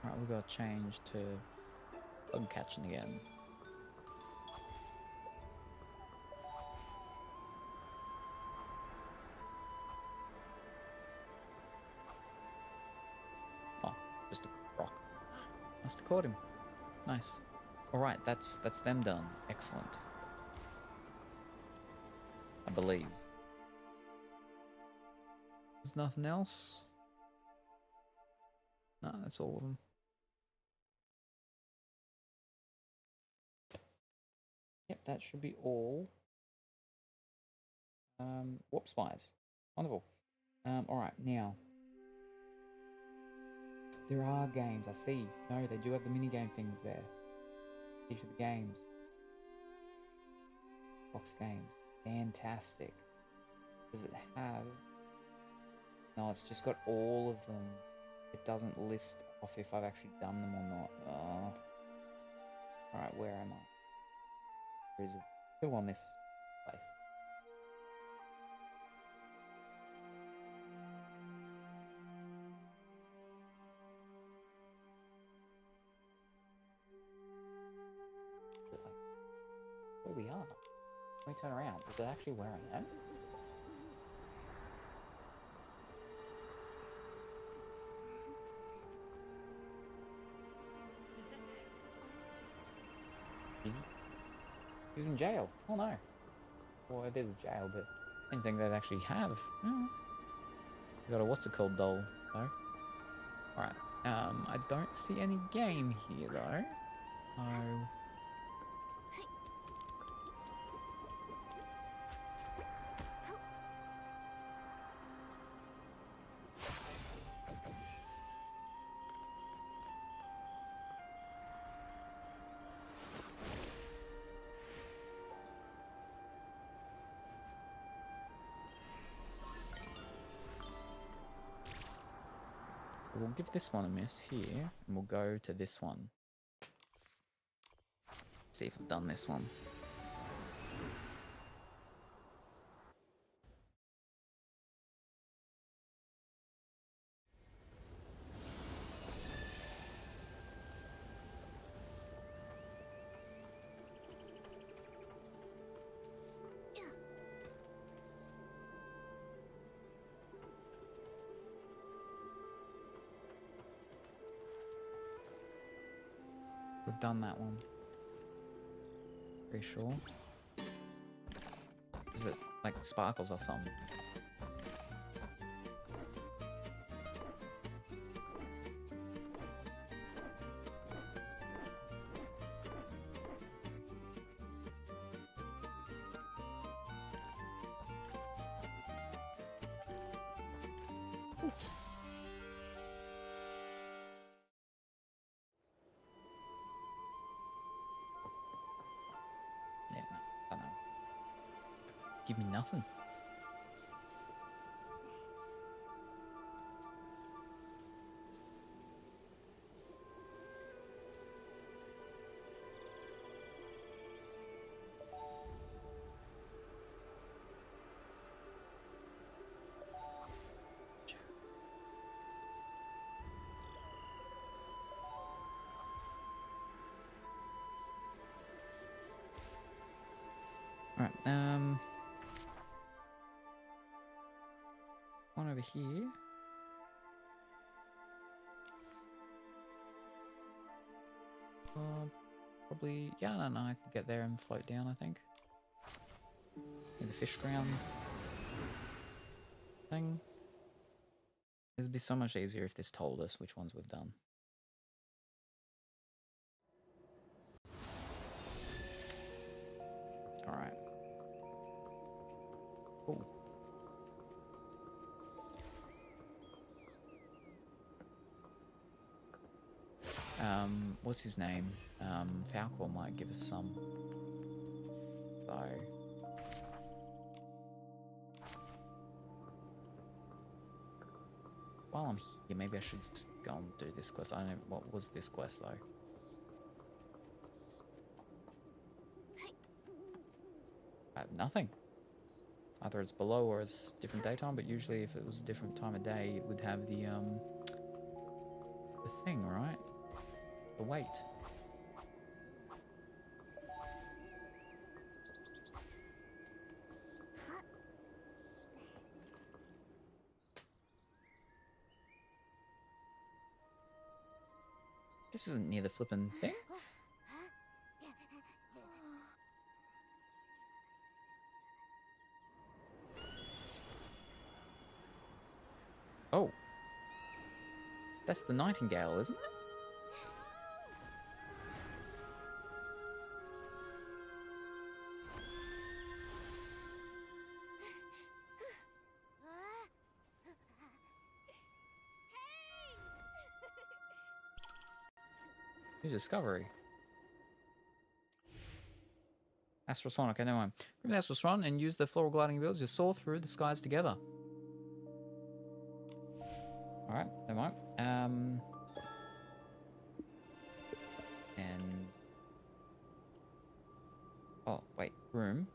Right, we've got to change to bug catching again. Oh, just a rock. Must have caught him. Nice. Alright, that's them done. Excellent. I believe. There's nothing else? No, that's all of them. Yep, that should be all. Warp spies. Wonderful. Alright, now. There are games, I see. No, they do have the minigame things there. Each of the games. Box games. Fantastic. Does it have... No, it's just got all of them. It doesn't list off if I've actually done them or not. Alright, where am I? There is a still on this place. Is it like where we are? Let me turn around. Is it actually where I am? He's in jail. Oh no. Well, it is jail, but I didn't think they'd actually have. Oh. We got a what's it called doll though. Alright. I don't see any game here though. No. We'll give this one a miss here, and we'll go to this one. See if I've done this one. We've done that one. Pretty sure. Is it like sparkles or something? Yeah, no, I don't know. Give me nothing. Alright, one over here. Probably, yeah, no, I could get there and float down, I think. In the fish ground thing. It'd be so much easier if this told us which ones we've done. Alright. Cool. What's his name? Falcor might give us some. So. While I'm here, maybe I should just go and do this quest. I don't know, what was this quest though? Nothing. Either it's below or it's different daytime, but usually if it was a different time of day, it would have the thing, right? The weight. This isn't near the flippin' thing. Oh. That's the nightingale, isn't it? New discovery. Astral Swan, okay, never mind. Grab the Astral Swan and use the floral gliding ability to soar through the skies together. Alright, never mind. And... oh, wait, room.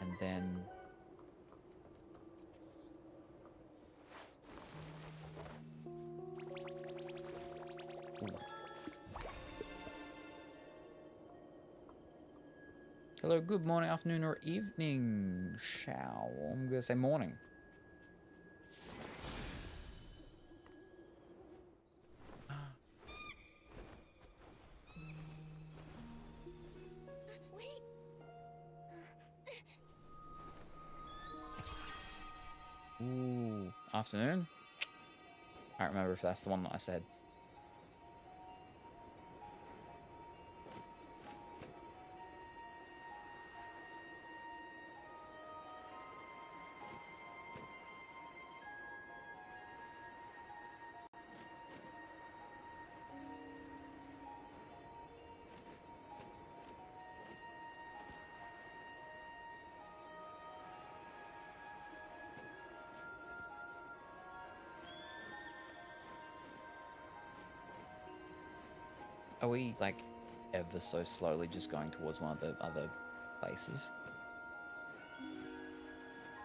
And then... ooh. Hello, good morning, afternoon, or evening, Shao. I'm gonna say morning. Wait. Ooh, afternoon? I don't remember if that's the one that I said. Are we, like, ever so slowly just going towards one of the other places.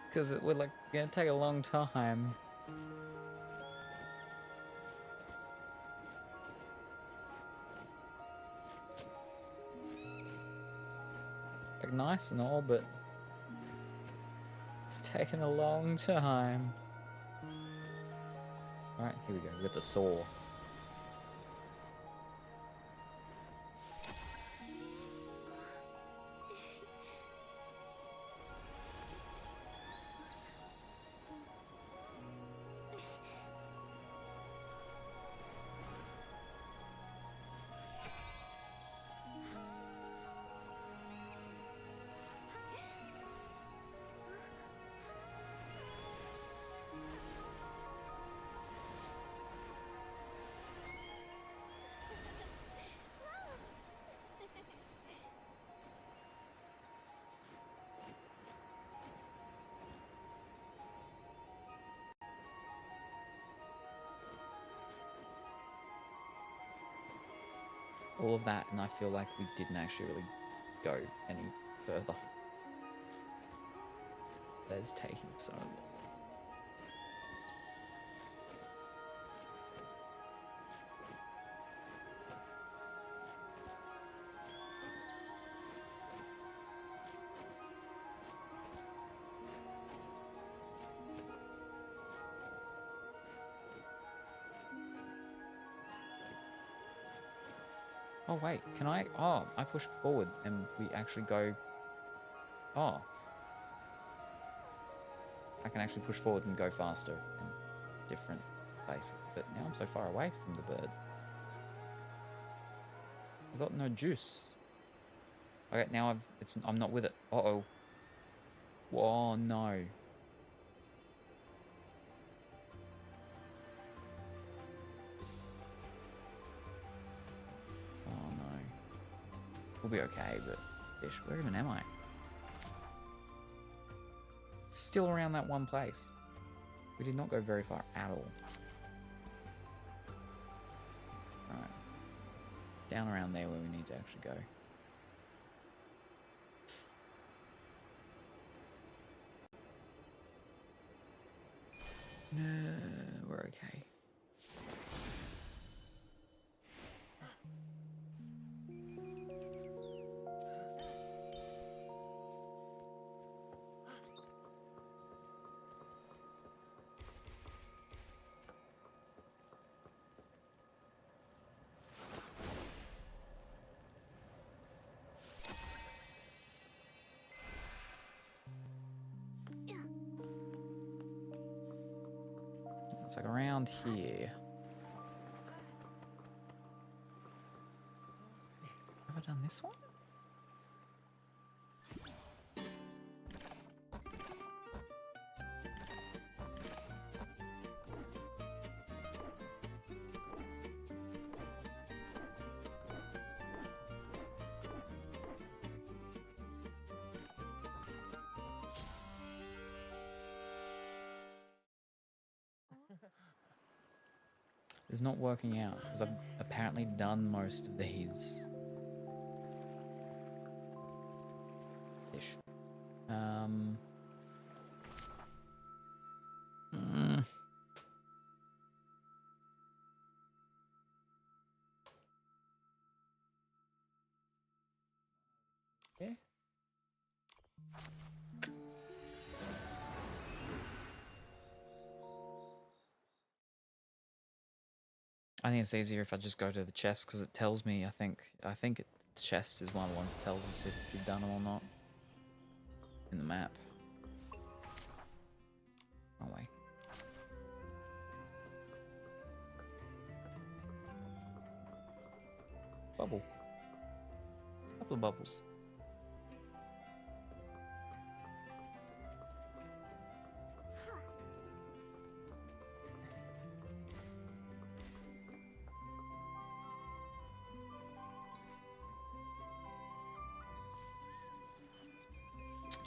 Because it would like gonna take a long time. Like nice and all, but it's taken a long time. Alright, here we go. We got the saw. All of that, and I feel like we didn't actually really go any further. There's taking so long. Oh wait, can I? Oh, I push forward and we actually go. Oh. I can actually push forward and go faster in different places. But now I'm so far away from the bird. I got no juice. Okay, now I'm not with it. Uh-oh. Whoa, no. We'll be okay, but fish, where even am I? Still around that one place. We did not go very far at all. Alright. Down around there where we need to actually go. No, we're okay. It's like around here. Have I done this one? It's not working out because I've apparently done most of these. Ish. Yeah. I think it's easier if I just go to the chest because it tells me. I think the chest is one of the ones that tells us if you've done them or not in the map. Oh wait. Bubble. Couple of bubbles.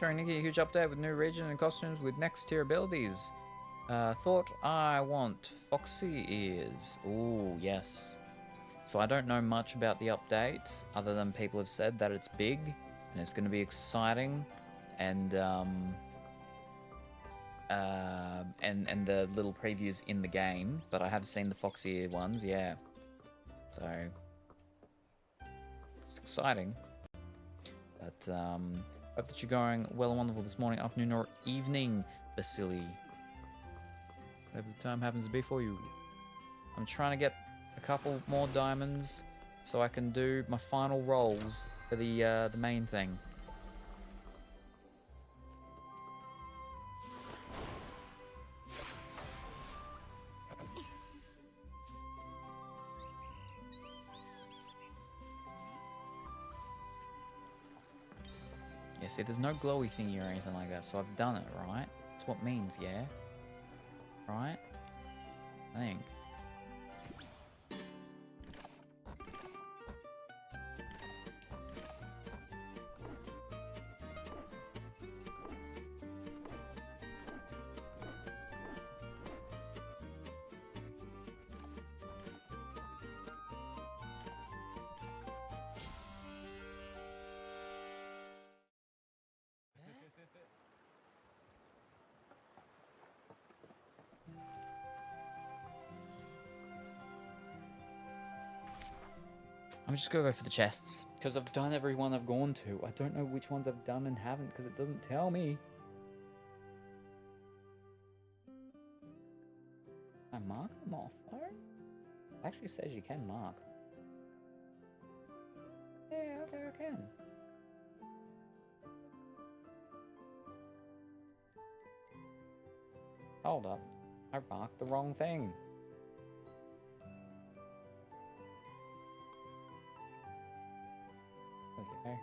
Sorry, Nikki, a huge update with new region and costumes with next tier abilities. Thought I want foxy ears. Ooh, yes. So I don't know much about the update, other than people have said that it's big, and it's going to be exciting, and the little previews in the game, but I have seen the fox ear ones, yeah. So it's exciting. But hope that you're going well and wonderful this morning, afternoon, or evening, Vasily. Whatever the time happens to be for you. I'm trying to get a couple more diamonds so I can do my final rolls for the main thing. Yeah, see, there's no glowy thingy or anything like that, so I've done it, right? That's what it means, yeah? Right? I think. I'm just gonna go for the chests, because I've done every one I've gone to. I don't know which ones I've done and haven't, because it doesn't tell me. I mark them off, though? It actually says you can mark. Yeah, okay, I can. Hold up. I marked the wrong thing. Okay.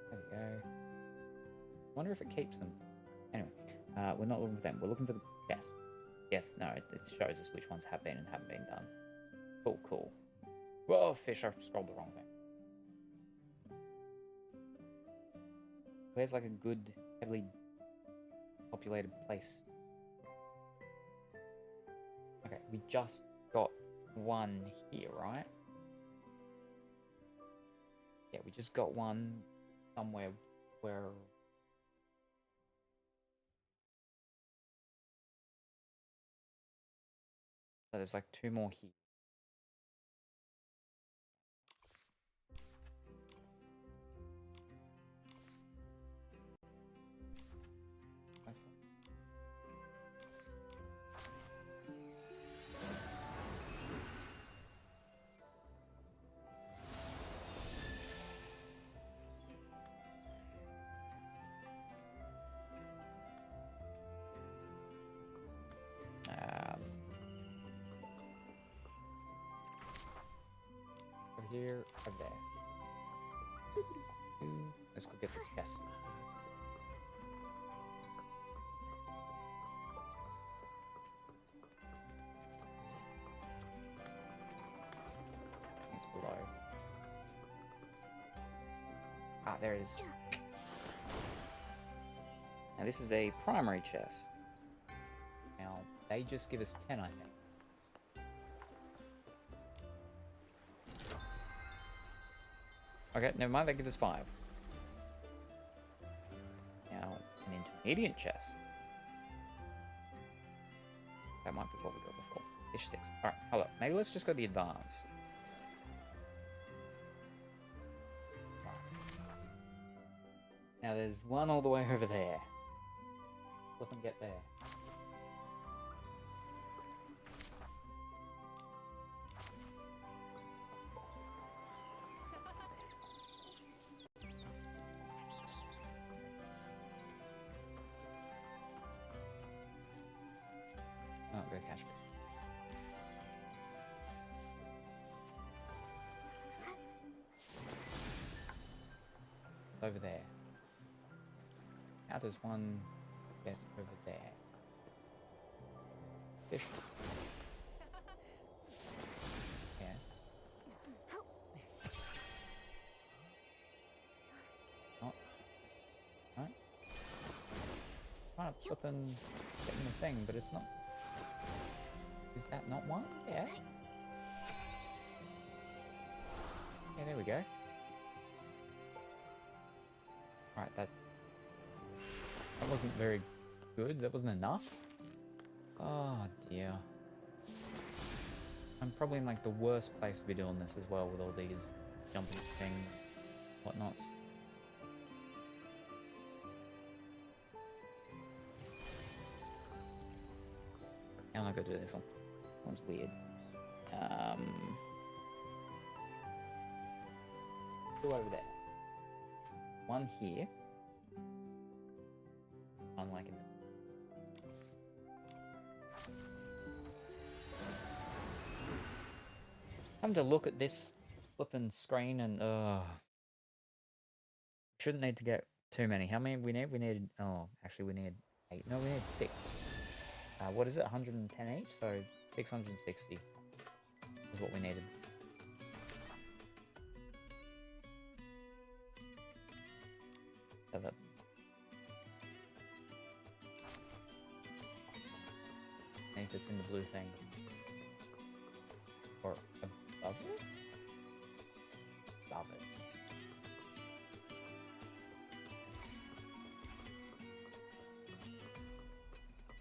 There we go. Wonder if it keeps them. Anyway, we're not looking for them. We're looking for the chest. Yes, no, it shows us which ones have been and haven't been done. Cool, cool. Whoa, fish! I scrolled the wrong thing. Where's like a good, heavily populated place? Okay, we just got one here, right? Yeah, we just got one somewhere where... So there's like two more here. Over here, over there. Let's go get this chest. It's below. Ah, there it is. Now this is a primary chest. Now, they just give us 10, I think. Okay, never mind, they give us 5. Now, an intermediate chest. That might be what we got before. Fish sticks. Alright, hold up. Maybe let's just go the advance. Now there's one all the way over there. Let them get there. Oh, go catch me. Over there. How does one get over there? Fish. Yeah. Oh. Right. flipping getting the thing, but it's not. Is that not one? Yeah. Yeah, there we go. Right, that wasn't very good. That wasn't enough. Oh dear. I'm probably in like the worst place to be doing this as well with all these jumping things, whatnots. I'm not gonna do this one. That one's weird. Two over there. One here. I'm liking it. Having to look at this flipping screen and shouldn't need to get too many. How many we need? We need actually we need 8. No, we need 6. What is it? 110 each? So 660 is what we needed. So that I think it's in the blue thing. Or above this? Above it.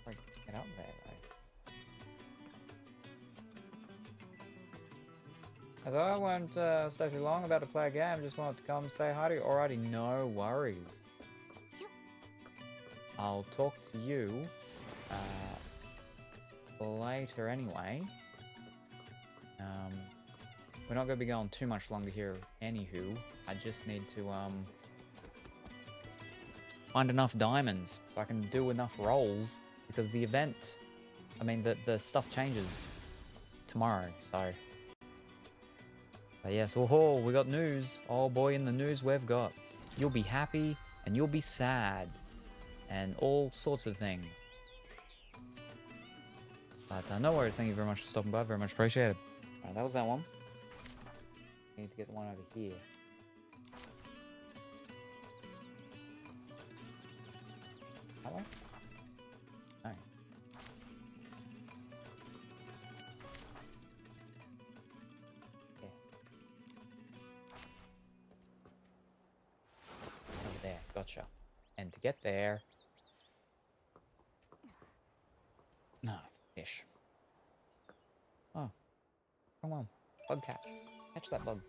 Like, get up there, though. As I won't stay too long, about to play a game, just wanted to come say hi to you. Alrighty, no worries. I'll talk to you later anyway. We're not going to be going too much longer here anywho. I just need to find enough diamonds so I can do enough rolls, because the event, I mean the stuff changes tomorrow, so. But yes, oh, we got news. Oh boy, in the news we've got, you'll be happy and you'll be sad and all sorts of things. But no worries, thank you very much for stopping by, very much appreciated. Alright, that was that one. I need to get the one over here. That way? No. Yeah. Over there, gotcha. And to get there... No, fish. Oh. Come on. Bug cat. Catch that bug.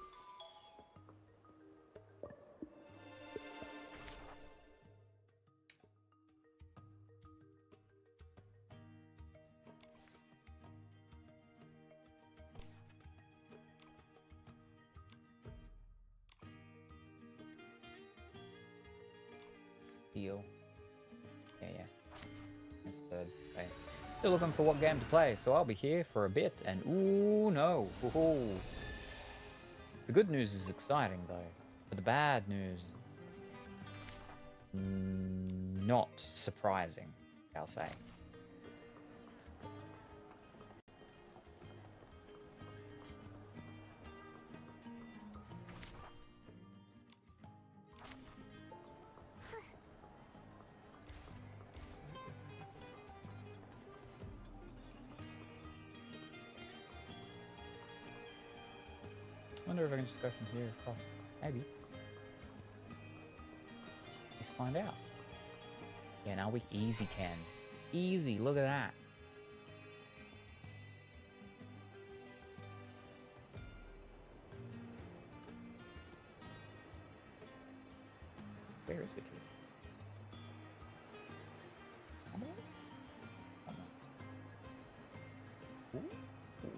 Deal. Yeah. That's the third. Okay. Still looking for what game to play, so I'll be here for a bit, and ooh no. Ooh. The good news is exciting though, but the bad news, not surprising, I'll say. I wonder if I can just go from here across. Maybe. Let's find out. Yeah, now we easy can. Easy, look at that. Where is it here? Come on. Come on. Ooh.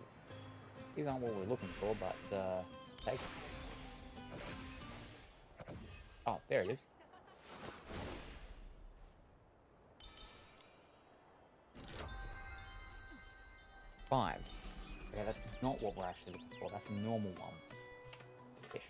These aren't what we're looking for, but take it. Oh, there it is. Five. Okay, that's not what we're actually looking for. That's a normal one. Fish.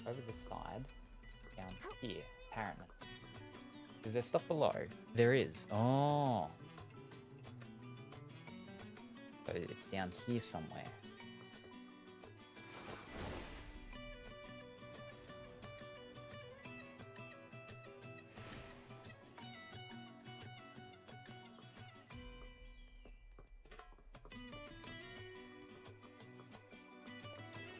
over the side, down here, apparently. Is there stuff below? There is. Oh. So it's down here somewhere.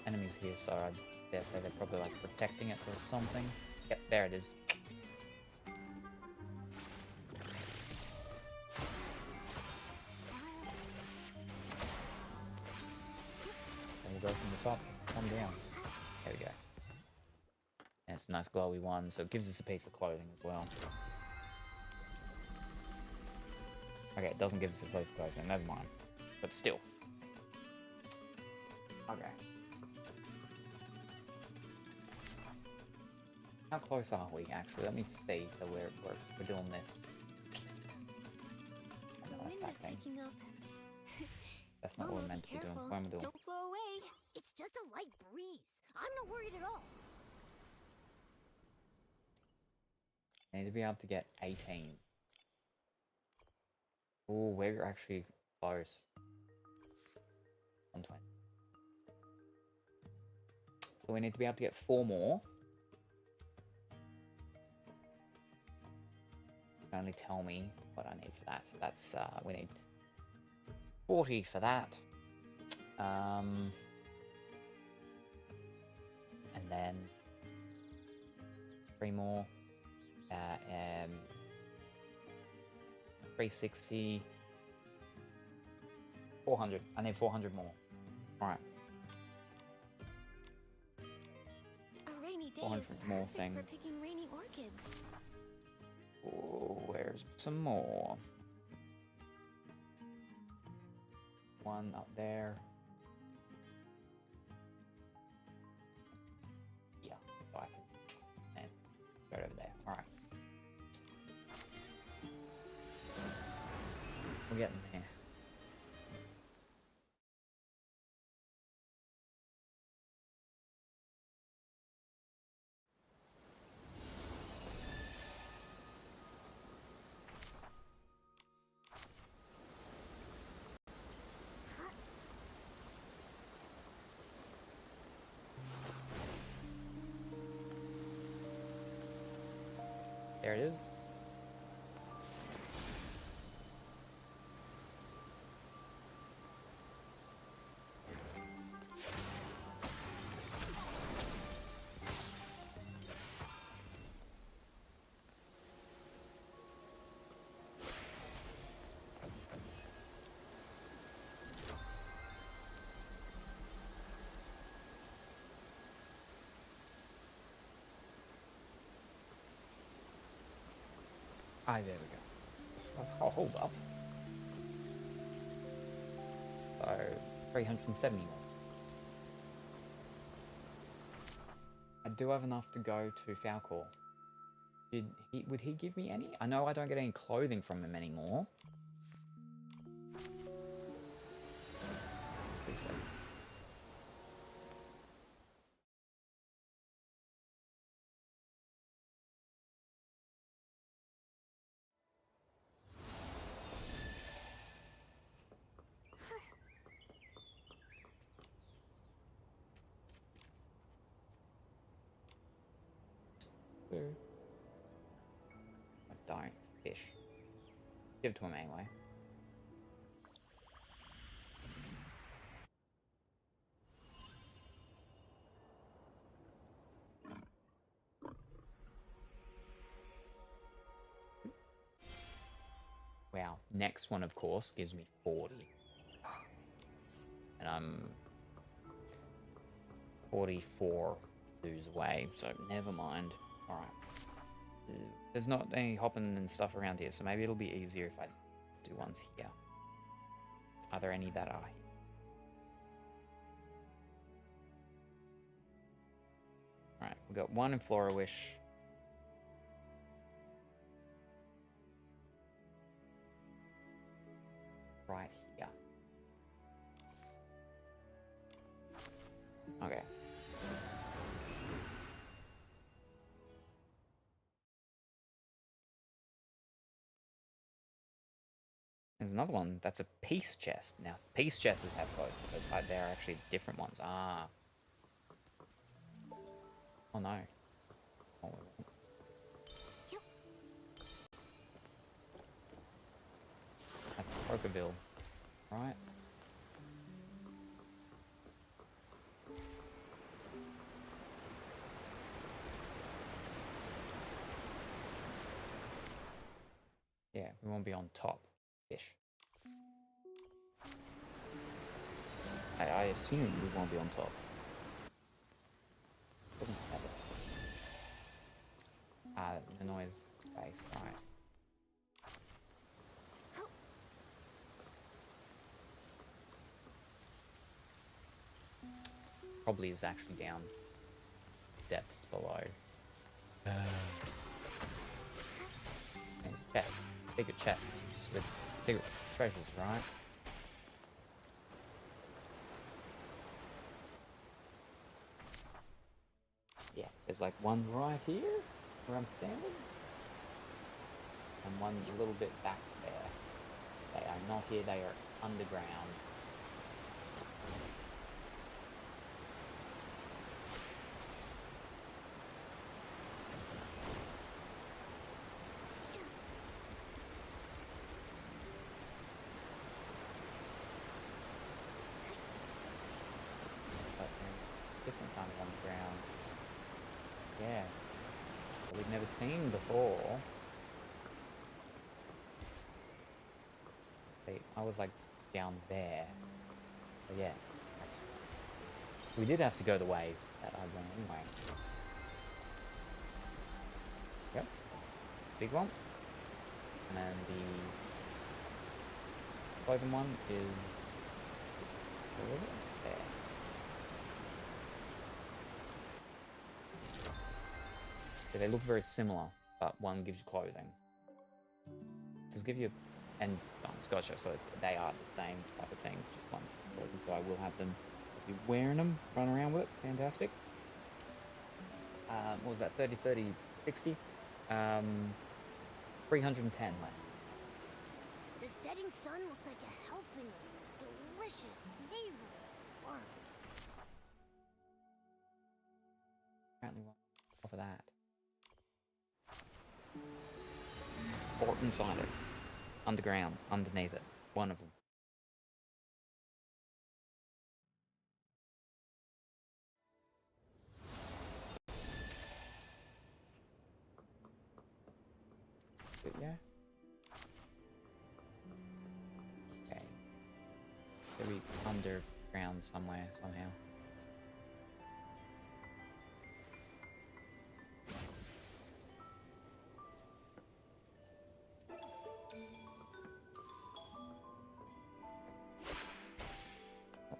Enemies here, so I dare say they're probably like protecting it or something. Yep, there it is. And we'll go from the top, come down. There we go. And it's a nice glowy one, so it gives us a piece of clothing as well. Okay, it doesn't give us a piece of clothing, never mind. But still. Okay. How close are we, actually? Let me see, so we're doing this. The No, that's wind that is thing. picking up. That's not what we're meant to be doing. What am I doing? Don't blow away. It's just a light breeze. I'm not worried at all. I need to be able to get 18. Oh, we're actually close. 120. So we need to be able to get 4 more. Only tell me what I need for that. So that's we need 40 for that. And then 3 more. 360. 400. I need 400 more. Alright. A rainy day 400 is more perfect things. for picking rainy orchids. Oh, where's some more? One up there. Yeah, so I can. And right over there. Alright. We're getting there. There it is. There we go. Oh, hold up. So, 370 more. I do have enough to go to Falcor. Would he give me any? I know I don't get any clothing from him anymore. Please say. I don't fish. Give it to him anyway. Wow. Next one, of course, gives me 40. And I'm 44 dues away, so never mind. Alright. There's not any hopping and stuff around here, so maybe it'll be easier if I do ones here. Are there any that are here? Alright, we've got one in Flora Wish. Right here. Okay. There's another one. That's a peace chest. Now, peace chests have both, but they're actually different ones. Ah. Oh, no. Oh, that's the Crocodile, right? Yeah, we won't be on top. Fish. I assume we won't be on top. Doesn't have it. The noise base, right. Probably is actually down depths below. There's chests. Secret chests with secret treasures, right? Yeah, there's like one right here where I'm standing. And one a little bit back there. They are not here, they are underground. But they're different kind of underground. Yeah. That we've never seen before. I was like down there. But yeah. We did have to go the way that I went anyway. Yep. Big one. And then the cloven one is where was it? There. So they look very similar, but one gives you clothing. Does give you and gotcha, so they are the same type of thing, just one clothing. So I will have them be wearing them, run around with it. Fantastic. What was that? 30, 30, 60? 310 left. The setting sun looks like a helping of delicious, savory barbecue. Apparently one off of that. Or inside it. Underground, underneath it. One of them. But yeah. Okay. Maybe underground somewhere, somehow.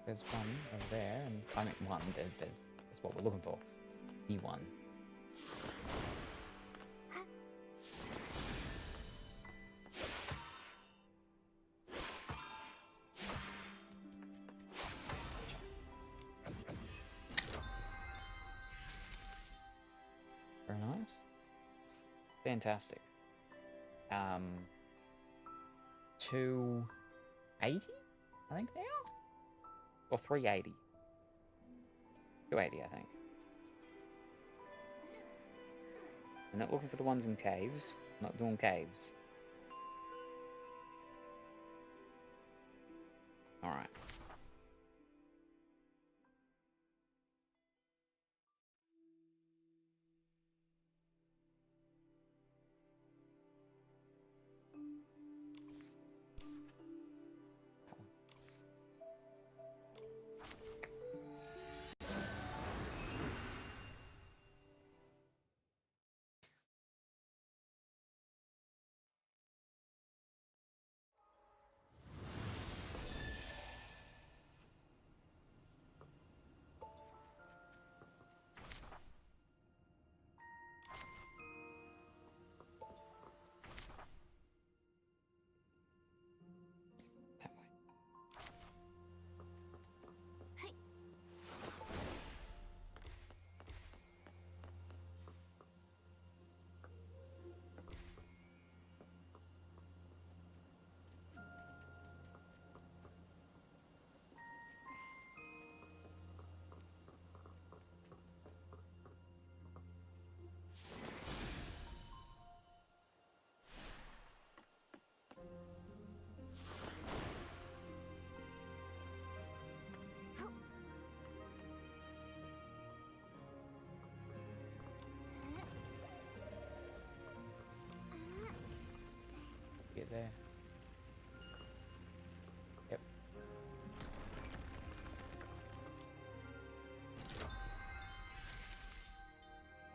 There's one over there, and I mean one, that's what we're looking for. E1. Very nice. Fantastic. 280, I think now? Or 380. 280, I think. I'm not looking for the ones in caves. I'm not doing caves. Alright.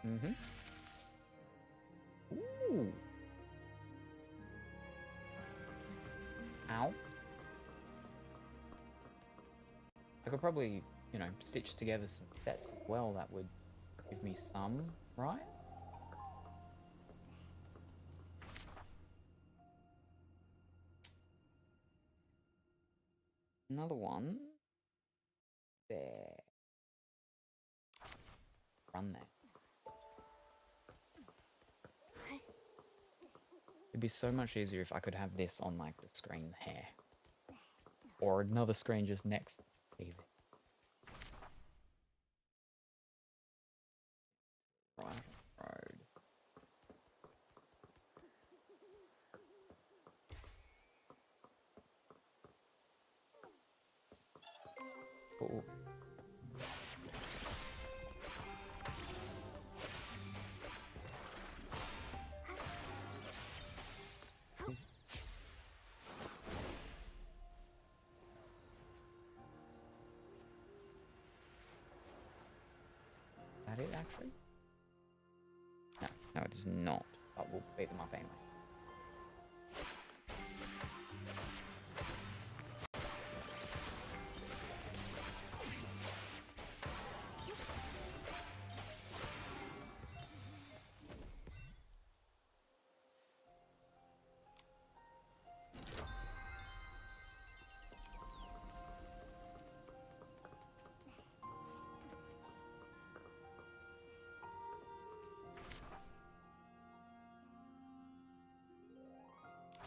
Mm-hmm. Ooh. Ow. I could probably, you know, stitch together some sets as well. That would give me some, right? Another one. There. Run there. It'd be so much easier if I could have this on, like, the screen here. Or another screen just next to TV. Right, road. Cool. Is that it, actually? No, it is not. But we'll beat them up anyway.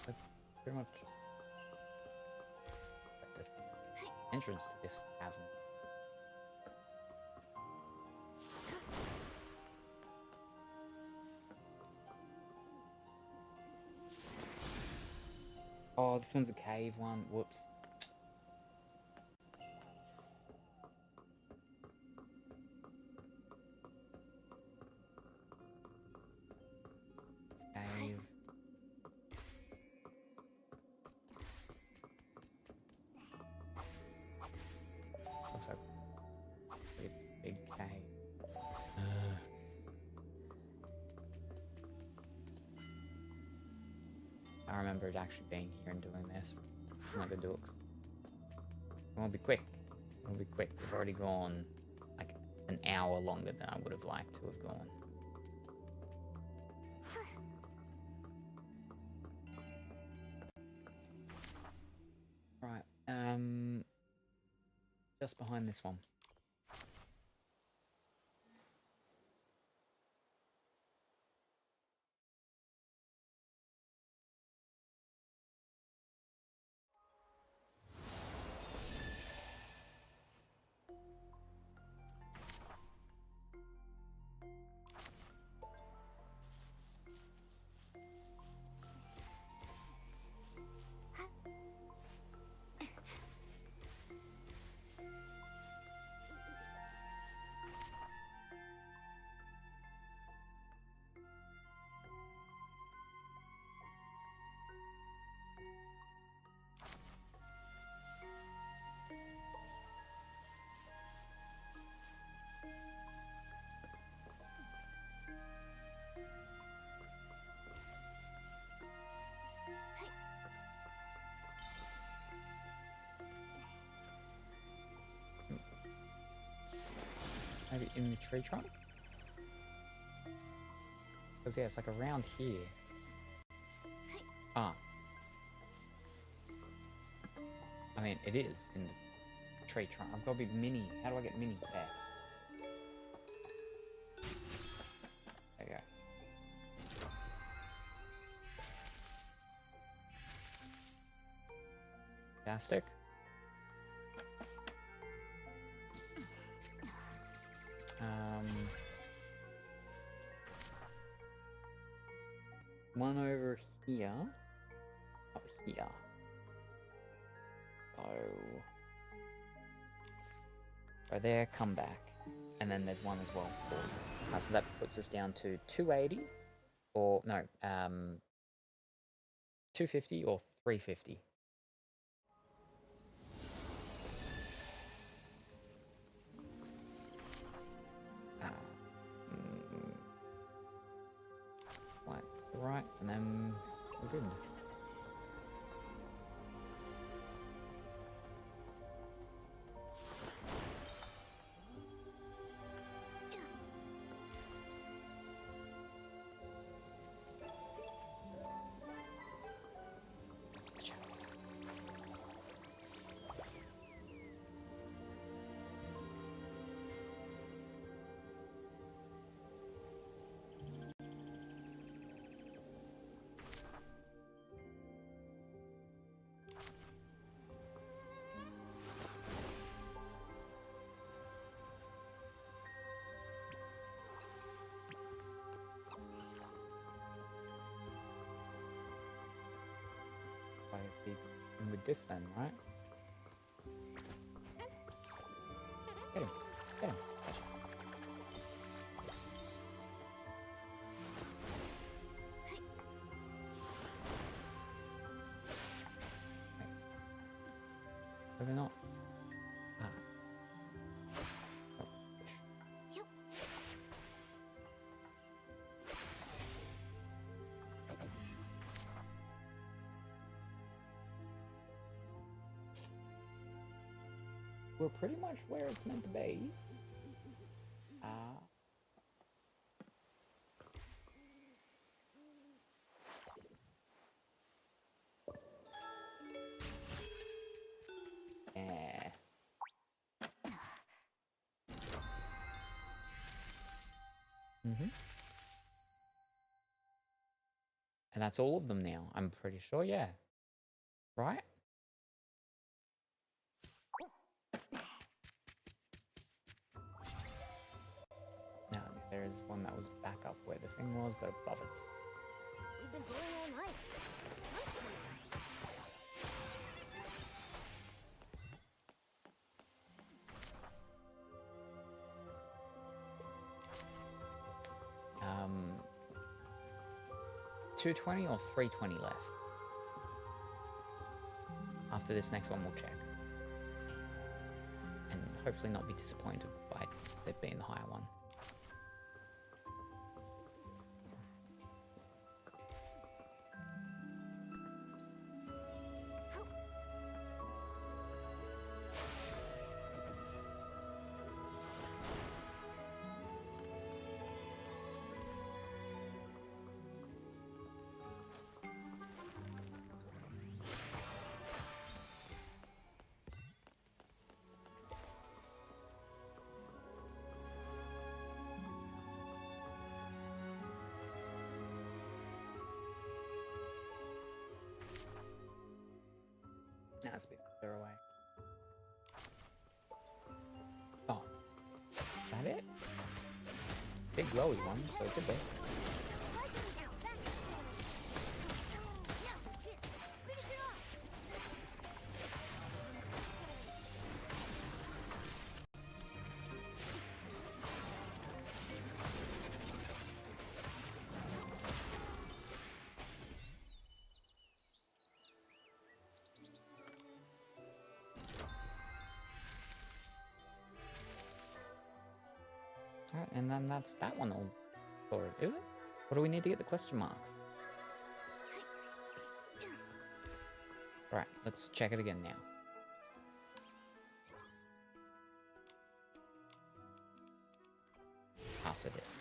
That's pretty much the entrance to this cavern. Oh, this one's a cave one. Whoops. Cave. Looks like a big cave. I remember it actually being here and doing this. I'm not gonna do it. It won't be quick. It won't be quick. We've already gone like an hour longer than I would have liked to have gone. Right. Just behind this one. Maybe in the tree trunk? Because yeah, it's like around here. Ah. I mean, it is in the tree trunk. I've got to be mini. How do I get mini there? There you go. Fantastic. One over here. Up here. So there, come back. And then there's one as well. So that puts us down to 280. Or, no, 250 or 350. and then we're good. With this then, right? Get him. Get him. Gotcha. Maybe not. Ah. Oh, fish. We're pretty much where it's meant to be. Yeah. And that's all of them now, I'm pretty sure, yeah. Right? Now, there is one that was back up where the thing was, but above it. We've been going all night. Sun's coming out. 220 or 320 left. After this next one, we'll check. And hopefully not be disappointed by it being the higher one. That's a bit further away. Oh, is that it? Big glowy one, so it could be. Alright, and then that's that one all sorted, is it? Or do we need to get the question marks? Right, let's check it again now. After this.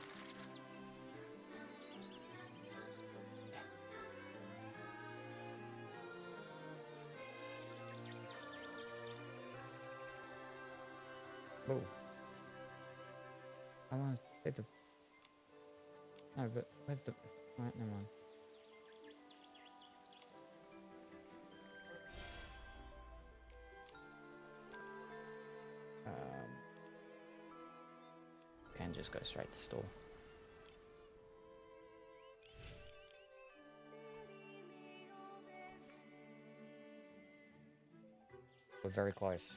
Oh. I want to say the... No, but where's the... Right, never mind. Can just go straight to store. We're very close.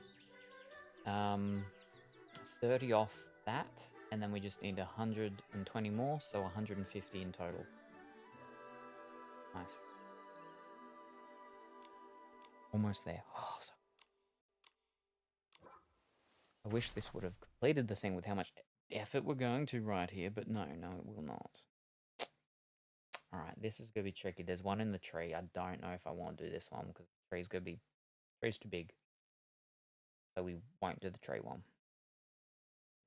30 off that, and then we just need 120 more, so 150 in total. Nice. Almost there. Oh, so... I wish this would have completed the thing with how much effort we're going to right here, but no, it will not. Alright, this is going to be tricky. There's one in the tree. I don't know if I want to do this one because the tree's going to be... tree's too big. So we won't do the tree one.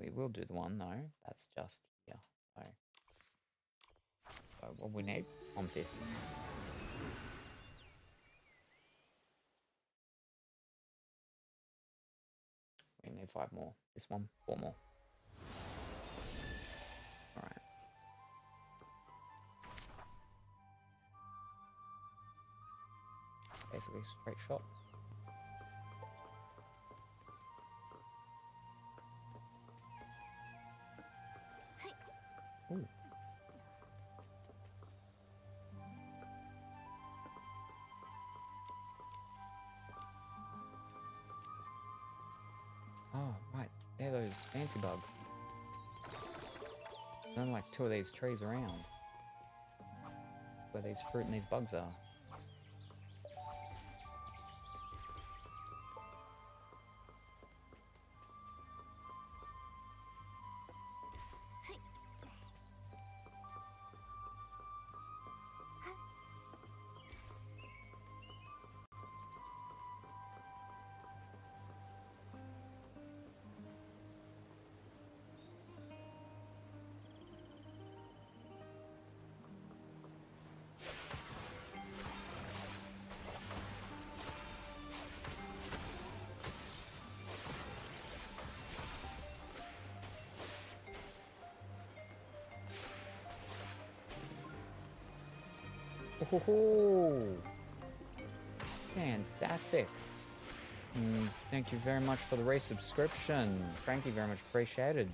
We will do the one, though. That's just here. So what we need? 150. We need 5 more. This one, 4 more. Alright. Basically, straight shot. Ooh. Oh, right. They're those fancy bugs. There's only like 2 of these trees around. Where these fruit and these bugs are. Oh, fantastic. Thank you very much for the race subscription. Frankie, very much appreciated.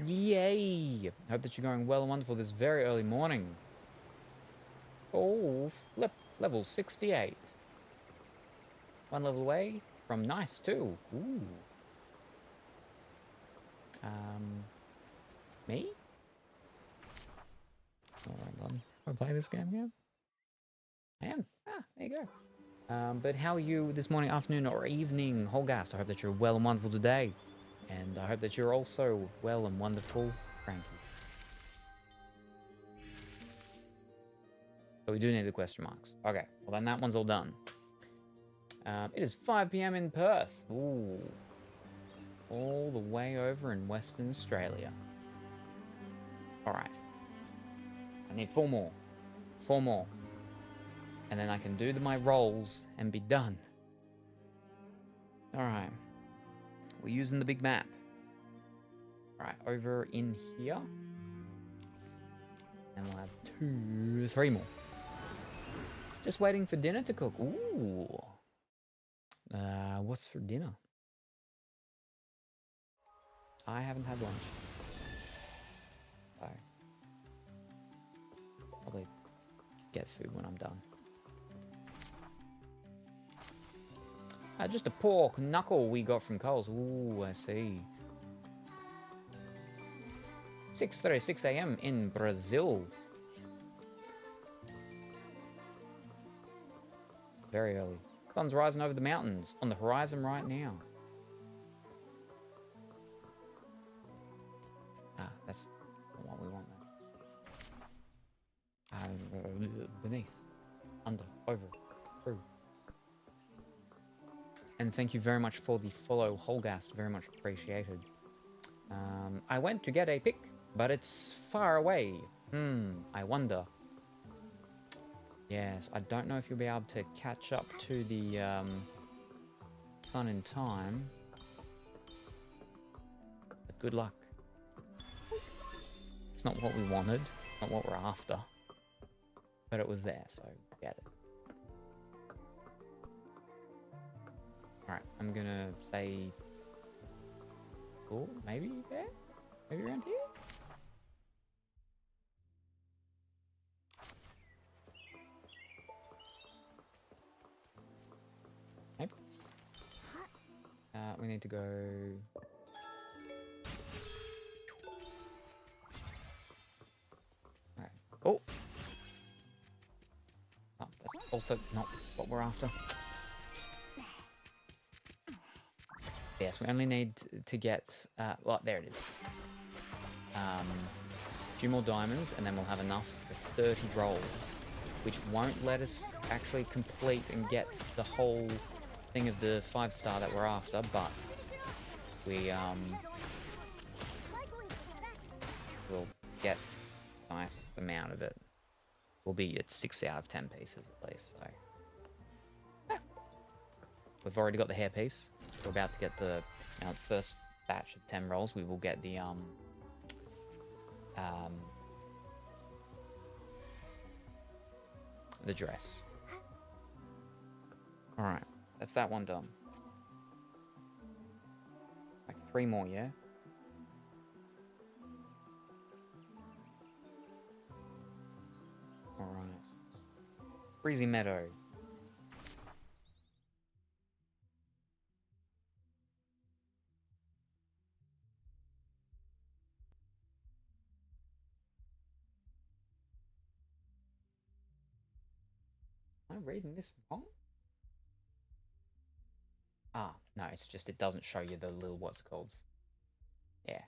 Yay! Hope that you're going well and wonderful this very early morning. Oh, flip. Level 68. 1 level away from nice too. Ooh. Me? Alright, I'm playing this game again. I am. Ah, there you go. But how are you this morning, afternoon, or evening, Holgast? I hope that you're well and wonderful today. And I hope that you're also well and wonderful, Frankie. So we do need the question marks. Okay, well then that one's all done. It is 5 PM in Perth. Ooh. All the way over in Western Australia. Alright. I need 4 more. 4 more. And then I can do my rolls and be done. Alright. We're using the big map. Alright, over in here. And we'll have 3 more. Just waiting for dinner to cook. Ooh. What's for dinner? I haven't had lunch. So, probably get food when I'm done. Just a pork knuckle we got from Coles. Ooh, I see. 6:36 AM in Brazil. Very early. Sun's rising over the mountains on the horizon right now. Ah, that's not what we want then. Beneath, under, over, through. And thank you very much for the follow, Holgast. Very much appreciated. I went to get a pick, but it's far away. I wonder. Yes, I don't know if you'll be able to catch up to the sun in time. But good luck. It's not what we wanted, not what we're after. But it was there, so get it. Alright, I'm gonna say... Oh, maybe there? Maybe around here? Maybe. We need to go... Alright. Oh! Oh, that's also not what we're after. Yes, we only need to get, well, there it is. few more diamonds, and then we'll have enough for 30 rolls, which won't let us actually complete and get the whole thing of the 5-star that we're after, but we will get a nice amount of it. We'll be at 6 out of 10 pieces at least, so. We've already got the hair piece. We're about to get the first batch of 10 rolls. We will get the dress. All right, that's that one done. Like 3 more, yeah. All right. Breezy Meadow. Am I reading this wrong? Ah, no, it's just it doesn't show you the little what's it called. Yeah.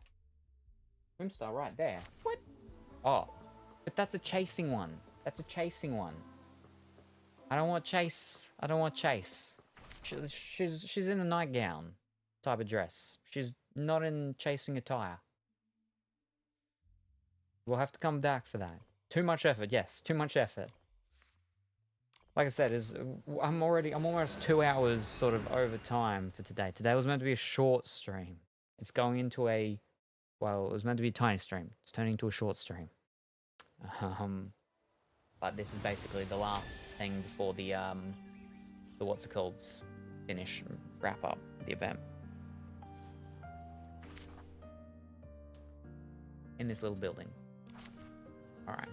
Swimstar right there. What? Oh, but that's a chasing one. That's a chasing one. I don't want chase. I don't want chase. She's in a nightgown type of dress. She's not in chasing attire. We'll have to come back for that. Too much effort. Yes, too much effort. Like I said, I'm almost 2 hours sort of over time for today. Today was meant to be a short stream. It's going into a, well, it was meant to be a tiny stream. It's turning into a short stream. But this is basically the last thing before the what's it called, finish, wrap up the event. In this little building. All right.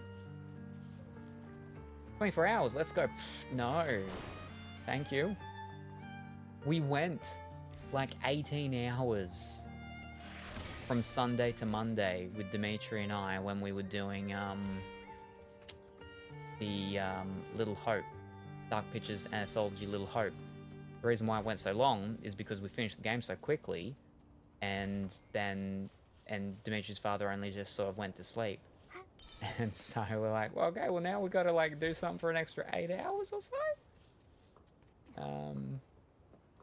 24 hours, let's go. No, thank you. We went like 18 hours from Sunday to Monday with Dimitri and I when we were doing the Little Hope, Dark Pictures Anthology Little Hope. The reason why it went so long is because we finished the game so quickly, and Dimitri's father only just sort of went to sleep. And so we're like, well, okay, well now we got to like do something for an extra 8 hours or so.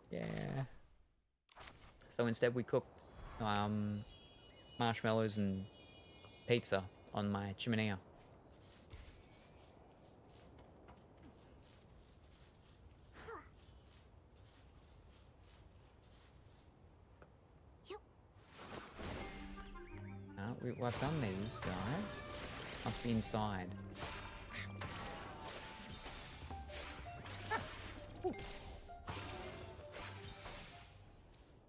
Yeah. So instead we cooked marshmallows and pizza on my chimenea. I've done these, guys. Must be inside.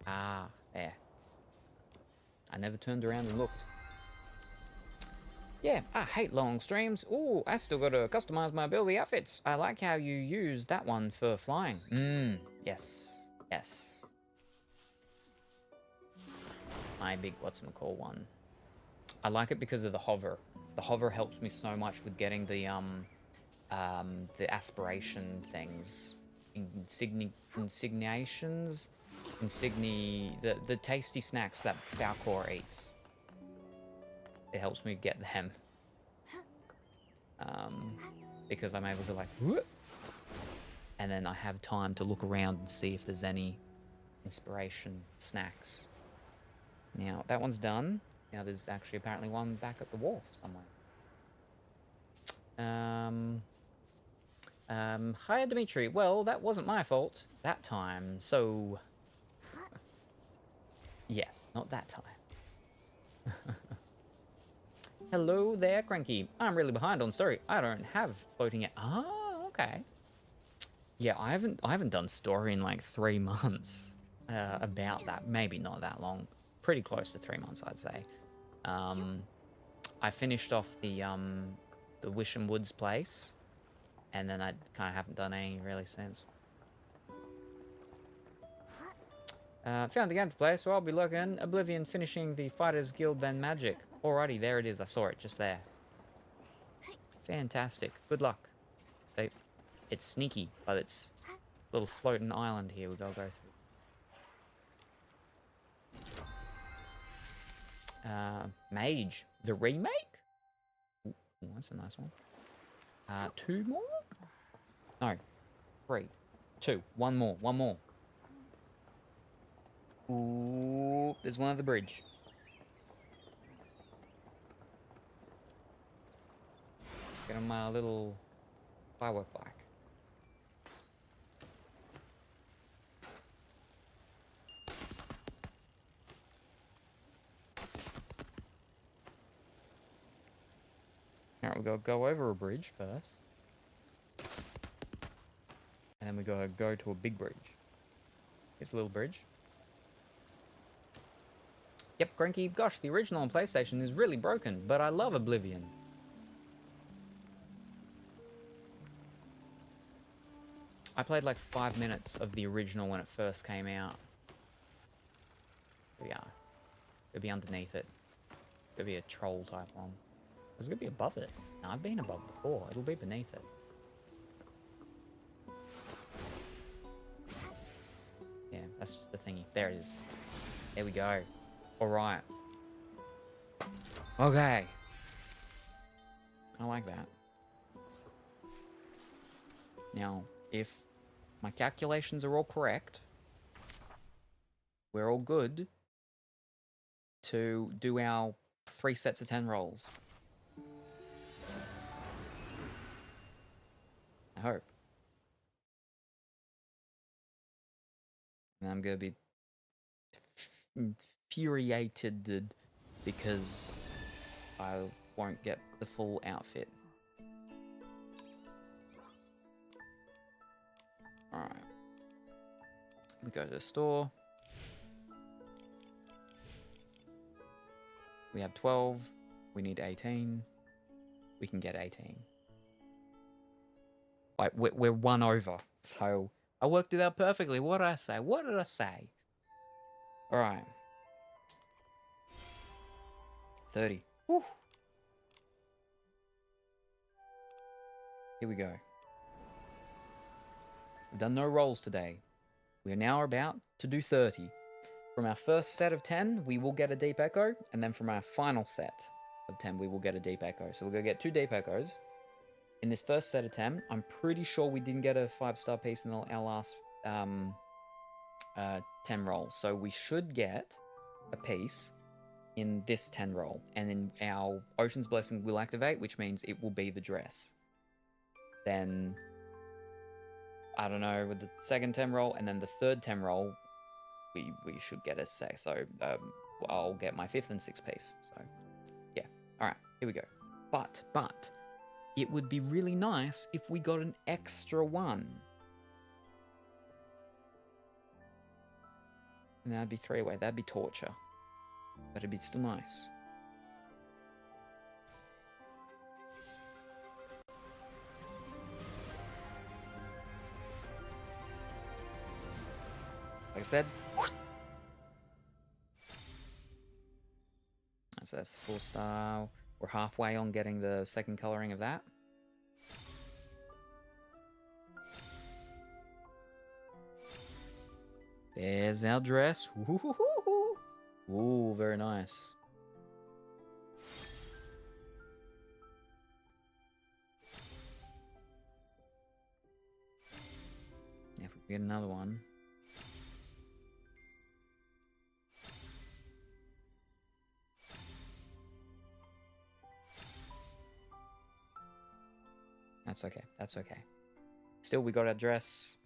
Ah, there. I never turned around and looked. Yeah, I hate long streams. Ooh, I still gotta customize my ability outfits. I like how you use that one for flying. Yes, yes. My big whatchamacall one. I like it because of the hover. The hover helps me so much with getting the aspiration things, insigniations, the tasty snacks that Falcor eats. It helps me get them, because I'm able to like, whoop, and then I have time to look around and see if there's any inspiration snacks. Now that one's done. Now there's actually apparently one back at the wharf somewhere. Hi Dimitri. Well, that wasn't my fault that time, so... Yes, not that time. Hello there, Cranky. I'm really behind on story. I don't have floating yet. Oh, okay. Yeah, I haven't done story in like 3 months. About that. Maybe not that long. Pretty close to 3 months, I'd say. I finished off the Wisham Woods place, and then I kind of haven't done any really since. Found the game to play, so I'll be looking. Oblivion finishing the Fighters Guild then Magic. Alrighty, there it is. I saw it just there. Fantastic. Good luck. It's sneaky, but it's a little floating island here we gotta go through. Mage. The remake? Oh, that's a nice one. 2 more? No. 3. 2. 1 more. 1 more. Ooh, there's one at the bridge. Get on my little firework bike. Alright, we gotta go over a bridge first. And then we gotta go to a big bridge. It's a little bridge. Yep, Cranky, gosh, the original on PlayStation is really broken, but I love Oblivion. I played like 5 minutes of the original when it first came out. Here we are. It'll be underneath it. It'll be a troll type one. It's gonna be above it. No, I've been above before. It'll be beneath it. Yeah, that's just the thingy. There it is. There we go. Alright. Okay. I like that. Now, if my calculations are all correct, we're all good to do our 3 sets of 10 rolls. I hope. And I'm gonna be infuriated because I won't get the full outfit. Alright. We go to the store. We have 12. We need 18. We can get 18. Like, we're 1 over. So, I worked it out perfectly. What did I say? What did I say? Alright. 30. Whew. Here we go. We've done no rolls today. We are now about to do 30. From our first set of 10, we will get a deep echo, and then from our final set of 10, we will get a deep echo. So we're going to get 2 deep echoes. In this first set of 10, I'm pretty sure we didn't get a 5-star piece in our last 10 rolls. So we should get a piece in this 10 roll, and then our Ocean's Blessing will activate, which means it will be the dress. Then, I don't know, with the second 10 roll, and then the third 10 roll, we should get a say. So I'll get my 5th and 6th piece. So yeah, all right, here we go. But it would be really nice if we got an extra one. And that'd be 3-way. That'd be torture. But it'd be still nice. Like I said, so that's 4-star. We're halfway on getting the second coloring of that. There's our dress. Ooh, very nice. If we get another one. That's okay. That's okay. Still, we got our dress.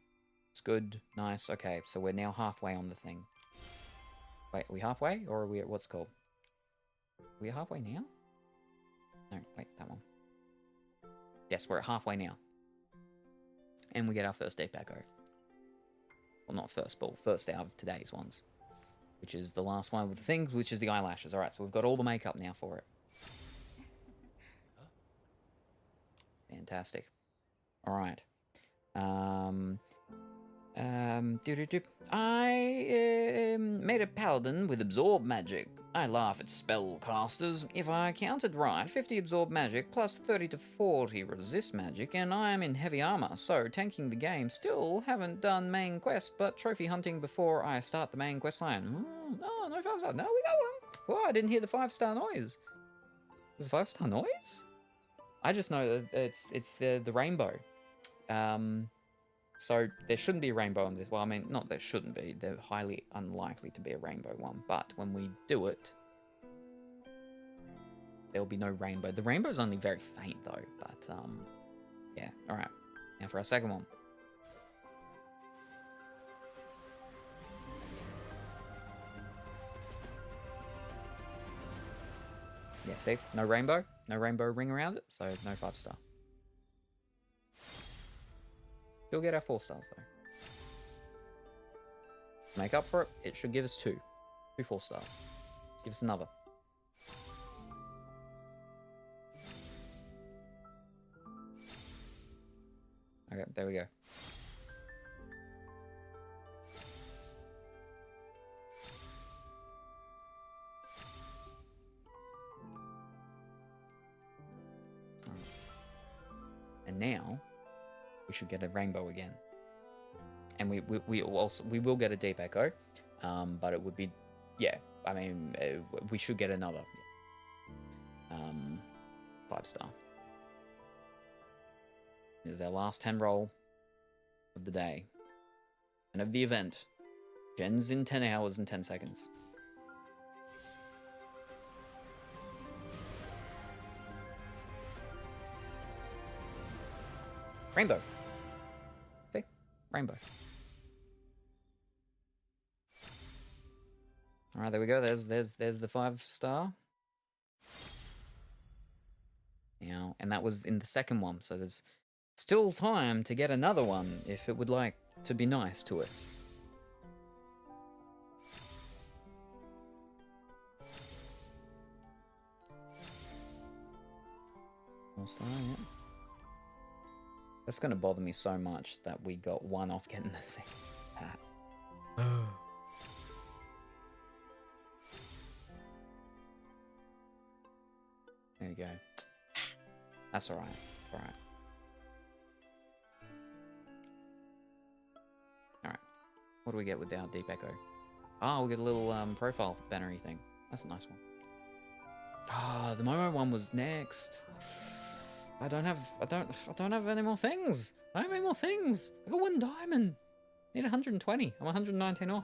It's good. Nice. Okay, so we're now halfway on the thing. Wait, are we halfway? Or are we at what's called? Are we halfway now? No, wait, that one. Yes, we're at halfway now. And we get our first deep echo. Well, not first, but first out of today's ones. Which is the last one with the things, which is the eyelashes. Alright, so we've got all the makeup now for it. Fantastic. Alright. I made a paladin with absorb magic. I laugh at spellcasters. If I counted right, 50 absorb magic plus 30 to 40 resist magic, and I am in heavy armor, so tanking the game. Still haven't done main quest, but trophy hunting before I start the main quest line. Oh, no 5-star. No, we got one. Oh, I didn't hear the 5-star noise. There's a 5-star noise? I just know that it's the rainbow. So there shouldn't be a rainbow on this. Well, I mean, not there shouldn't be. They're highly unlikely to be a rainbow one. But when we do it, there'll be no rainbow. The rainbow's only very faint though. But yeah. All right. Now for our second one. Yeah, see? No rainbow ring around it, so no 5-star. Still get our 4 stars though. To make up for it, it should give us 2 4 stars. Give us another. Okay, there we go. And now we should get a rainbow again, and we will get a deep echo, but it would be, yeah, I mean, we should get another 5-star. This is our last 10 roll of the day and of the event. Gens in 10 hours and 10 seconds. Rainbow. See? Rainbow. Alright, there we go. There's the 5-star. Now, and that was in the second one, so there's still time to get another one if it would like to be nice to us. What's that? Yeah. That's going to bother me so much that we got one off getting the second hat. There you go. That's alright. Alright. Alright. What do we get with our deep echo? Oh, we get a little profile banner-y thing. That's a nice one. Ah, the Momo one was next. I don't have any more things. I don't have any more things. I got 1 diamond. I need 120. I'm 119 off.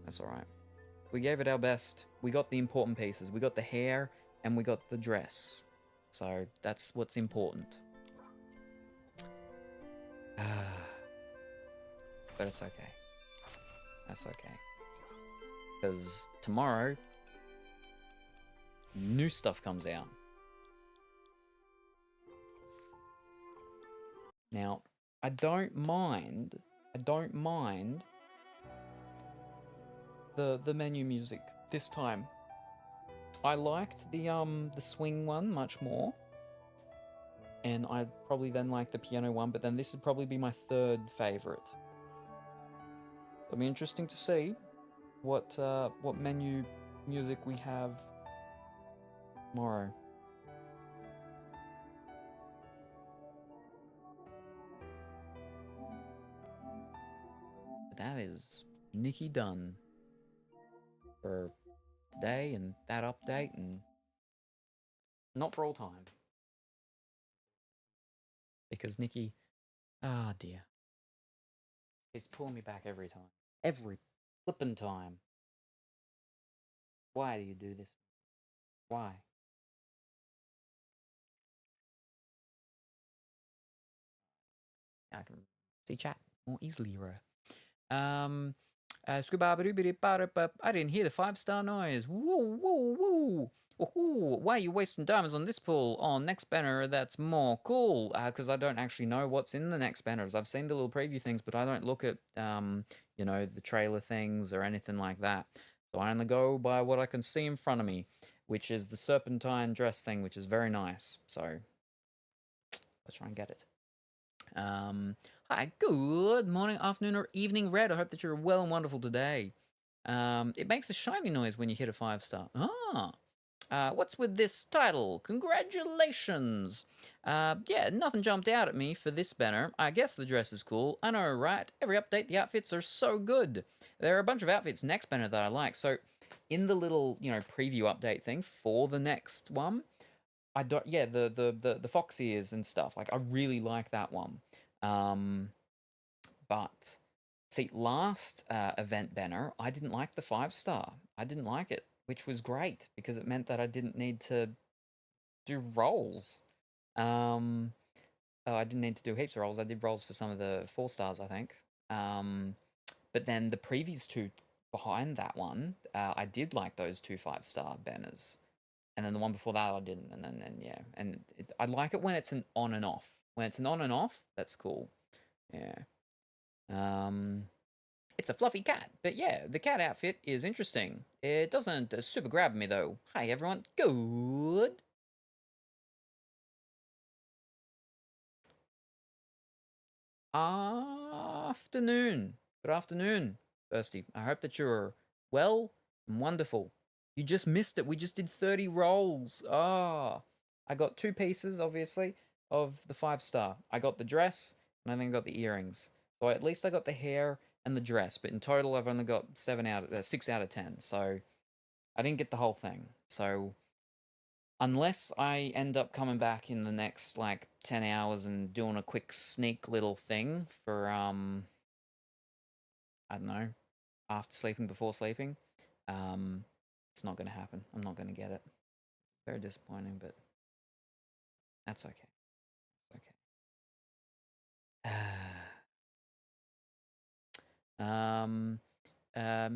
That's alright. We gave it our best. We got the important pieces. We got the hair and we got the dress. So that's what's important. But it's okay. That's okay. Because tomorrow, new stuff comes out. Now, I don't mind the menu music this time. I liked the swing one much more, and I'd probably then like the piano one, but then this would probably be my 3rd favorite. It'll be interesting to see what menu music we have tomorrow. But that is Nikki done for today and that update, and not for all time. Because Nikki, dear, he's pulling me back every time. Every flippin' time. Why do you do this? Why? I can see chat more easily. I didn't hear the 5-star noise. Woo, woo, woo. Woohoo. Why are you wasting diamonds on this pool? On next banner, that's more cool. Because I don't actually know what's in the next banners. I've seen the little preview things, but I don't look at, you know, the trailer things or anything like that. So I only go by what I can see in front of me, which is the serpentine dress thing, which is very nice. So let's try and get it. Hi, good morning, afternoon, or evening, Red. I hope that you're well and wonderful today. It makes a shiny noise when you hit a 5-star. What's with this title? Congratulations! Yeah, nothing jumped out at me for this banner. I guess the dress is cool. I know, right? Every update, the outfits are so good. There are a bunch of outfits next banner that I like. So in the little, preview update thing for the next one, I don't. Yeah, the fox ears and stuff. Like, I really like that one. But see, last event banner, I didn't like the 5-star. I didn't like it, which was great because it meant that I didn't need to do rolls. I didn't need to do heaps of rolls. I did rolls for some of the 4-stars, I think. But then the previous two behind that one, I did like those 2 5-star banners. And then the one before that I didn't. And then yeah. And I like it when it's an on and off. When it's an on and off, that's cool. Yeah. It's a fluffy cat. But yeah, the cat outfit is interesting. It doesn't super grab me though. Hi everyone. Good. Afternoon. Good afternoon, Bursty. I hope that you're well and wonderful. You just missed it. We just did 30 rolls. I got 2 pieces, obviously, of the 5-star. I got the dress, and I then got the earrings. So at least I got the hair and the dress, but in total I've only got 6 out of 10. So I didn't get the whole thing. So unless I end up coming back in the next, 10 hours and doing a quick sneak little thing for, I don't know, after sleeping, before sleeping, it's not going to happen. I'm not going to get it. Very disappointing, but that's okay.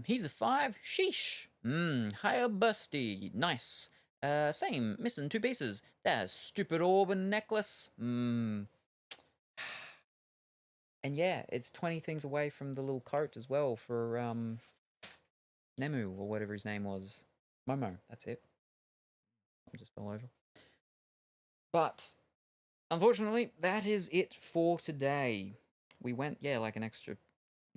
He's a 5. Sheesh. Higher Busty. Nice. Same. Missing 2 pieces. That stupid orb and necklace. And yeah, it's 20 things away from the little coat as well for, Nemu, or whatever his name was. Momo, that's it. I just fell over. But, unfortunately, that is it for today. We went, like an extra,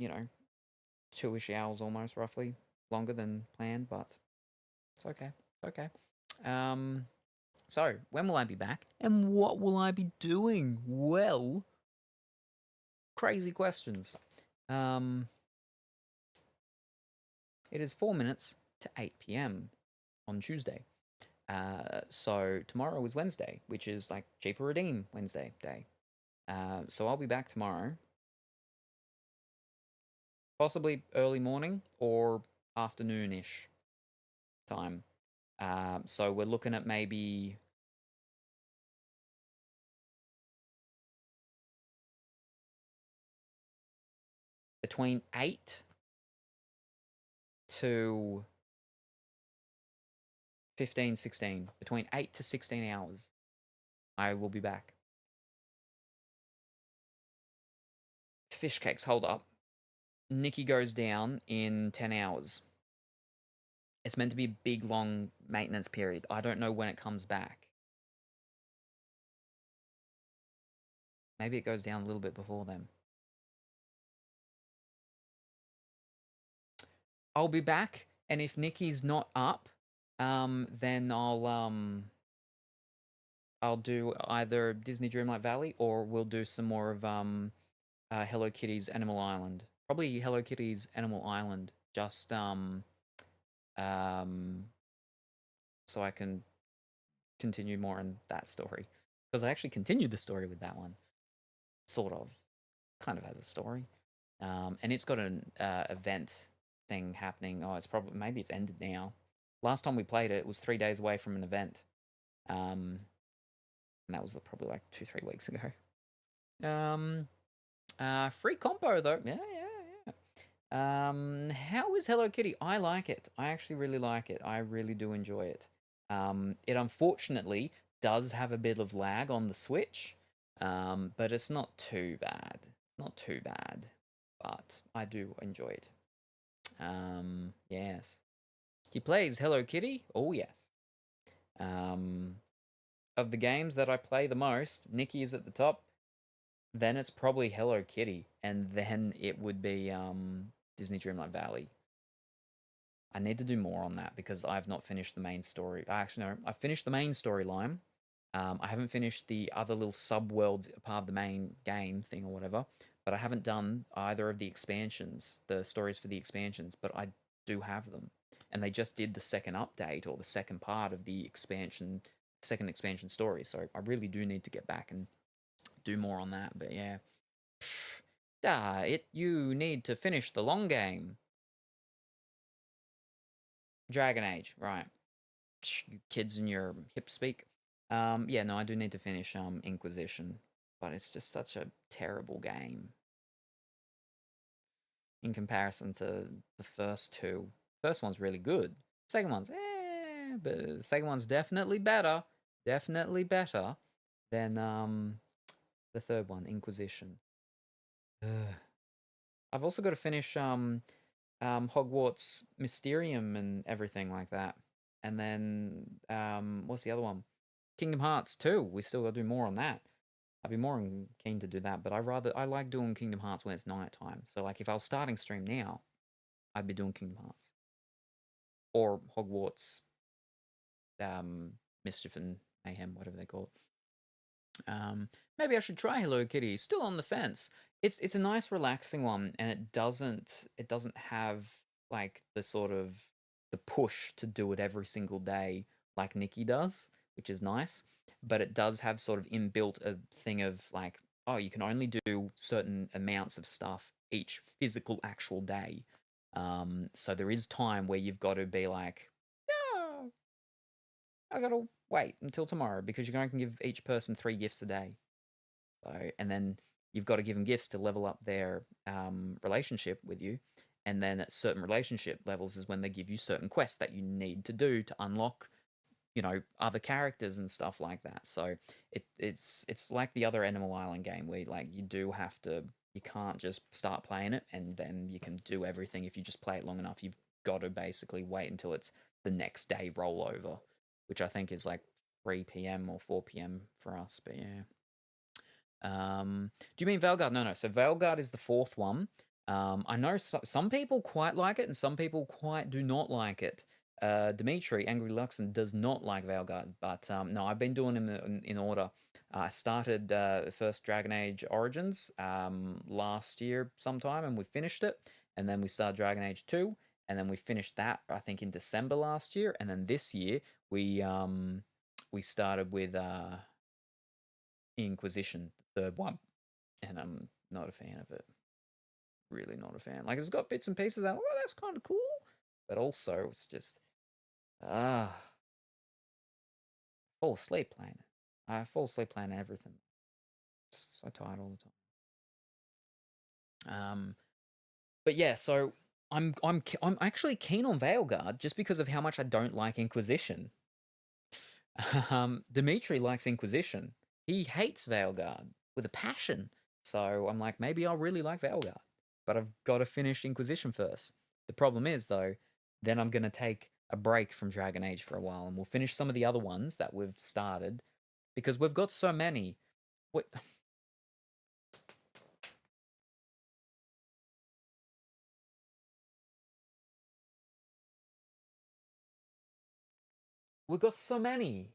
2-ish hours almost, roughly. Longer than planned, but it's okay. It's okay. So, when will I be back? And what will I be doing? Well, crazy questions. It is 4 minutes to 8 p.m. on Tuesday. So tomorrow is Wednesday, which is like Cheaper Redeem Wednesday day. So I'll be back tomorrow. Possibly early morning or afternoon-ish time. So we're looking at maybe between 8 to 15, 16. Between 8 to 16 hours. I will be back. Fish cakes, hold up. Nikki goes down in 10 hours. It's meant to be a big, long maintenance period. I don't know when it comes back. Maybe it goes down a little bit before then. I'll be back, and if Nikki's not up, then I'll do either Disney Dreamlight Valley or we'll do some more of Hello Kitty's Animal Island. Probably Hello Kitty's Animal Island, just so I can continue more in that story. Because I actually continued the story with that one. Sort of. Kind of has a story. And it's got an event thing happening. Oh, maybe it's ended now. Last time we played it, it was 3 days away from an event. And that was probably like 2-3 weeks ago. Free compo though. Yeah. How is Hello Kitty? I like it. I actually really like it. I really do enjoy it. It unfortunately does have a bit of lag on the Switch, but it's not too bad. Not too bad, but I do enjoy it. Yes. He plays Hello Kitty? Oh, yes. Of the games that I play the most, Nikki is at the top. Then it's probably Hello Kitty, and then it would be Disney Dreamlight Valley. I need to do more on that because I've not finished the main story. Actually, no, I finished the main storyline. I haven't finished the other little sub-worlds part of the main game thing or whatever, but I haven't done either of the expansions, the stories for the expansions, but I do have them. and they just did the second update or the second part of the second expansion story. So I really do need to get back and do more on that. But yeah, you need to finish the long game. Dragon Age, right? You kids in your hip speak. Yeah, no, I do need to finish Inquisition, but it's just such a terrible game in comparison to the first two. First one's really good. Second one's but the second one's definitely better. Definitely better than the third one, Inquisition. I've also got to finish Hogwarts Mysterium and everything like that. And then what's the other one? Kingdom Hearts 2. We still got to do more on that. I'd be more keen to do that, but I like doing Kingdom Hearts when it's nighttime. So like if I was starting stream now, I'd be doing Kingdom Hearts or Hogwarts, Mischief and Mayhem, whatever they call it. Maybe I should try Hello Kitty. Still on the fence. It's a nice, relaxing one, and it doesn't have like the sort of the push to do it every single day like Nikki does, which is nice. But it does have sort of inbuilt a thing of like, oh, you can only do certain amounts of stuff each physical actual day. So there is time where you've got to be like, yeah, I gotta wait until tomorrow because you're going to give each person 3 gifts a day. So, and then you've got to give them gifts to level up their relationship with you. And then at certain relationship levels is when they give you certain quests that you need to do to unlock, other characters and stuff like that. So it's like the other Animal Island game where like you can't just start playing it and then you can do everything. If you just play it long enough, you've got to basically wait until it's the next day rollover, which I think is like 3 p.m. or 4 p.m. for us. But yeah. Do you mean Veilguard? No. So Veilguard is the 4th one. I know some people quite like it and some people quite do not like it. Dimitri, Angry Luxon, does not like Veilguard, but no, I've been doing them in order. I started the first Dragon Age Origins last year sometime, and we finished it. And then we started Dragon Age 2, and then we finished that, I think, in December last year. And then this year, we started with Inquisition, the 3rd one, and I'm not a fan of it. Really not a fan. Like, it's got bits and pieces that, oh, that's kind of cool, but also it's just fall asleep playing it. I fall asleep playing everything. Just so tired all the time. But yeah, so I'm actually keen on Veilguard just because of how much I don't like Inquisition. Dimitri likes Inquisition. He hates Veilguard with a passion. So I'm like, maybe I'll really like Veilguard. But I've got to finish Inquisition first. The problem is, though, then I'm going to take a break from Dragon Age for a while, and we'll finish some of the other ones that we've started, because we've got so many. We've got so many.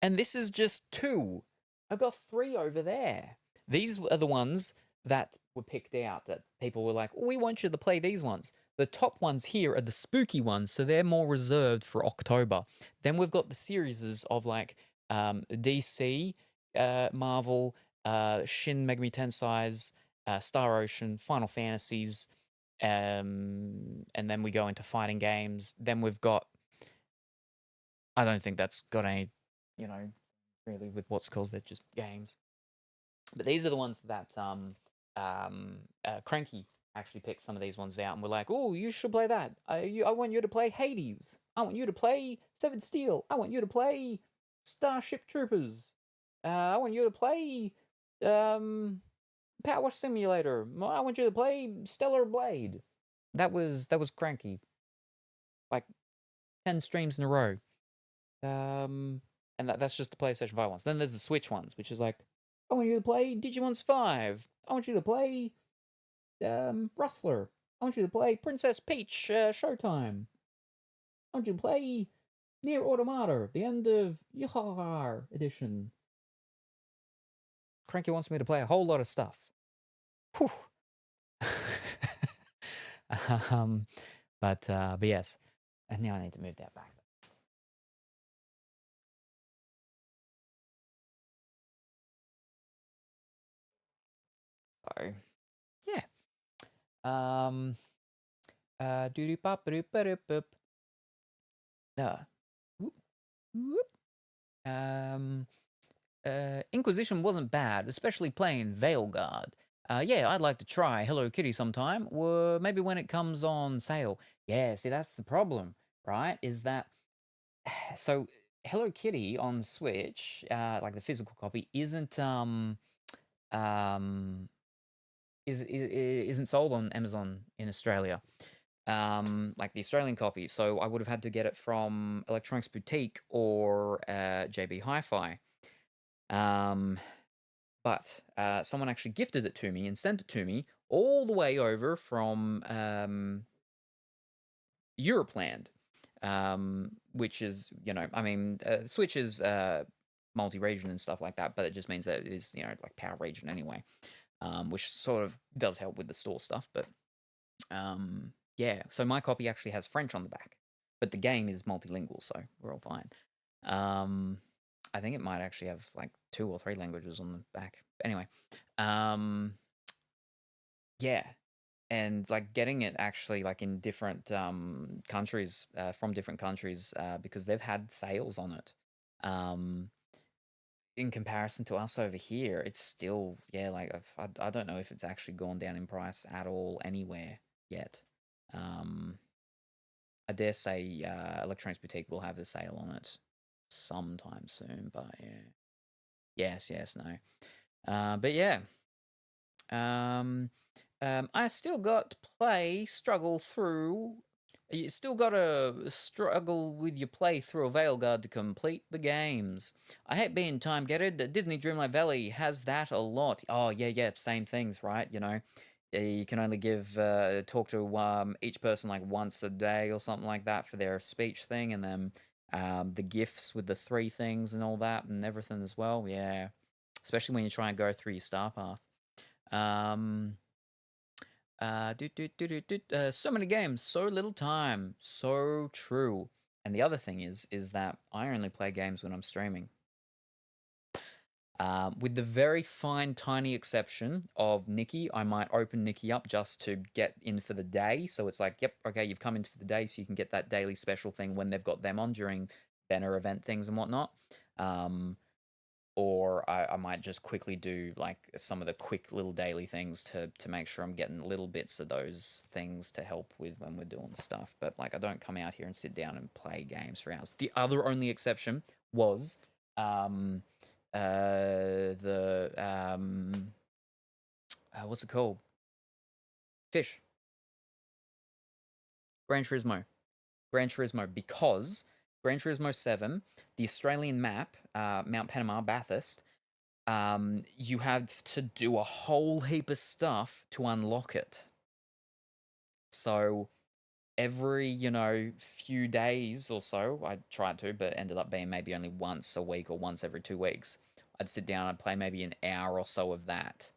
And this is just 2. I've got 3 over there. These are the ones that were picked out that people were like, oh, we want you to play these ones. The top ones here are the spooky ones, so they're more reserved for October. Then we've got the series of like DC, Marvel, Shin Megami Tensei's, Star Ocean, Final Fantasies, and then we go into fighting games. Then we've got, I don't think that's got any, really with what's called, they're just games. But these are the ones that Cranky actually picked some of these ones out, and we're like, oh, you should play that. I want you to play Hades. I want you to play Severed Steel. I want you to play Starship Troopers. I want you to play Power Wash Simulator. I want you to play Stellar Blade. That was Cranky. Like 10 streams in a row. And that's just the PlayStation 5 ones. Then there's the Switch ones, which is like, I want you to play Digimon 5. I want you to play Rustler. I want you to play Princess Peach Showtime. I want you to play Nier Automata, the end of Yahar edition. Cranky wants me to play a whole lot of stuff. Whew. But yes. And now I need to move that back. So, yeah. Doo pop boop boop. Whoop, whoop. Inquisition wasn't bad, especially playing Veilguard. Yeah, I'd like to try Hello Kitty sometime, or maybe when it comes on sale. Yeah, see, that's the problem, right? Is that so Hello Kitty on Switch, like the physical copy, um isn't sold on Amazon in Australia. Like the Australian copy. So I would have had to get it from Electronics Boutique or JB Hi-Fi. But someone actually gifted it to me and sent it to me all the way over from Europeland, which is, I mean, Switch is multi-region and stuff like that, but it just means that it is, like power region anyway, which sort of does help with the store stuff. But yeah, so my copy actually has French on the back, but the game is multilingual, so we're all fine. I think it might actually have like 2 or 3 languages on the back. Anyway, yeah, and like getting it actually like in different countries, from different countries, because they've had sales on it. In comparison to us over here, it's still, yeah, like I don't know if it's actually gone down in price at all anywhere yet. I dare say Electronics Boutique will have the sale on it sometime soon, but yeah. Yes, no. But yeah. I still got to play, struggle through. You still gotta struggle with your playthrough of Veilguard to complete the games. I hate being time gettered. Disney Dreamlight Valley has that a lot. Oh yeah, same things, right? You can only talk to each person like once a day or something like that for their speech thing, and then the gifts with the 3 things and all that and everything as well. Yeah, especially when you try and go through your star path. So many games, so little time. So true. And the other thing is that I only play games when I'm streaming. With the very fine, tiny exception of Nikki, I might open Nikki up just to get in for the day. So it's like, yep, okay, you've come in for the day, so you can get that daily special thing when they've got them on during banner event things and whatnot. Or I might just quickly do like some of the quick little daily things to make sure I'm getting little bits of those things to help with when we're doing stuff. But like I don't come out here and sit down and play games for hours. The other only exception was what's it called? Fish. Gran Turismo. Because Gran Turismo 7, the Australian map, Mount Panama, Bathurst, you have to do a whole heap of stuff to unlock it. So every, few days or so, I tried to, but it ended up being maybe only once a week or once every 2 weeks. I'd sit down and play maybe an hour or so of that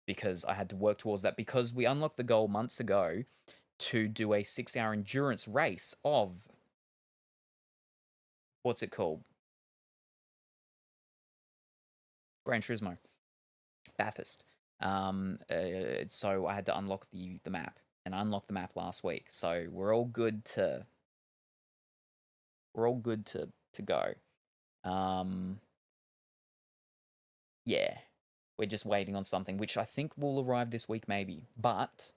because I had to work towards that because we unlocked the goal months ago to do a 6-hour endurance race of what's it called? Gran Turismo, Bathurst. So I had to unlock the map, and I unlocked the map last week. So we're all good to go. Yeah, we're just waiting on something, which I think will arrive this week, maybe. But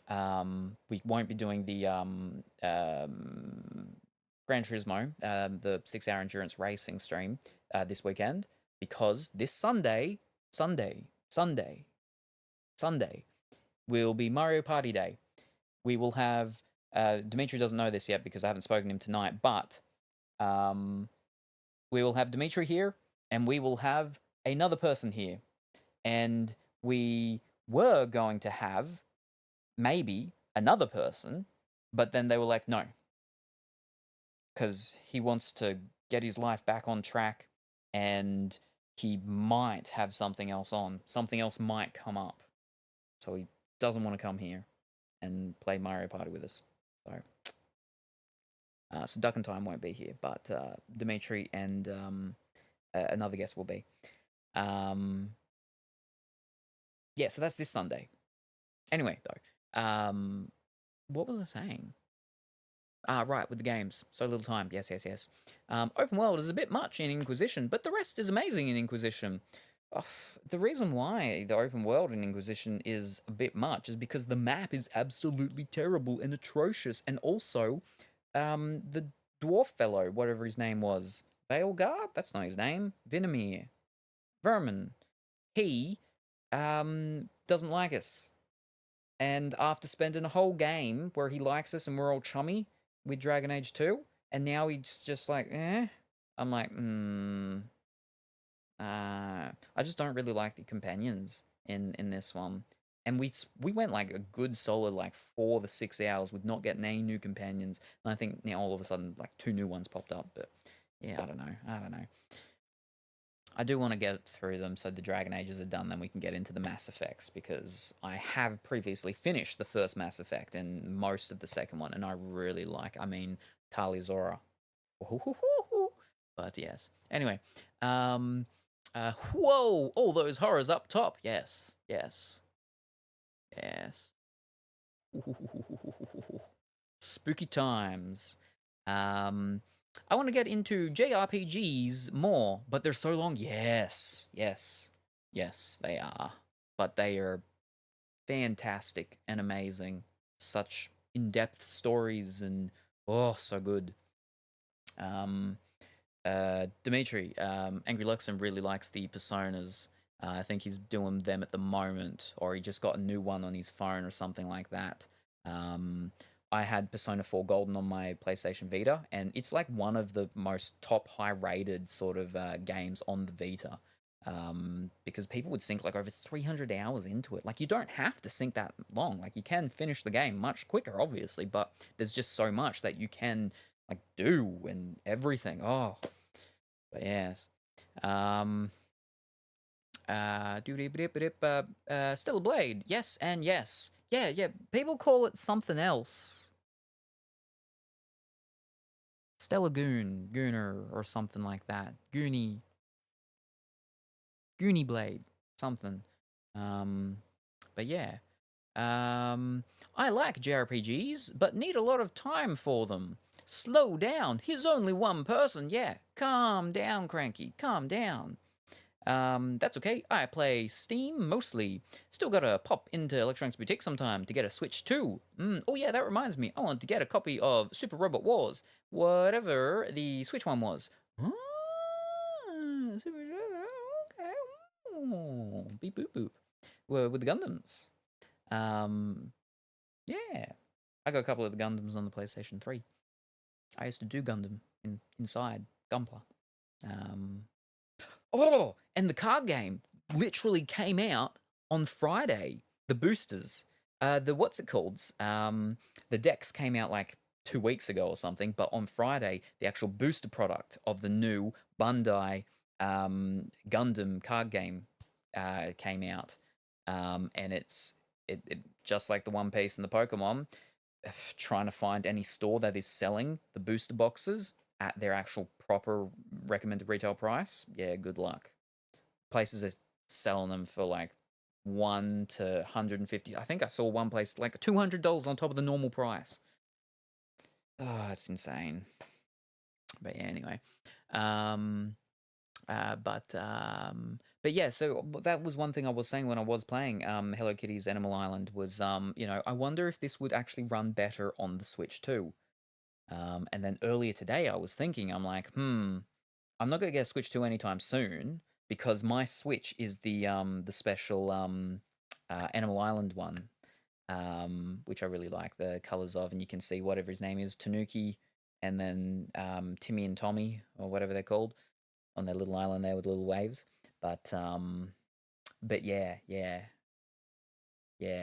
we won't be doing the Gran Turismo, the 6-hour endurance racing stream this weekend because this Sunday will be Mario Party Day. We will have Dimitri doesn't know this yet because I haven't spoken to him tonight, but we will have Dimitri here and we will have another person here. And we were going to have maybe another person, but then they were like, no, because he wants to get his life back on track and he might have something else on. Something else might come up. So he doesn't want to come here and play Mario Party with us. So So Duck and Time won't be here, but Dimitri and another guest will be. Yeah, so that's this Sunday. Anyway, though, what was I saying? Right, with the games. So little time. Yes. Open world is a bit much in Inquisition, but the rest is amazing in Inquisition. The reason why the open world in Inquisition is a bit much is because the map is absolutely terrible and atrocious, and also, the dwarf fellow, whatever his name was, Baelgard? That's not his name. Vinimir. Vermin. He, doesn't like us. And after spending a whole game where he likes us and we're all chummy with Dragon Age 2, and now he's just like, eh? I'm like, I just don't really like the companions in this one. And we went like a good solid like 4 to 6 hours with not getting any new companions. And I think now all of a sudden like 2 new ones popped up. But yeah, I don't know. I do want to get through them so the Dragon Ages are done, then we can get into the Mass Effects, because I have previously finished the first Mass Effect and most of the second one, and I really like, Tali Zora. But yes. Anyway, whoa, all those horrors up top. Yes. Spooky times. I want to get into JRPGs more, but they're so long. Yes, they are. But they are fantastic and amazing. Such in-depth stories and so good. Dimitri, Angry Luxon really likes the Personas. I think he's doing them at the moment, or he just got a new one on his phone or something like that. I had Persona 4 Golden on my PlayStation Vita, and it's like one of the most top high-rated sort of games on the Vita, because people would sink like over 300 hours into it. Like, you don't have to sink that long. Like, you can finish the game much quicker, obviously, but there's just so much that you can like do and everything. But yes. Stellar Blade, yes and yes. Yeah. People call it something else. Stellar Gooner, or something like that. Goonie Blade, something. But yeah. I like JRPGs, but need a lot of time for them. Slow down. He's only one person. Yeah, calm down, Cranky. Calm down. That's okay. I play Steam mostly. Still gotta pop into Electronics Boutique sometime to get a Switch too. Oh yeah, that reminds me. I want to get a copy of Super Robot Wars, whatever the Switch one was. Super okay. Oh, beep boop boop. With the Gundams. Yeah. I got a couple of the Gundams on the PlayStation 3. I used to do Gundam inside Gunpla. And the card game literally came out on Friday. The boosters, the what's it called? The decks came out like 2 weeks ago or something, but on Friday, the actual booster product of the new Bandai Gundam card game came out, and it's just like the One Piece and the Pokemon. Trying to find any store that is selling the booster boxes at their actual proper recommended retail price, yeah, good luck. Places are selling them for like 1 to 150. I think I saw one place like $200 on top of the normal price. Oh, it's insane. But yeah, anyway. But yeah, so that was one thing I was saying when I was playing Hello Kitty's Animal Island was, I wonder if this would actually run better on the Switch too. And then earlier today I was thinking, I'm like, I'm not going to get a Switch 2 anytime soon, because my Switch is the special Animal Island one, which I really like the colors of, and you can see whatever his name is, Tanuki, and then Timmy and Tommy, or whatever they're called, on their little island there with little waves. But yeah.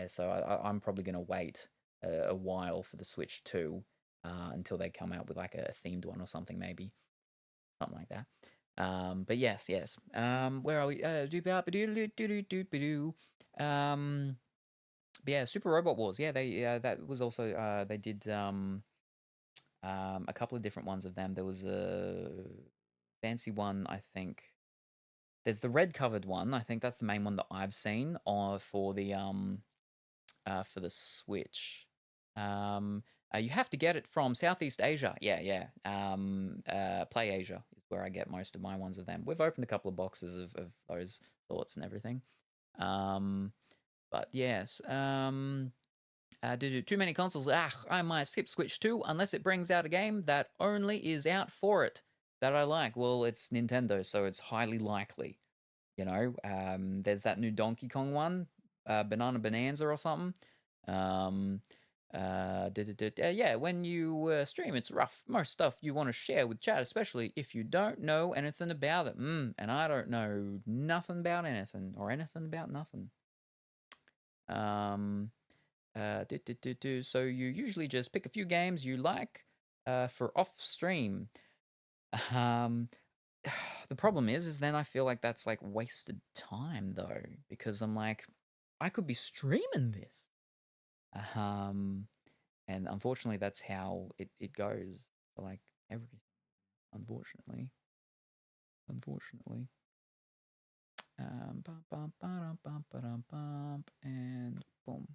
So I'm probably going to wait a while for the Switch 2 until they come out with like a themed one or something, maybe. Something like that. But yes. Where are we? But yeah, Super Robot Wars. Yeah, they that was also they did A couple of different ones of them. There was a fancy one, I think. There's the red covered one. I think that's the main one that I've seen for the Switch. You have to get it from Southeast Asia. Yeah. Play Asia is where I get most of my ones of them. We've opened a couple of boxes of those thoughts and everything. But yes. Too many consoles. I might skip Switch 2 unless it brings out a game that only is out for it that I like. Well, it's Nintendo, so it's highly likely. You know, there's that new Donkey Kong one, Banana Bonanza or something. Yeah, when you stream, it's rough. Most stuff you want to share with chat, especially if you don't know anything about it. And I don't know nothing about anything or anything about nothing. So you usually just pick a few games you like for off stream. The problem is then I feel like that's like wasted time though, because I'm like, I could be streaming this. And unfortunately that's how it goes for like everything. Unfortunately. And boom.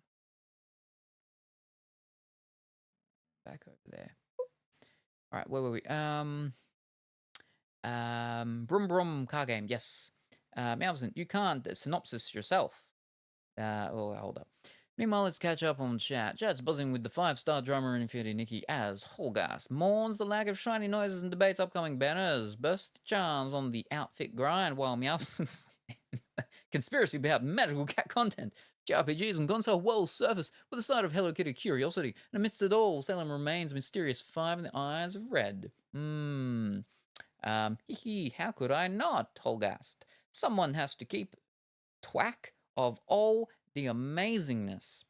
Back over there. All right, where were we? Brum Brum car game, yes. Malvin, you can't synopsis yourself. Hold up. Meanwhile, let's catch up on chat. Chat's buzzing with the 5-star drummer in Infinity Nikki as Holgast mourns the lack of shiny noises and debates upcoming banners. Burst charms on the outfit grind while Meowson's conspiracy about magical cat content. JRPGs and console worlds surface with a side of Hello Kitty curiosity. And amidst it all, Salem remains mysterious 5 in the eyes of red. How could I not, Holgast? Someone has to keep twack of all the amazingness.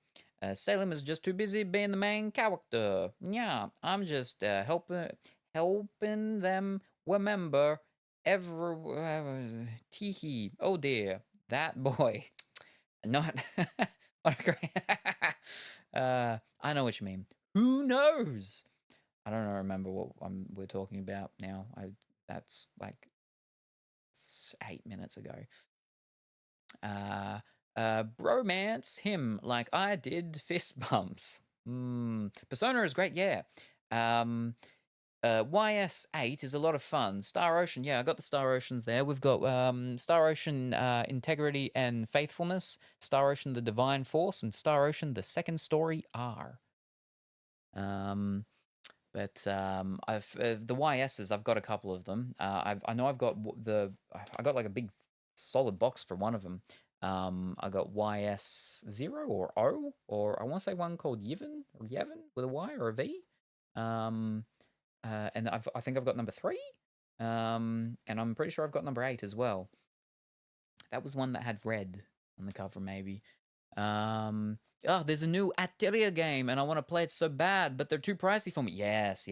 Salem is just too busy being the main character. Yeah, I'm just helping them remember Teehee. Oh dear, that boy. Not. I know what you mean. Who knows? I don't remember what we're talking about now. That's like 8 minutes ago. Bromance him like I did fist bumps. Persona is great, yeah. YS8 is a lot of fun. Star Ocean, yeah, I got the Star Oceans there. We've got Star Ocean Integrity and Faithfulness, Star Ocean the Divine Force, and Star Ocean the Second Story R. But the YSs, I've got a couple of them. I know I've got I got like a big solid box for one of them. I got YS0 or O, or I want to say one called Yevon or Yevon with a Y or a V. And I think I've got number 3. And I'm pretty sure I've got number 8 as well. That was one that had red on the cover, maybe. There's a new Atelier game, and I want to play it so bad, but they're too pricey for me. Yes.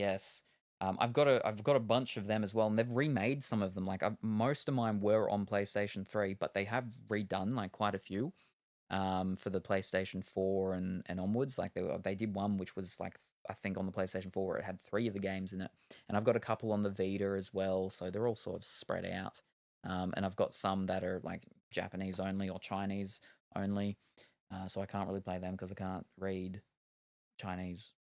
I've got a bunch of them as well, and they've remade some of them. Like most of mine were on PlayStation 3, but they have redone like quite a few for the PlayStation 4 and onwards. Like they did one which was like, I think on the PlayStation 4 where it had 3 of the games in it, and I've got a couple on the Vita as well, so they're all sort of spread out. And I've got some that are like Japanese only or Chinese only, so I can't really play them because I can't read Chinese,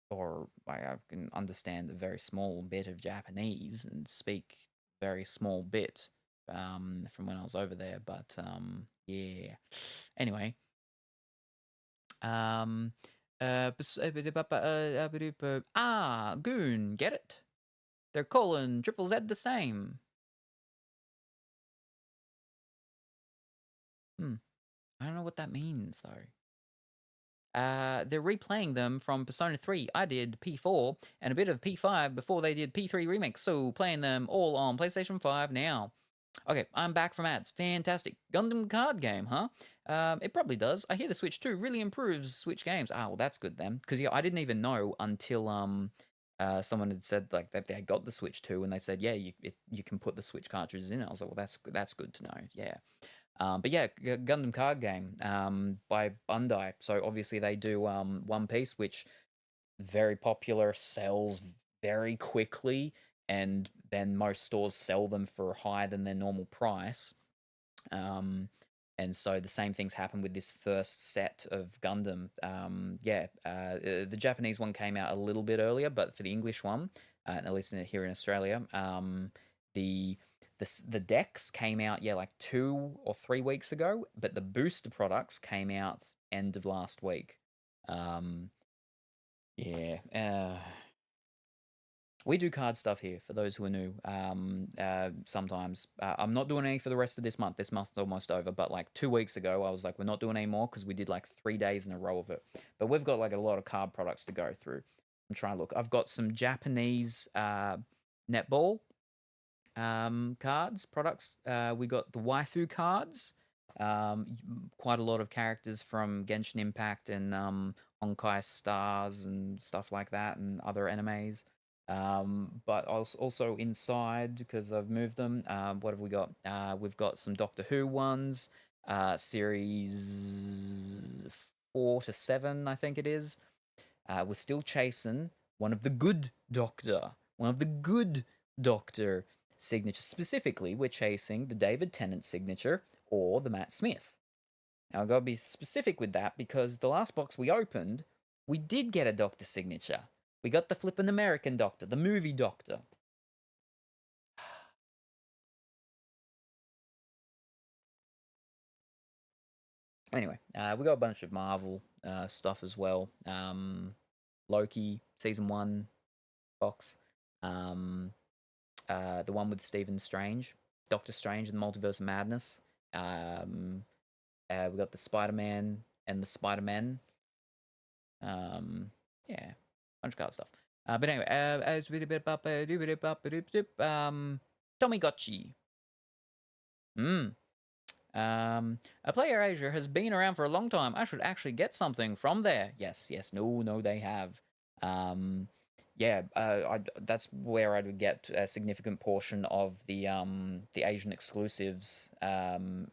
or I can understand a very small bit of Japanese and speak a very small bit from when I was over there. But yeah. Anyway, Goon, get it? They're calling Triple Z the same. I don't know what that means though. They're replaying them from Persona 3. I did P4 and a bit of P5 before they did P3 Remix, so playing them all on PlayStation 5 now. Okay, I'm back from ads. Fantastic. Gundam card game, huh? It probably does. I hear the Switch 2 really improves Switch games. Well, that's good then. Because yeah, I didn't even know until someone had said like that they got the Switch 2, and they said, yeah, you can put the Switch cartridges in. I was like, well, that's good to know. Yeah. But yeah, Gundam card game by Bandai. So obviously they do One Piece, which very popular, sells very quickly, and then most stores sell them for higher than their normal price. And so the same things happen with this first set of Gundam. The Japanese one came out a little bit earlier, but for the English one, at least here in Australia, the the decks came out like 2 or 3 weeks ago, but the booster products came out end of last week. Yeah. We do card stuff here for those who are new. Sometimes I'm not doing any for the rest of this month. This month's almost over, but like 2 weeks ago, I was like, we're not doing any more because we did like 3 days in a row of it. But we've got like a lot of card products to go through. I'm trying to look. I've got some Japanese netball cards products. We got the waifu cards. Quite a lot of characters from Genshin Impact and Honkai Stars and stuff like that, and other animes. But also inside, because I've moved them. What have we got? We've got some Doctor Who ones, series 4 to 7, I think it is. We're still chasing one of the good Doctor signatures. Specifically, we're chasing the David Tennant signature or the Matt Smith. Now, I've got to be specific with that because the last box we opened, we did get a Doctor signature. We got the flippin' American Doctor, the movie Doctor. Anyway, we got a bunch of Marvel stuff as well. Loki, Season 1 box. The one with Stephen Strange. Doctor Strange and the Multiverse of Madness. We got the Spider-Man and the Spider-Man. Bunch of card stuff. But anyway, Tomigotchi. A Player Asia has been around for a long time. I should actually get something from there. Yes, no, they have. That's where I would get a significant portion of the Asian exclusives for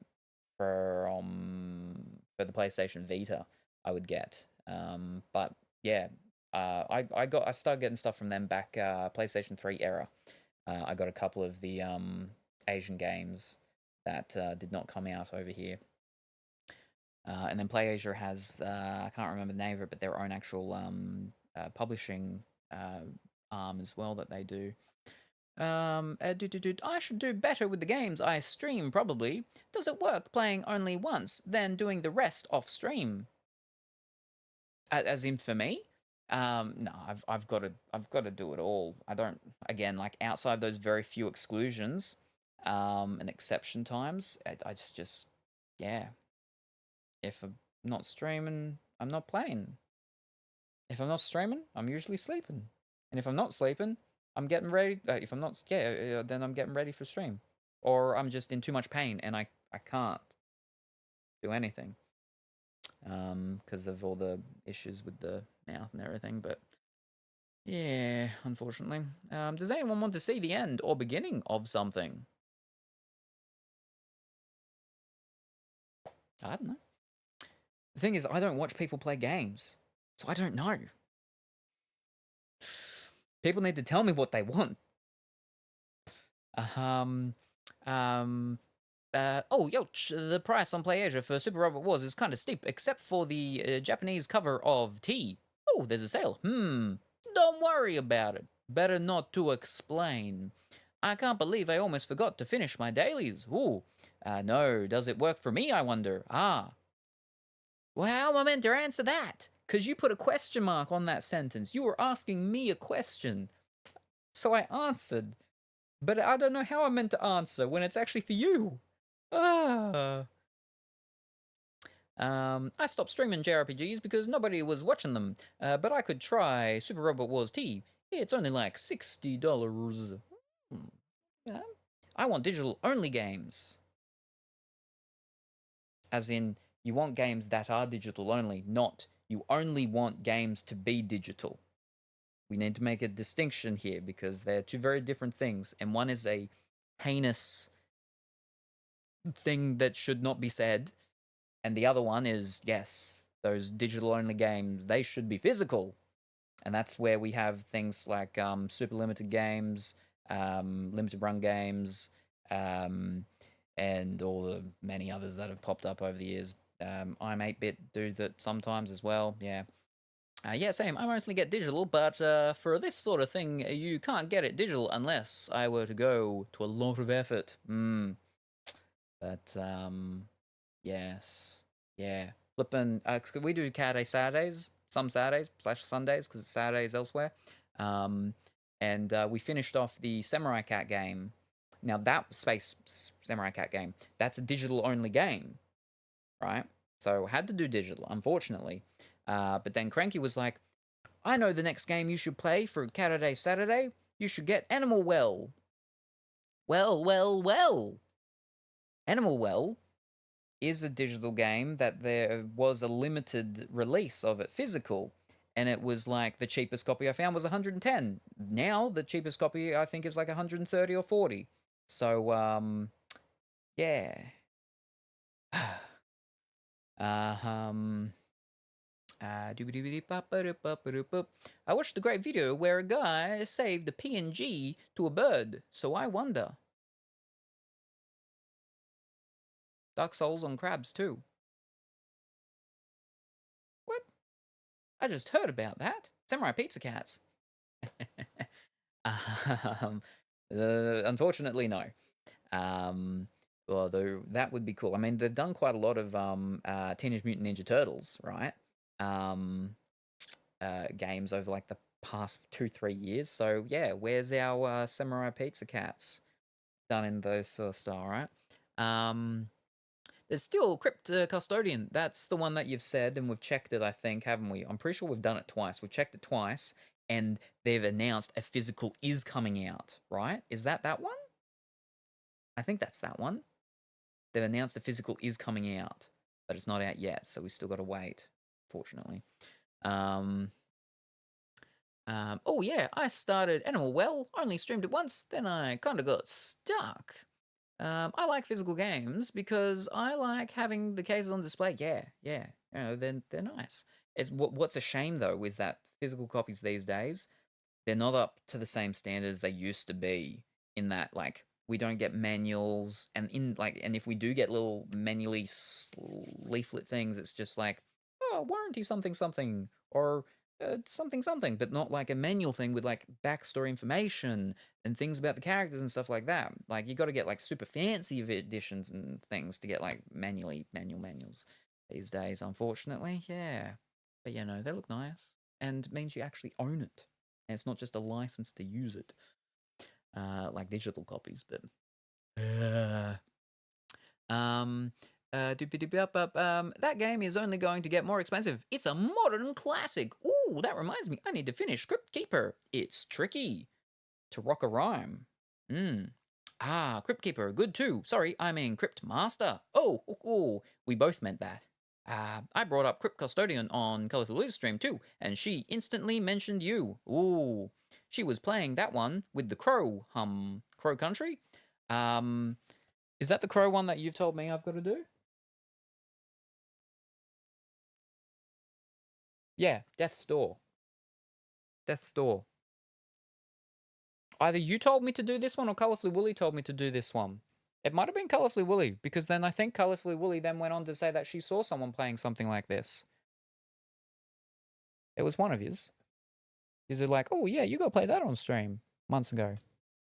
the PlayStation Vita. I would get. But yeah, I started getting stuff from them back PlayStation 3 era. I got a couple of the Asian games that did not come out over here. And then PlayAsia has, I can't remember the name of it, but their own actual publishing arm as well that they do. I should do better with the games I stream, probably. Does it work playing only once, then doing the rest off stream? As in for me? No, I've got to do it all. I don't, again, like outside those very few exclusions and exception times, I just if I'm not streaming, I'm not playing. If I'm not streaming, I'm usually sleeping. And if I'm not sleeping, I'm getting ready. If I'm not, then I'm getting ready for stream. Or I'm just in too much pain and I can't do anything. Because of all the issues with the mouth and everything. But yeah, unfortunately. Does anyone want to see the end or beginning of something? I don't know. The thing is, I don't watch people play games, so I don't know. People need to tell me what they want. The price on PlayAsia for Super Robot Wars is kind of steep, except for the Japanese cover of T. Oh, there's a sale. Don't worry about it. Better not to explain. I can't believe I almost forgot to finish my dailies. Ooh. No, does it work for me, I wonder? Well, how am I meant to answer that? Because you put a question mark on that sentence. You were asking me a question. So I answered. But I don't know how I'm meant to answer when it's actually for you. I stopped streaming JRPGs because nobody was watching them. But I could try Super Robot Wars T. It's only like $60. I want digital-only games. As in, you want games that are digital only, not you only want games to be digital. We need to make a distinction here because they're two very different things, and one is a heinous thing that should not be said, and the other one is, yes, those digital only games, they should be physical. And that's where we have things like super limited games, limited run games, and all the many others that have popped up over the years. I'm 8-bit do that sometimes as well. Yeah. Yeah, same. I mostly get digital, but for this sort of thing, you can't get it digital unless I were to go to a lot of effort. But yes, yeah. Flipping. We do Cat Day Saturdays, some Saturdays / Sundays, because it's Saturdays elsewhere. And we finished off the Samurai Cat game. Now that Space Samurai Cat game, that's a digital only game, right? So had to do digital, unfortunately. But then Cranky was like, I know the next game you should play for Cat Day Saturday. You should get Animal Well. Well. Animal Well is a digital game that there was a limited release of it physical. And it was like the cheapest copy I found was 110. Now the cheapest copy I think is like 130 or 40. So yeah. I watched a great video where a guy saved a PNG to a bird, so I wonder. Dark Souls on crabs too. What? I just heard about that. Samurai Pizza Cats. Unfortunately, no. Although that would be cool. I mean, they've done quite a lot of Teenage Mutant Ninja Turtles, right? Games over like the past 2-3 years. So yeah, where's our Samurai Pizza Cats done in those sort of style, right? There's still Crypt Custodian. That's the one that you've said, and we've checked it, I think, haven't we? I'm pretty sure we've done it twice. We've checked it twice, and they've announced a physical is coming out, right? Is that one? I think that's that one. They've announced a physical is coming out, but it's not out yet, so we still got to wait, fortunately. Oh yeah, I started Animal Well, only streamed it once, then I kind of got stuck. I like physical games because I like having the cases on display. Yeah, you know, they're nice. It's what's a shame though is that physical copies these days, they're not up to the same standards they used to be. In that, like, we don't get manuals, and if we do get little manually leaflet things, it's just like, oh, warranty something, or something, but not like a manual thing with like backstory information and things about the characters and stuff like that. Like, you got to get like super fancy editions and things to get like manuals these days, unfortunately. Yeah, but you know, they look nice and means you actually own it, and it's not just a license to use it, like digital copies. But that game is only going to get more expensive. It's a modern classic. Ooh, that reminds me, I need to finish Crypt Keeper. It's tricky to rock a rhyme. Crypt Keeper, good too. Sorry, I mean Crypt Master. Oh, we both meant that. I brought up Crypt Custodian on Colorful Liz stream too, and she instantly mentioned you. Ooh, she was playing that one with the Crow Country. Is that the Crow one that you've told me I've got to do? Yeah, Death's Door. Either you told me to do this one or Colorfully Woolly told me to do this one. It might have been Colorfully Woolly, because then I think Colorfully Woolly then went on to say that she saw someone playing something like this. It was one of yous. Is it like, oh yeah, you go play that on stream months ago.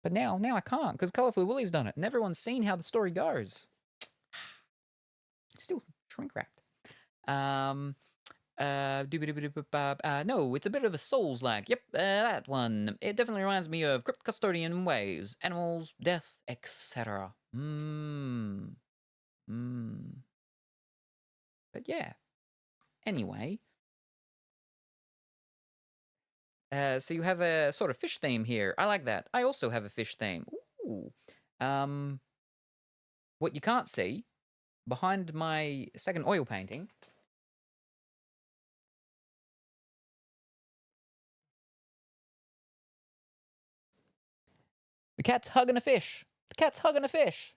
But now I can't, because Colorfully Woolly's done it, and everyone's seen how the story goes. Still shrink wrapped. No, it's a bit of a Souls-like. Yep, that one. It definitely reminds me of Crypt Custodian ways, animals, death, etc. But yeah. Anyway. So you have a sort of fish theme here. I like that. I also have a fish theme. Ooh. What you can't see, behind my second oil painting, the cat's hugging a fish. The cat's hugging a fish.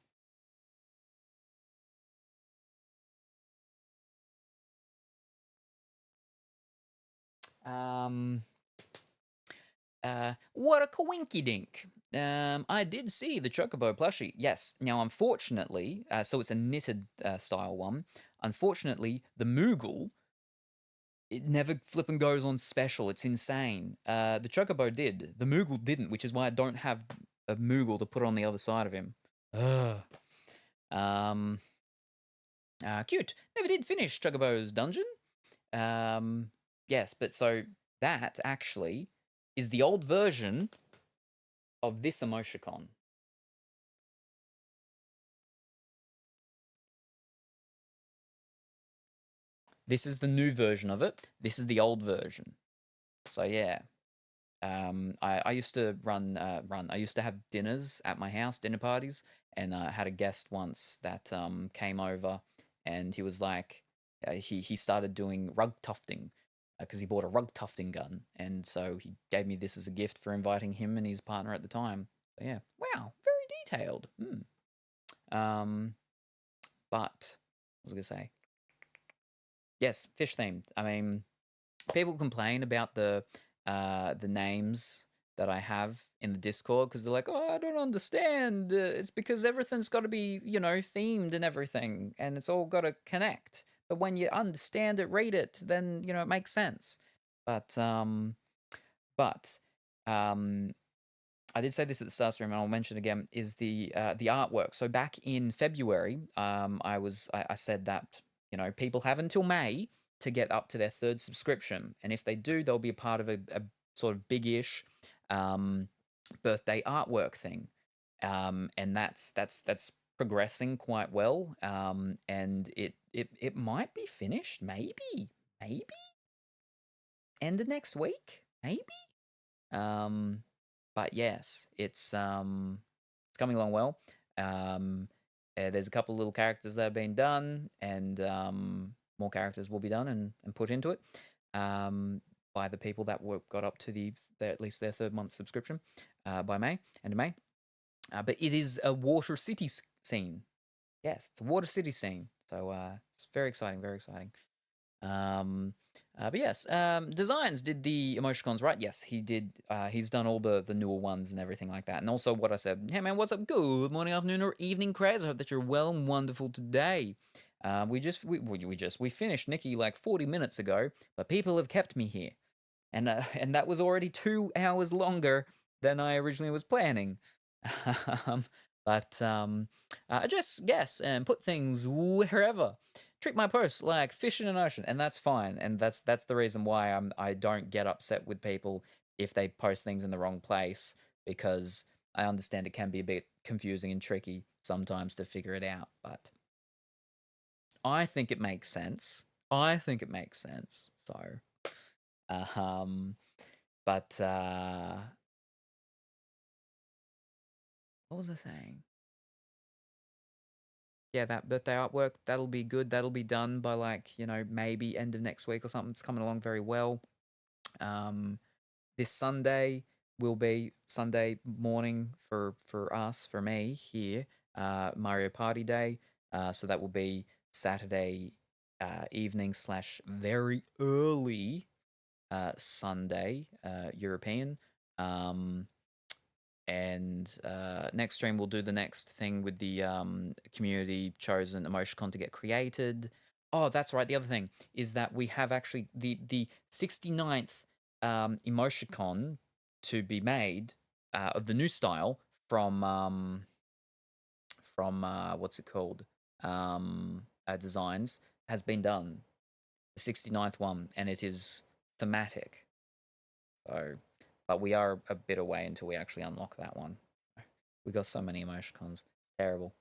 what a coinky dink. I did see the Chocobo plushie. Yes. Now, unfortunately, so it's a knitted style one. Unfortunately, the Moogle, it never flipping goes on special. It's insane. The Chocobo did. The Moogle didn't, which is why I don't have a Moogle to put on the other side of him. Ugh. Cute. Never did finish Chocobo's dungeon. Yes, but so that actually is the old version of this emoticon. This is the new version of it. This is the old version. So yeah. I used to I used to have dinners at my house, dinner parties, and I had a guest once that came over, and he was like, he started doing rug tufting because he bought a rug tufting gun, and so he gave me this as a gift for inviting him and his partner at the time. So yeah, wow, very detailed. But what was I gonna say? Yes, fish themed. I mean, people complain about the names that I have in the Discord because they're like, "Oh, I don't understand. It's because everything's got to be, themed and everything, and it's all got to connect." But when you understand it, read it, then it makes sense. But I did say this at the start stream, and I'll mention again, is the artwork. So back in February, I said that people have until May to get up to their 3rd subscription, and if they do, they'll be a part of a sort of big-ish birthday artwork thing, and that's progressing quite well, and it might be finished, maybe end of next week, maybe. But yes, it's coming along well. There's a couple of little characters that have been done, and more characters will be done and put into it by the people that got up to at least their 3rd month subscription by May, end of May. But it is a water city scene. Yes, it's a water city scene. So it's very exciting, very exciting. But yes, Designs did the emoticons, right? Yes, he did. He's done all the newer ones and everything like that. And also what I said, hey man, what's up? Good morning, afternoon, or evening, Craze. I hope that you're well and wonderful today. We finished Nikki like 40 minutes ago, but people have kept me here. And that was already 2 hours longer than I originally was planning. But I just guess and put things wherever. Treat my posts like fish in an ocean, and that's fine. And that's the reason why I don't get upset with people if they post things in the wrong place, because I understand it can be a bit confusing and tricky sometimes to figure it out. But I think it makes sense. So, but what was I saying? Yeah, that birthday artwork, that'll be good. That'll be done by maybe end of next week or something. It's coming along very well. This Sunday will be Sunday morning for us, for me here, Mario Party Day. So that will be Saturday evening / very early Sunday European. And next stream we'll do the next thing with the community chosen emoticon to get created. Oh, that's right. The other thing is that we have actually the 69th emoticon to be made of the new style from what's it called? Designs has been done. The 69th one, and it is thematic. So, but we are a bit away until we actually unlock that one. We got so many emoticons. Terrible.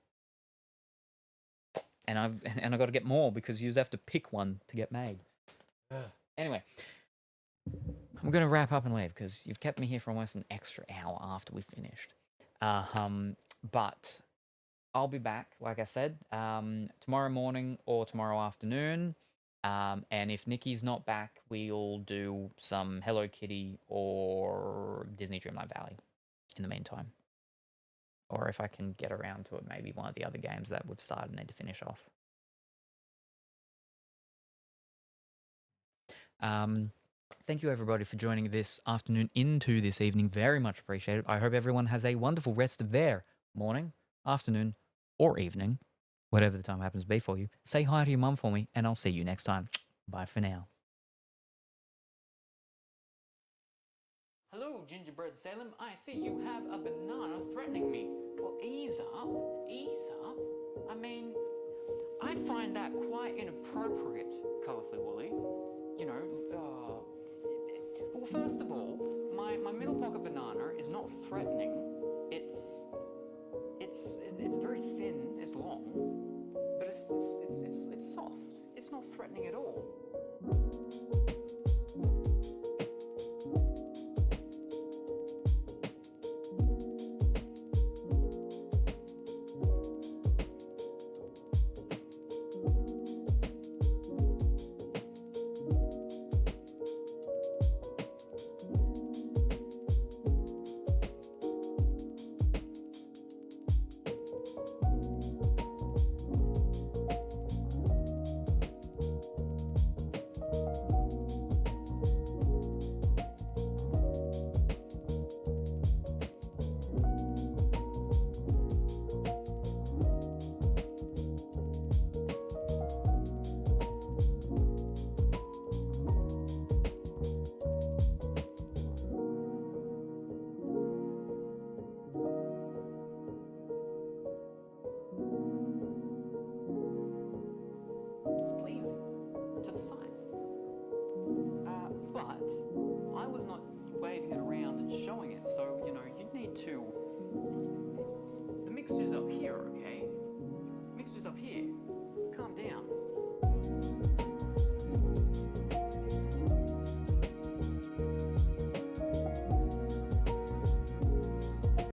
And I got to get more because you have to pick one to get made. Anyway, I'm going to wrap up and leave because you've kept me here for almost an extra hour after we finished. But I'll be back, like I said, tomorrow morning or tomorrow afternoon. And if Nikki's not back, we'll do some Hello Kitty or Disney Dreamlight Valley in the meantime. Or if I can get around to it, maybe one of the other games that we've started and need to finish off. Thank you, everybody, for joining this afternoon into this evening. Very much appreciated. I hope everyone has a wonderful rest of their morning, afternoon, or evening, whatever the time happens to be for you. Say hi to your mum for me, and I'll see you next time. Bye for now. Hello, Gingerbread Salem. I see you have a banana threatening me. Well, ease up. Ease up. I mean, I find that quite inappropriate, Colourfully Woolly. You know, well, first of all, my middle pocket banana is not threatening. It's very thin. It's long, but it's soft. It's not threatening at all. It's pleasing to the sight. But I was not